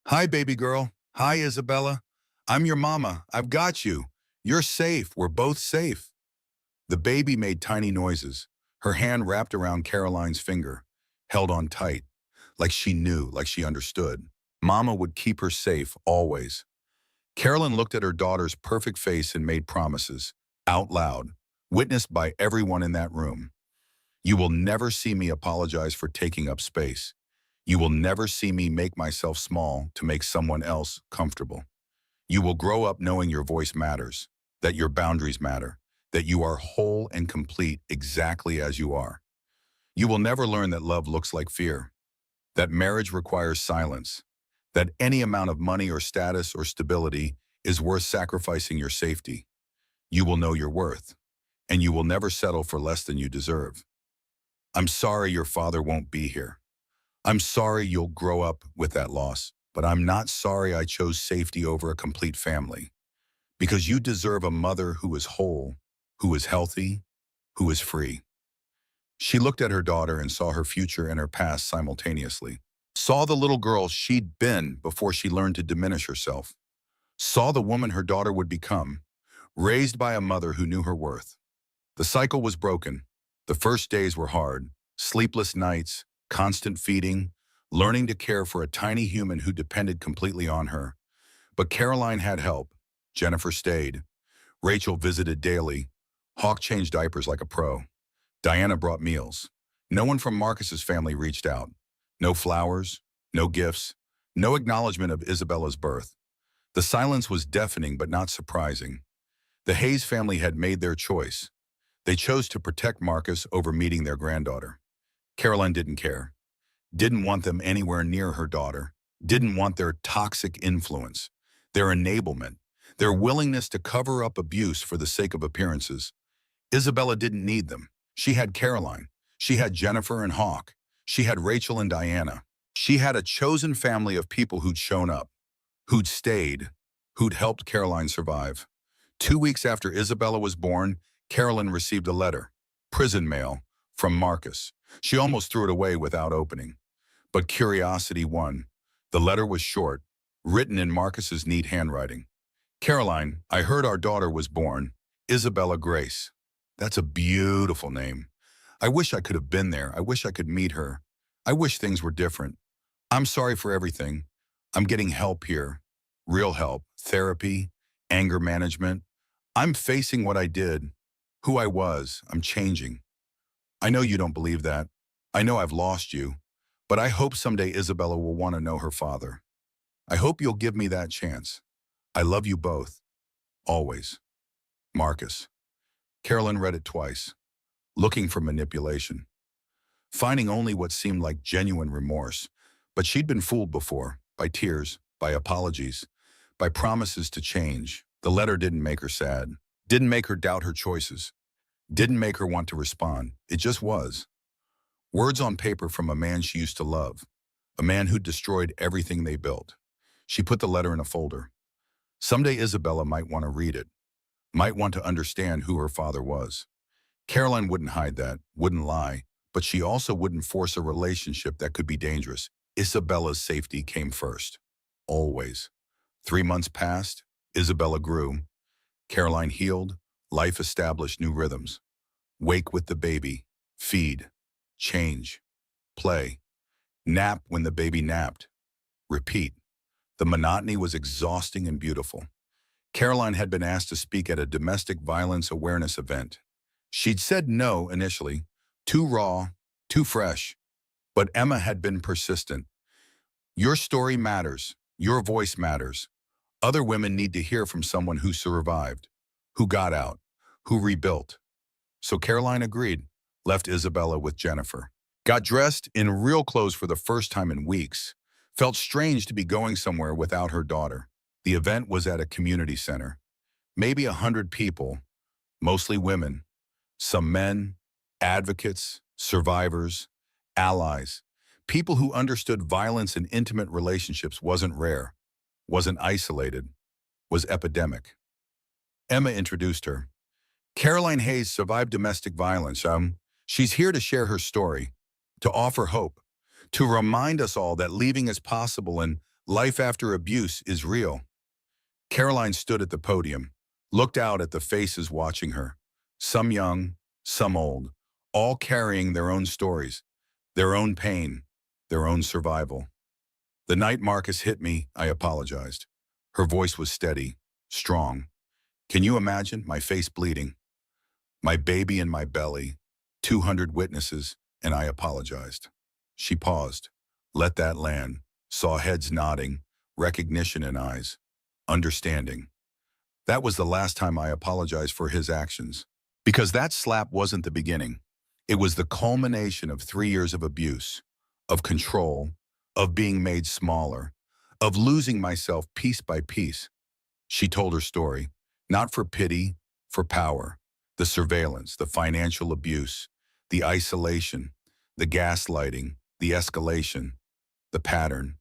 "Hi, baby girl. Hi, Isabella. I'm your mama. I've got you. You're safe. We're both safe." The baby made tiny noises, her hand wrapped around Caroline's finger, held on tight, like she knew, like she understood. Mama would keep her safe, always. Caroline looked at her daughter's perfect face and made promises, out loud, witnessed by everyone in that room. "You will never see me apologize for taking up space. You will never see me make myself small to make someone else comfortable. You will grow up knowing your voice matters, that your boundaries matter, that you are whole and complete exactly as you are. You will never learn that love looks like fear, that marriage requires silence, that any amount of money or status or stability is worth sacrificing your safety. You will know your worth, and you will never settle for less than you deserve. I'm sorry your father won't be here. I'm sorry you'll grow up with that loss, but I'm not sorry I chose safety over a complete family. Because you deserve a mother who is whole, who is healthy, who is free." She looked at her daughter and saw her future and her past simultaneously. Saw the little girl she'd been before she learned to diminish herself. Saw the woman her daughter would become, raised by a mother who knew her worth. The cycle was broken. The first days were hard. Sleepless nights, constant feeding, learning to care for a tiny human who depended completely on her. But Caroline had help. Jennifer stayed. Rachel visited daily. Hawk changed diapers like a pro. Diana brought meals. No one from Marcus's family reached out. No flowers, no gifts, no acknowledgement of Isabella's birth. The silence was deafening but not surprising. The Hayes family had made their choice. They chose to protect Marcus over meeting their granddaughter. Caroline didn't care. Didn't want them anywhere near her daughter. Didn't want their toxic influence, their enablement, their willingness to cover up abuse for the sake of appearances. Isabella didn't need them. She had Caroline. She had Jennifer and Hawk. She had Rachel and Diana. She had a chosen family of people who'd shown up, who'd stayed, who'd helped Caroline survive. 2 weeks after Isabella was born, Caroline received a letter, prison mail, from Marcus. She almost threw it away without opening. But curiosity won. The letter was short, written in Marcus's neat handwriting. Caroline, I heard our daughter was born, Isabella Grace. That's a beautiful name. I wish I could have been there. I wish I could meet her. I wish things were different. I'm sorry for everything. I'm getting help here. Real help, therapy, anger management. I'm facing what I did, who I was. I'm changing. I know you don't believe that. I know I've lost you. But I hope someday Isabella will want to know her father. I hope you'll give me that chance. I love you both. Always. Marcus. Carolyn read it twice, looking for manipulation, finding only what seemed like genuine remorse. But she'd been fooled before, by tears, by apologies, by promises to change. The letter didn't make her sad, didn't make her doubt her choices, didn't make her want to respond. It just was. Words on paper from a man she used to love, a man who'd destroyed everything they built. She put the letter in a folder. Someday Isabella might want to read it, might want to understand who her father was. Caroline wouldn't hide that, wouldn't lie, but she also wouldn't force a relationship that could be dangerous. Isabella's safety came first. Always. 3 months passed, Isabella grew. Caroline healed, life established new rhythms. Wake with the baby, feed, change, play, nap when the baby napped, repeat. The monotony was exhausting and beautiful. Caroline had been asked to speak at a domestic violence awareness event. She'd said no initially, too raw, too fresh, but Emma had been persistent. Your story matters. Your voice matters. Other women need to hear from someone who survived, who got out, who rebuilt. So Caroline agreed, left Isabella with Jennifer. Got dressed in real clothes for the first time in weeks. Felt strange to be going somewhere without her daughter. The event was at a community center. Maybe 100 people, mostly women, some men, advocates, survivors, allies, people who understood violence in intimate relationships wasn't rare, wasn't isolated, was epidemic. Emma introduced her. Caroline Hayes survived domestic violence. She's here to share her story, to offer hope, to remind us all that leaving is possible and life after abuse is real. Caroline stood at the podium, looked out at the faces watching her, some young, some old, all carrying their own stories, their own pain, their own survival. The night Marcus hit me, I apologized. Her voice was steady, strong. Can you imagine my face bleeding? My baby in my belly, 200 witnesses, and I apologized. She paused, let that land, saw heads nodding, recognition in eyes, understanding. That was the last time I apologized for his actions. Because that slap wasn't the beginning. It was the culmination of 3 years of abuse, of control, of being made smaller, of losing myself piece by piece. She told her story, not for pity, for power. The surveillance, the financial abuse, the isolation, the gaslighting, the escalation, the pattern.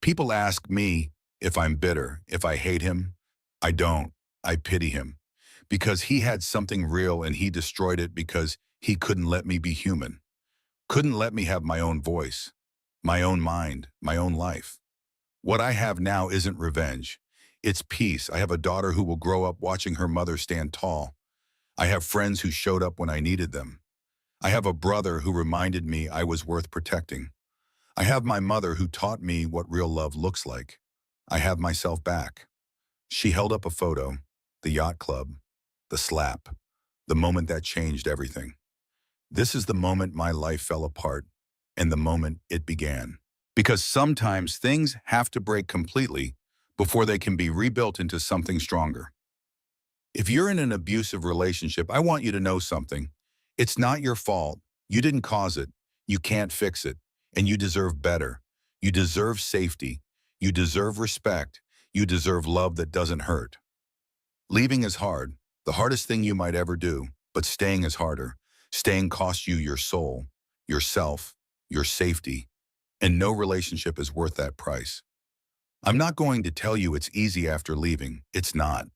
People ask me if I'm bitter, if I hate him. I don't. I pity him. Because he had something real and he destroyed it because he couldn't let me be human. Couldn't let me have my own voice, my own mind, my own life. What I have now isn't revenge. It's peace. I have a daughter who will grow up watching her mother stand tall. I have friends who showed up when I needed them. I have a brother who reminded me I was worth protecting. I have my mother who taught me what real love looks like. I have myself back. She held up a photo, the yacht club, the slap, the moment that changed everything. This is the moment my life fell apart and the moment it began. Because sometimes things have to break completely before they can be rebuilt into something stronger. If you're in an abusive relationship, I want you to know something. It's not your fault. You didn't cause it. You can't fix it. And you deserve better. You deserve safety. You deserve respect. You deserve love that doesn't hurt. Leaving is hard, the hardest thing you might ever do, but staying is harder. Staying costs you your soul, yourself, your safety, and no relationship is worth that price. I'm not going to tell you it's easy after leaving. It's not.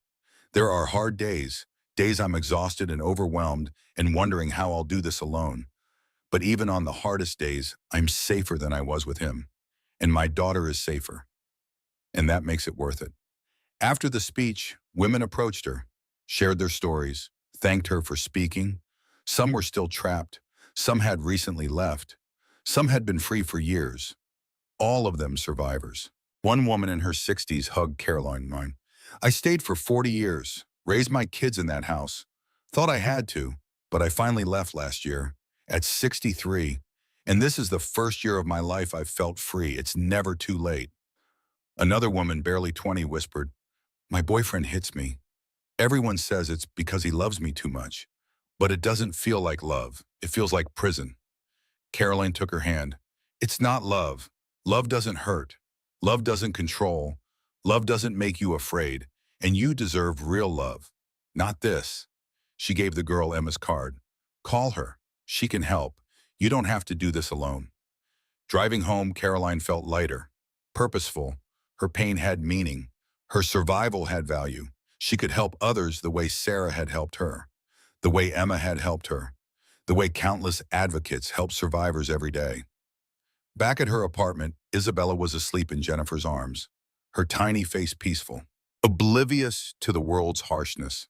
There are hard days, days I'm exhausted and overwhelmed and wondering how I'll do this alone. But even on the hardest days, I'm safer than I was with him. And my daughter is safer. And that makes it worth it. After the speech, women approached her, shared their stories, thanked her for speaking. Some were still trapped. Some had recently left. Some had been free for years. All of them survivors. One woman in her 60s hugged Caroline. I stayed for 40 years, raised my kids in that house. Thought I had to, but I finally left last year, at 63. And this is the first year of my life I've felt free. It's never too late. Another woman, barely 20, whispered, my boyfriend hits me. Everyone says it's because he loves me too much. But it doesn't feel like love. It feels like prison. Caroline took her hand. It's not love. Love doesn't hurt. Love doesn't control. Love doesn't make you afraid. And you deserve real love. Not this. She gave the girl Emma's card. Call her. She can help. You don't have to do this alone. Driving home, Caroline felt lighter, purposeful. Her pain had meaning. Her survival had value. She could help others the way Sarah had helped her, the way Emma had helped her, the way countless advocates help survivors every day. Back at her apartment, Isabella was asleep in Jennifer's arms, her tiny face peaceful, oblivious to the world's harshness.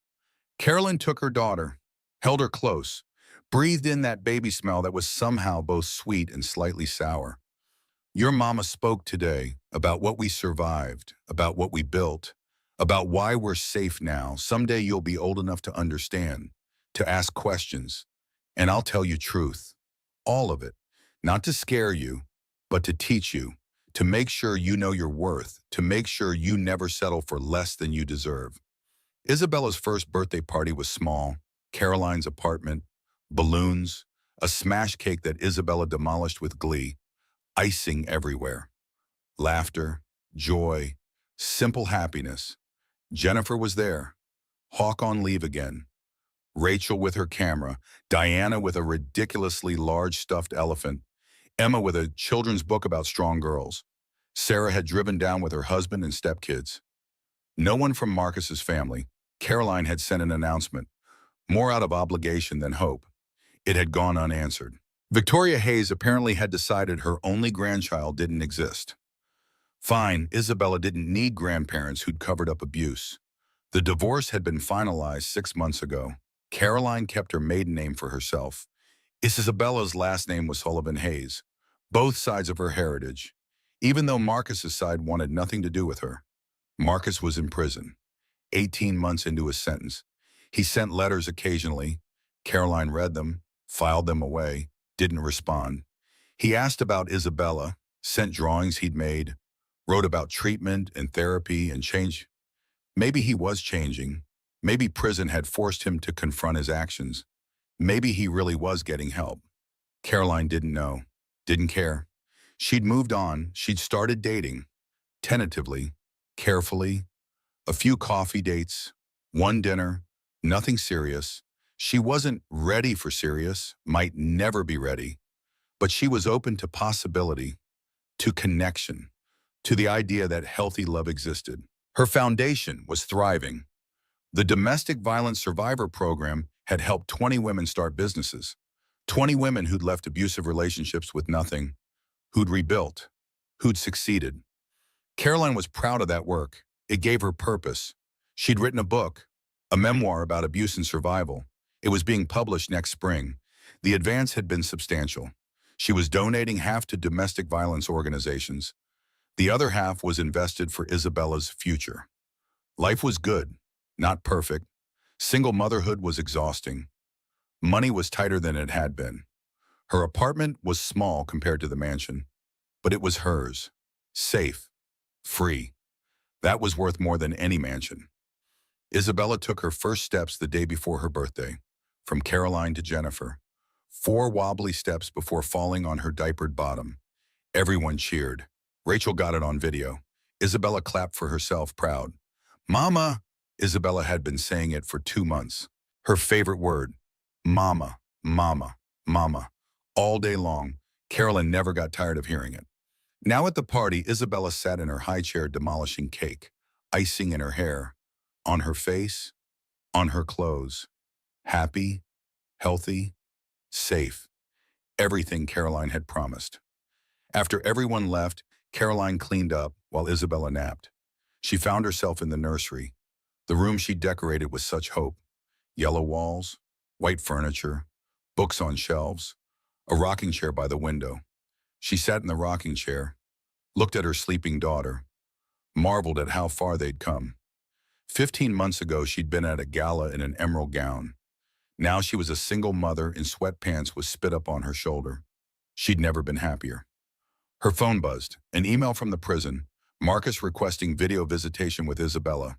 Carolyn took her daughter, held her close, breathed in that baby smell that was somehow both sweet and slightly sour. Your mama spoke today about what we survived, about what we built, about why we're safe now. Someday you'll be old enough to understand, to ask questions, and I'll tell you truth. All of it. Not to scare you, but to teach you, to make sure you know your worth, to make sure you never settle for less than you deserve. Isabella's first birthday party was small. Caroline's apartment, balloons, a smash cake that Isabella demolished with glee, icing everywhere. Laughter, joy, simple happiness. Jennifer was there. Hawk on leave again. Rachel with her camera. Diana with a ridiculously large stuffed elephant. Emma with a children's book about strong girls. Sarah had driven down with her husband and stepkids. No one from Marcus's family. Caroline had sent an announcement, more out of obligation than hope. It had gone unanswered. Victoria Hayes apparently had decided her only grandchild didn't exist. Fine, Isabella didn't need grandparents who'd covered up abuse. The divorce had been finalized 6 months ago. Caroline kept her maiden name for herself. Isabella's last name was Sullivan Hayes, both sides of her heritage. Even though Marcus's side wanted nothing to do with her. Marcus was in prison, 18 months into his sentence. He sent letters occasionally. Caroline read them, filed them away, didn't respond. He asked about Isabella, sent drawings he'd made, wrote about treatment and therapy and change. Maybe he was changing. Maybe prison had forced him to confront his actions. Maybe he really was getting help. Caroline didn't know, didn't care. She'd moved on. She'd started dating, tentatively, carefully. A few coffee dates, one dinner, nothing serious. She wasn't ready for serious, might never be ready. But she was open to possibility, to connection, to the idea that healthy love existed. Her foundation was thriving. The Domestic Violence Survivor Program had helped 20 women start businesses. 20 women who'd left abusive relationships with nothing, who'd rebuilt, who'd succeeded. Caroline was proud of that work. It gave her purpose. She'd written a book, a memoir about abuse and survival. It was being published next spring. The advance had been substantial. She was donating half to domestic violence organizations. The other half was invested for Isabella's future. Life was good, not perfect. Single motherhood was exhausting. Money was tighter than it had been. Her apartment was small compared to the mansion, but it was hers. Safe. Free. That was worth more than any mansion. Isabella took her first steps the day before her birthday, from Caroline to Jennifer. 4 wobbly steps before falling on her diapered bottom. Everyone cheered. Rachel got it on video. Isabella clapped for herself, proud. Mama! Isabella had been saying it for 2 months. Her favorite word. Mama, mama, mama. All day long, Carolyn never got tired of hearing it. Now at the party, Isabella sat in her high chair demolishing cake, icing in her hair, on her face, on her clothes. Happy, healthy, safe. Everything Caroline had promised. After everyone left, Caroline cleaned up while Isabella napped. She found herself in the nursery, the room she decorated with such hope. Yellow walls, white furniture, books on shelves, a rocking chair by the window. She sat in the rocking chair, looked at her sleeping daughter, marveled at how far they'd come. 15 months ago, she'd been at a gala in an emerald gown. Now she was a single mother in sweatpants with spit up on her shoulder. She'd never been happier. Her phone buzzed, an email from the prison, Marcus requesting video visitation with Isabella.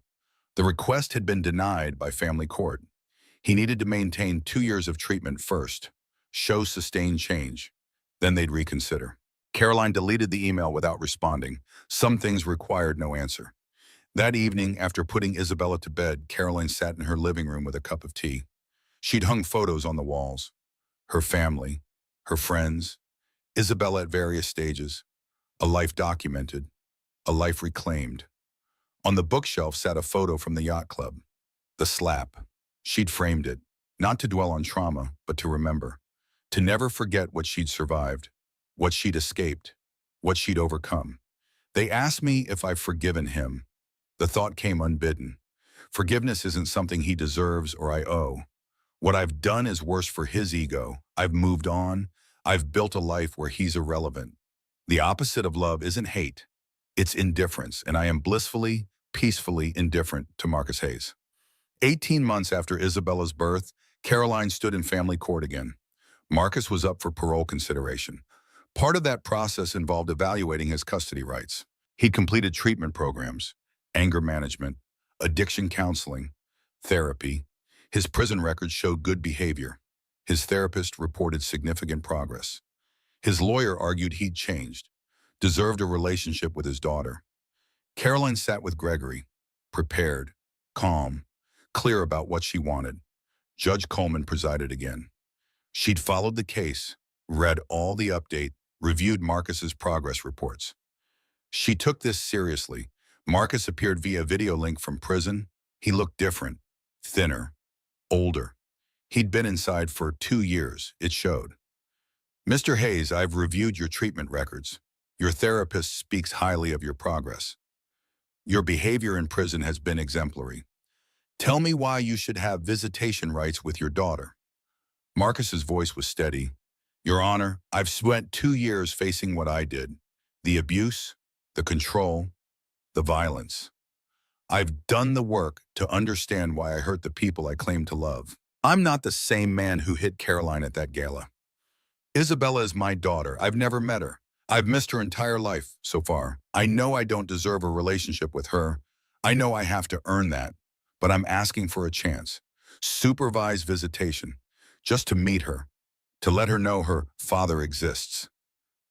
The request had been denied by family court. He needed to maintain 2 years of treatment first, show sustained change. Then they'd reconsider. Caroline deleted the email without responding. Some things required no answer. That evening, after putting Isabella to bed, Caroline sat in her living room with a cup of tea. She'd hung photos on the walls. Her family, her friends, Isabella at various stages, a life documented, a life reclaimed. On the bookshelf sat a photo from the yacht club. The slap. She'd framed it, not to dwell on trauma, but to remember. To never forget what she'd survived, what she'd escaped, what she'd overcome. They asked me if I've forgiven him. The thought came unbidden. Forgiveness isn't something he deserves or I owe. What I've done is worse for his ego. I've moved on. I've built a life where he's irrelevant. The opposite of love isn't hate. It's indifference, and I am blissfully, peacefully indifferent to Marcus Hayes. 18 months after Isabella's birth, Caroline stood in family court again. Marcus was up for parole consideration. Part of that process involved evaluating his custody rights. He'd completed treatment programs, anger management, addiction counseling, therapy. His prison records showed good behavior. His therapist reported significant progress. His lawyer argued he'd changed, deserved a relationship with his daughter. Caroline sat with Gregory, prepared, calm, clear about what she wanted. Judge Coleman presided again. She'd followed the case, read all the update, reviewed Marcus's progress reports. She took this seriously. Marcus appeared via video link from prison. He looked different, thinner, older. He'd been inside for 2 years, it showed. Mr. Hayes, I've reviewed your treatment records. Your therapist speaks highly of your progress. Your behavior in prison has been exemplary. Tell me why you should have visitation rights with your daughter. Marcus's voice was steady. Your Honor, I've spent 2 years facing what I did. The abuse, the control, the violence. I've done the work to understand why I hurt the people I claim to love. I'm not the same man who hit Caroline at that gala. Isabella is my daughter. I've never met her. I've missed her entire life so far. I know I don't deserve a relationship with her. I know I have to earn that. But I'm asking for a chance. Supervised visitation. Just to meet her. To let her know her father exists.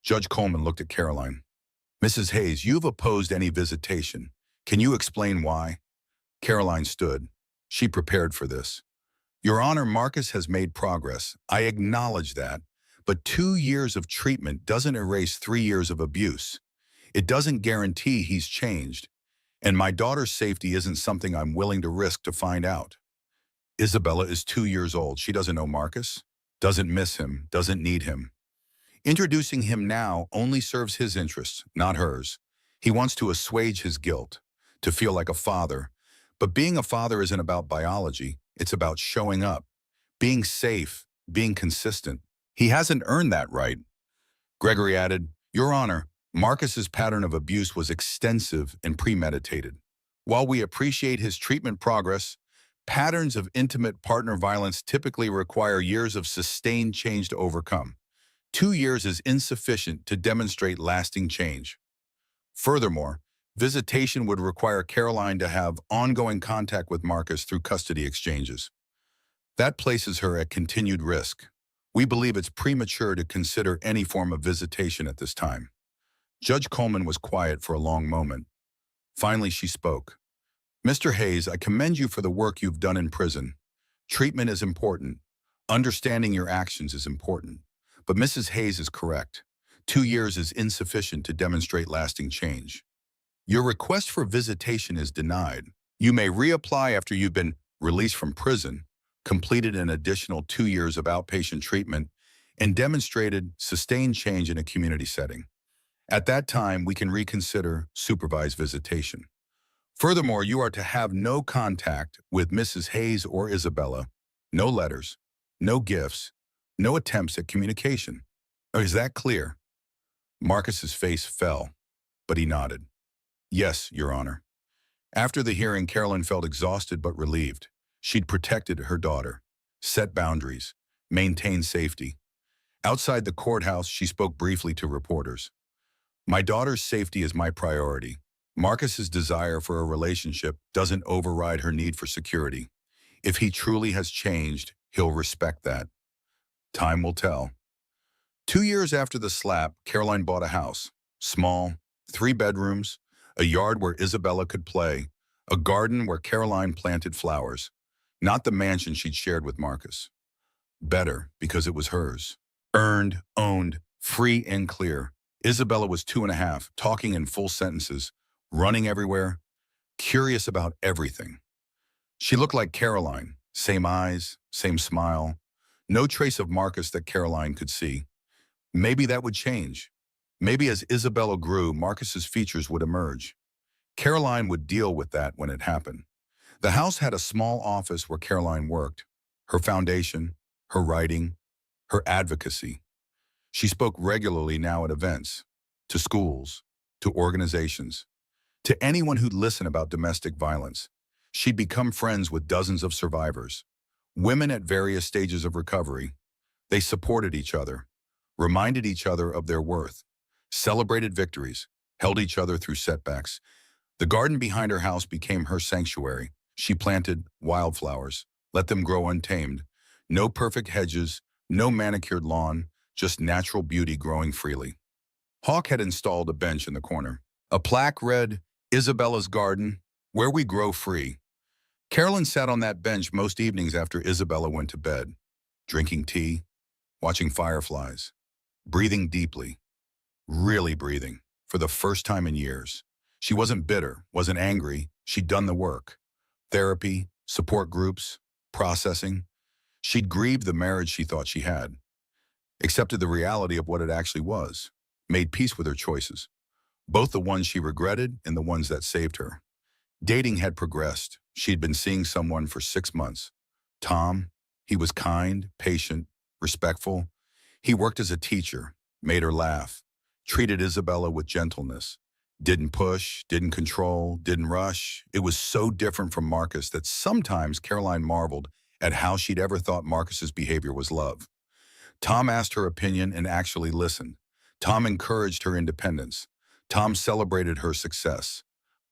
Judge Coleman looked at Caroline. Mrs. Hayes, you've opposed any visitation. Can you explain why? Caroline stood. She prepared for this. Your Honor, Marcus has made progress. I acknowledge that. But 2 years of treatment doesn't erase 3 years of abuse. It doesn't guarantee he's changed. And my daughter's safety isn't something I'm willing to risk to find out. Isabella is 2 years old. She doesn't know Marcus, doesn't miss him, doesn't need him. Introducing him now only serves his interests, not hers. He wants to assuage his guilt, to feel like a father. But being a father isn't about biology. It's about showing up, being safe, being consistent. He hasn't earned that right. Gregory added, Your Honor, Marcus's pattern of abuse was extensive and premeditated. While we appreciate his treatment progress, patterns of intimate partner violence typically require years of sustained change to overcome. 2 years is insufficient to demonstrate lasting change. Furthermore, Visitation would require Caroline to have ongoing contact with Marcus through custody exchanges. That places her at continued risk. We believe it's premature to consider any form of visitation at this time. Judge Coleman was quiet for a long moment. Finally, she spoke. Mr. Hayes, I commend you for the work you've done in prison. Treatment is important. Understanding your actions is important. But Mrs. Hayes is correct. 2 years is insufficient to demonstrate lasting change. Your request for visitation is denied. You may reapply after you've been released from prison, completed an additional 2 years of outpatient treatment, and demonstrated sustained change in a community setting. At that time, we can reconsider supervised visitation. Furthermore, you are to have no contact with Mrs. Hayes or Isabella, no letters, no gifts, no attempts at communication. Is that clear? Marcus's face fell, but he nodded. Yes, Your Honor. After the hearing, Carolyn felt exhausted but relieved. She'd protected her daughter, set boundaries, maintained safety. Outside the courthouse, she spoke briefly to reporters. My daughter's safety is my priority. Marcus's desire for a relationship doesn't override her need for security. If he truly has changed, he'll respect that. Time will tell. 2 years after the slap, Caroline bought a house. Small, 3 bedrooms, a yard where Isabella could play, a garden where Caroline planted flowers. Not the mansion she'd shared with Marcus. Better, because it was hers. Earned, owned, free and clear. Isabella was 2.5, talking in full sentences, running everywhere, curious about everything. She looked like Caroline, same eyes, same smile, no trace of Marcus that Caroline could see. Maybe that would change. Maybe as Isabella grew, Marcus's features would emerge. Caroline would deal with that when it happened. The house had a small office where Caroline worked, her foundation, her writing, her advocacy. She spoke regularly now at events, to schools, to organizations, to anyone who'd listen about domestic violence. She'd become friends with dozens of survivors, women at various stages of recovery. They supported each other, reminded each other of their worth, celebrated victories, held each other through setbacks. The garden behind her house became her sanctuary. She planted wildflowers, let them grow untamed. No perfect hedges, no manicured lawn, just natural beauty growing freely. Hawk had installed a bench in the corner. A plaque read, Isabella's Garden, where we grow free. Carolyn sat on that bench most evenings after Isabella went to bed, drinking tea, watching fireflies, breathing deeply, really breathing, for the first time in years. She wasn't bitter, wasn't angry. She'd done the work. Therapy, support groups, processing. She'd grieved the marriage she thought she had, accepted the reality of what it actually was, made peace with her choices, both the ones she regretted and the ones that saved her. Dating had progressed. She'd been seeing someone for 6 months. Tom, he was kind, patient, respectful. He worked as a teacher, made her laugh, treated Isabella with gentleness, didn't push, didn't control, didn't rush. It was so different from Marcus that sometimes Caroline marveled at how she'd ever thought Marcus's behavior was love. Tom asked her opinion and actually listened. Tom encouraged her independence. Tom celebrated her success.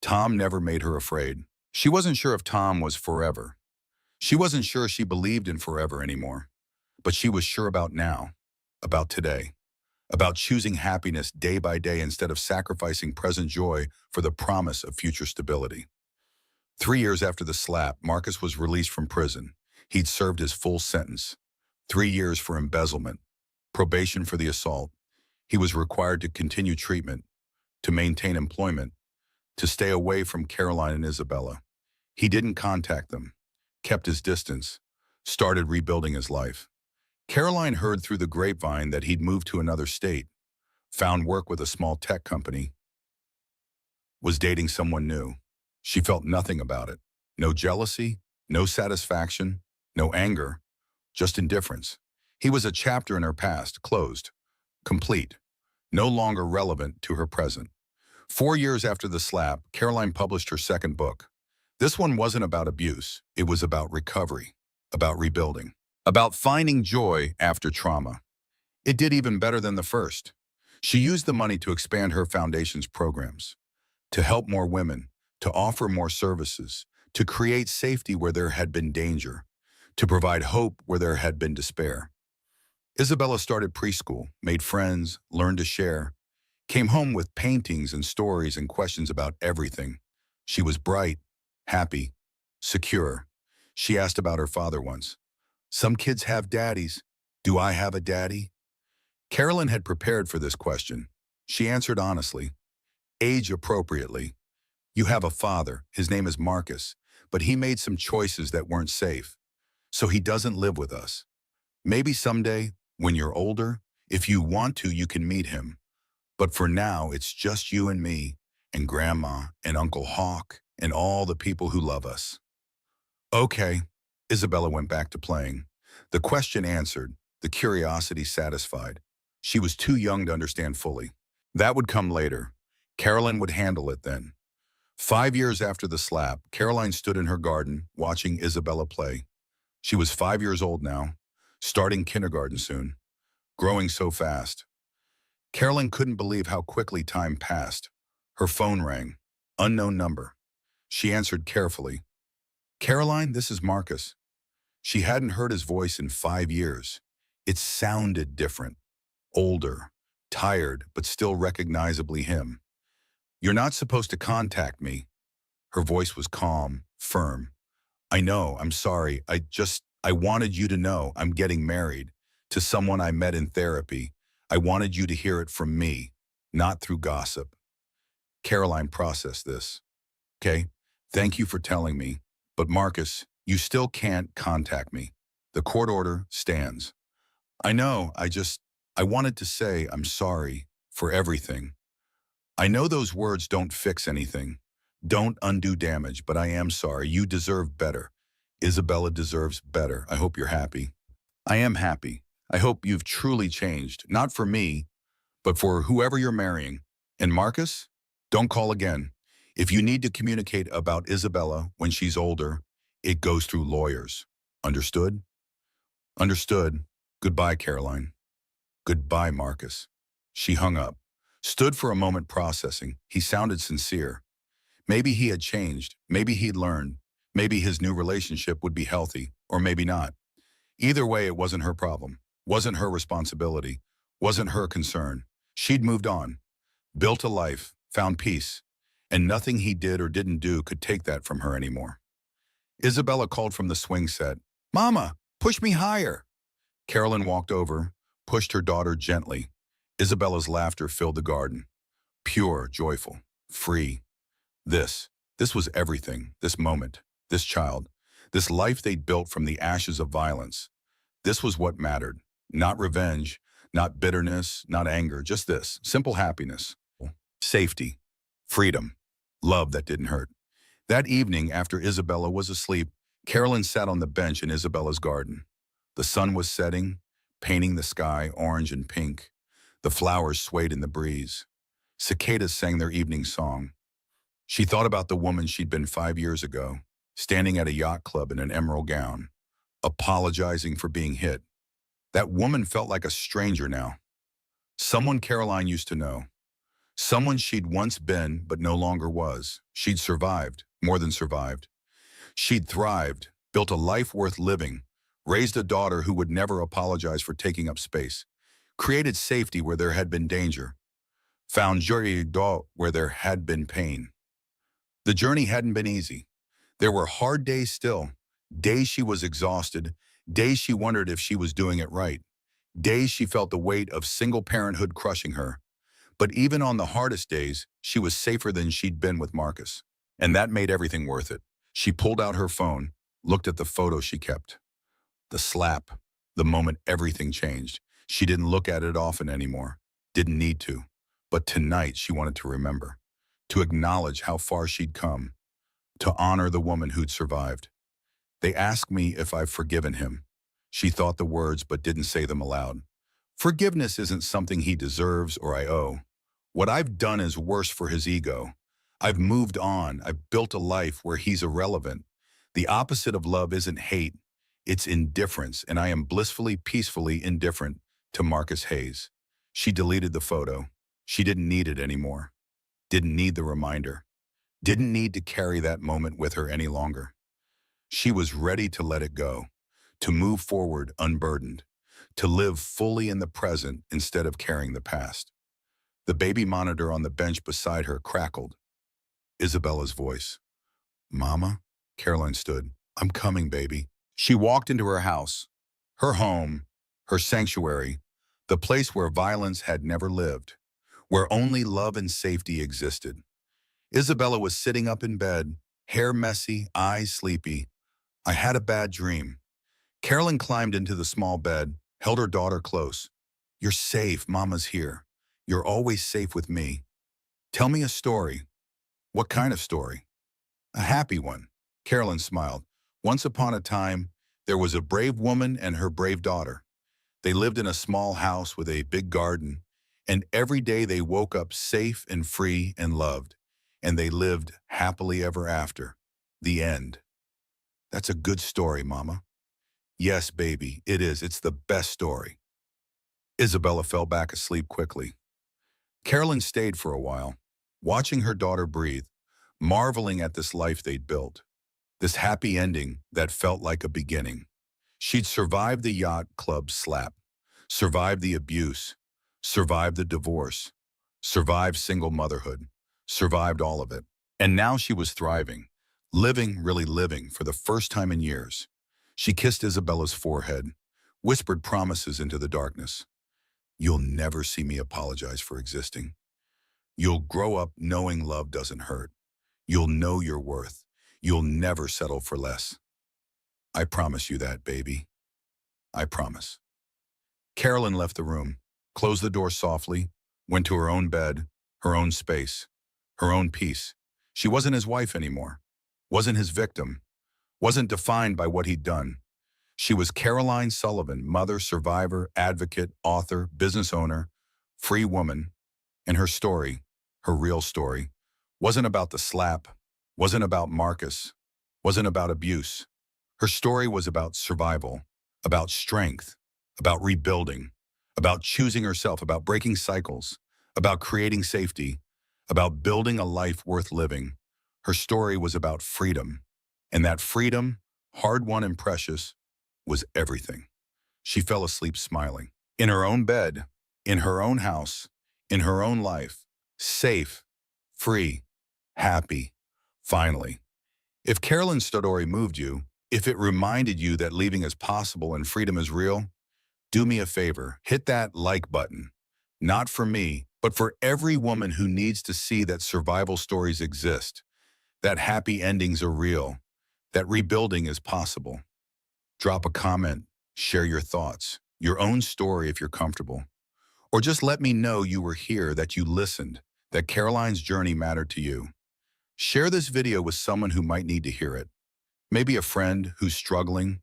Tom never made her afraid. She wasn't sure if Tom was forever. She wasn't sure she believed in forever anymore. But she was sure about now, about today, about choosing happiness day by day instead of sacrificing present joy for the promise of future stability. 3 years after the slap, Marcus was released from prison. He'd served his full sentence. 3 years for embezzlement, probation for the assault. He was required to continue treatment, to maintain employment, to stay away from Caroline and Isabella. He didn't contact them, kept his distance, started rebuilding his life. Caroline heard through the grapevine that he'd moved to another state, found work with a small tech company, was dating someone new. She felt nothing about it. No jealousy, no satisfaction, no anger, just indifference. He was a chapter in her past, closed, complete, no longer relevant to her present. 4 years after the slap, Caroline published her second book. This one wasn't about abuse. It was about recovery, about rebuilding, about finding joy after trauma. It did even better than the first. She used the money to expand her foundation's programs, to help more women, to offer more services, to create safety where there had been danger, to provide hope where there had been despair. Isabella started preschool, made friends, learned to share, came home with paintings and stories and questions about everything. She was bright, happy, secure. She asked about her father once. Some kids have daddies. Do I have a daddy? Carolyn had prepared for this question. She answered honestly, age appropriately. You have a father. His name is Marcus, but he made some choices that weren't safe. So he doesn't live with us. Maybe someday, when you're older, if you want to, you can meet him. But for now, it's just you and me, and Grandma, and Uncle Hawk, and all the people who love us. Okay, Isabella went back to playing. The question answered, the curiosity satisfied. She was too young to understand fully. That would come later. Caroline would handle it then. 5 years after the slap, Caroline stood in her garden, watching Isabella play. She was 5 years old now, starting kindergarten soon, growing so fast. Caroline couldn't believe how quickly time passed. Her phone rang. Unknown number. She answered carefully. Caroline, this is Marcus. She hadn't heard his voice in 5 years. It sounded different, older, tired, but still recognizably him. You're not supposed to contact me. Her voice was calm, firm. I know, I'm sorry. I wanted you to know I'm getting married to someone I met in therapy. I wanted you to hear it from me, not through gossip. Caroline processed this. Okay, thank you for telling me. But Marcus, you still can't contact me. The court order stands. I know, I wanted to say I'm sorry for everything. I know those words don't fix anything, don't undo damage, but I am sorry. You deserve better. Isabella deserves better. I hope you're happy. I am happy. I hope you've truly changed, not for me, but for whoever you're marrying. And Marcus, don't call again. If you need to communicate about Isabella when she's older, it goes through lawyers. Understood? Understood. Goodbye, Caroline. Goodbye, Marcus. She hung up, stood for a moment processing. He sounded sincere. Maybe he had changed. Maybe he'd learned. Maybe his new relationship would be healthy, or maybe not. Either way, it wasn't her problem, wasn't her responsibility, wasn't her concern. She'd moved on, built a life, found peace, and nothing he did or didn't do could take that from her anymore. Isabella called from the swing set, Mama, push me higher. Carolyn walked over, pushed her daughter gently. Isabella's laughter filled the garden. Pure, joyful, free. This was everything, this moment, this child, this life they'd built from the ashes of violence. This was what mattered. Not revenge, not bitterness, not anger, just this, simple happiness. Safety, freedom, love that didn't hurt. That evening, after Isabella was asleep, Carolyn sat on the bench in Isabella's garden. The sun was setting, painting the sky orange and pink. The flowers swayed in the breeze. Cicadas sang their evening song. She thought about the woman she'd been 5 years ago, standing at a yacht club in an emerald gown, apologizing for being hit. That woman felt like a stranger now. Someone Caroline used to know. Someone she'd once been but no longer was. She'd survived, more than survived. She'd thrived, built a life worth living, raised a daughter who would never apologize for taking up space, created safety where there had been danger, found joy where there had been pain. The journey hadn't been easy. There were hard days still, days she was exhausted, days she wondered if she was doing it right, days she felt the weight of single parenthood crushing her. But even on the hardest days, she was safer than she'd been with Marcus. And that made everything worth it. She pulled out her phone, looked at the photo she kept. The slap, the moment everything changed. She didn't look at it often anymore, didn't need to. But tonight she wanted to remember, to acknowledge how far she'd come, to honor the woman who'd survived. They asked me if I've forgiven him. She thought the words but didn't say them aloud. Forgiveness isn't something he deserves or I owe. What I've done is worse for his ego. I've moved on. I've built a life where he's irrelevant. The opposite of love isn't hate. It's indifference, and I am blissfully, peacefully indifferent to Marcus Hayes. She deleted the photo. She didn't need it anymore. didn't need the reminder, didn't need to carry that moment with her any longer. She was ready to let it go, to move forward unburdened, to live fully in the present instead of carrying the past. The baby monitor on the bench beside her crackled. Isabella's voice. Mama? Caroline stood. I'm coming, baby. She walked into her house, her home, her sanctuary, the place where violence had never lived, where only love and safety existed. Isabella was sitting up in bed, hair messy, eyes sleepy. I had a bad dream. Carolyn climbed into the small bed, held her daughter close. You're safe, Mama's here. You're always safe with me. Tell me a story. What kind of story? A happy one. Carolyn smiled. Once upon a time, there was a brave woman and her brave daughter. They lived in a small house with a big garden, and every day they woke up safe and free and loved, and they lived happily ever after. The end. That's a good story, Mama. Yes, baby, it is. It's the best story. Isabella fell back asleep quickly. Carolyn stayed for a while, watching her daughter breathe, marveling at this life they'd built, this happy ending that felt like a beginning. She'd survived the yacht club slap, survived the abuse, survived the divorce, survived single motherhood, survived all of it. And now she was thriving, living, really living, for the first time in years. She kissed Isabella's forehead, whispered promises into the darkness. You'll never see me apologize for existing. You'll grow up knowing love doesn't hurt. You'll know your worth. You'll never settle for less. I promise you that, baby. I promise. Carolyn left the room, closed the door softly, went to her own bed, her own space, her own peace. She wasn't his wife anymore, wasn't his victim, wasn't defined by what he'd done. She was Caroline Sullivan, mother, survivor, advocate, author, business owner, free woman. And her story, her real story, wasn't about the slap, wasn't about Marcus, wasn't about abuse. Her story was about survival, about strength, about rebuilding, about choosing herself, about breaking cycles, about creating safety, about building a life worth living. Her story was about freedom. And that freedom, hard-won and precious, was everything. She fell asleep smiling. In her own bed, in her own house, in her own life, safe, free, happy, finally. If Carolyn's story moved you, if it reminded you that leaving is possible and freedom is real, do me a favor, hit that like button. Not for me, but for every woman who needs to see that survival stories exist, that happy endings are real, that rebuilding is possible. Drop a comment, share your thoughts, your own story if you're comfortable. Or just let me know you were here, that you listened, that Caroline's journey mattered to you. Share this video with someone who might need to hear it. Maybe a friend who's struggling,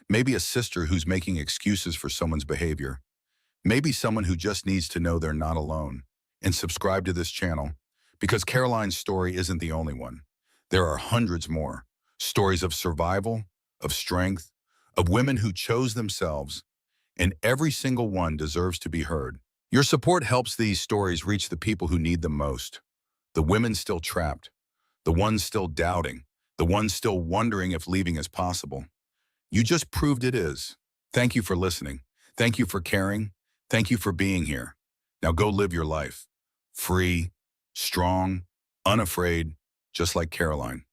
maybe a sister who's making excuses for someone's behavior, maybe someone who just needs to know they're not alone. And subscribe to this channel, because Caroline's story isn't the only one. There are hundreds more, stories of survival, of strength, of women who chose themselves, and every single one deserves to be heard. Your support helps these stories reach the people who need them most. The women still trapped, the ones still doubting, the ones still wondering if leaving is possible. You just proved it is. Thank you for listening. Thank you for caring. Thank you for being here. Now go live your life. Free, strong, unafraid, just like Caroline.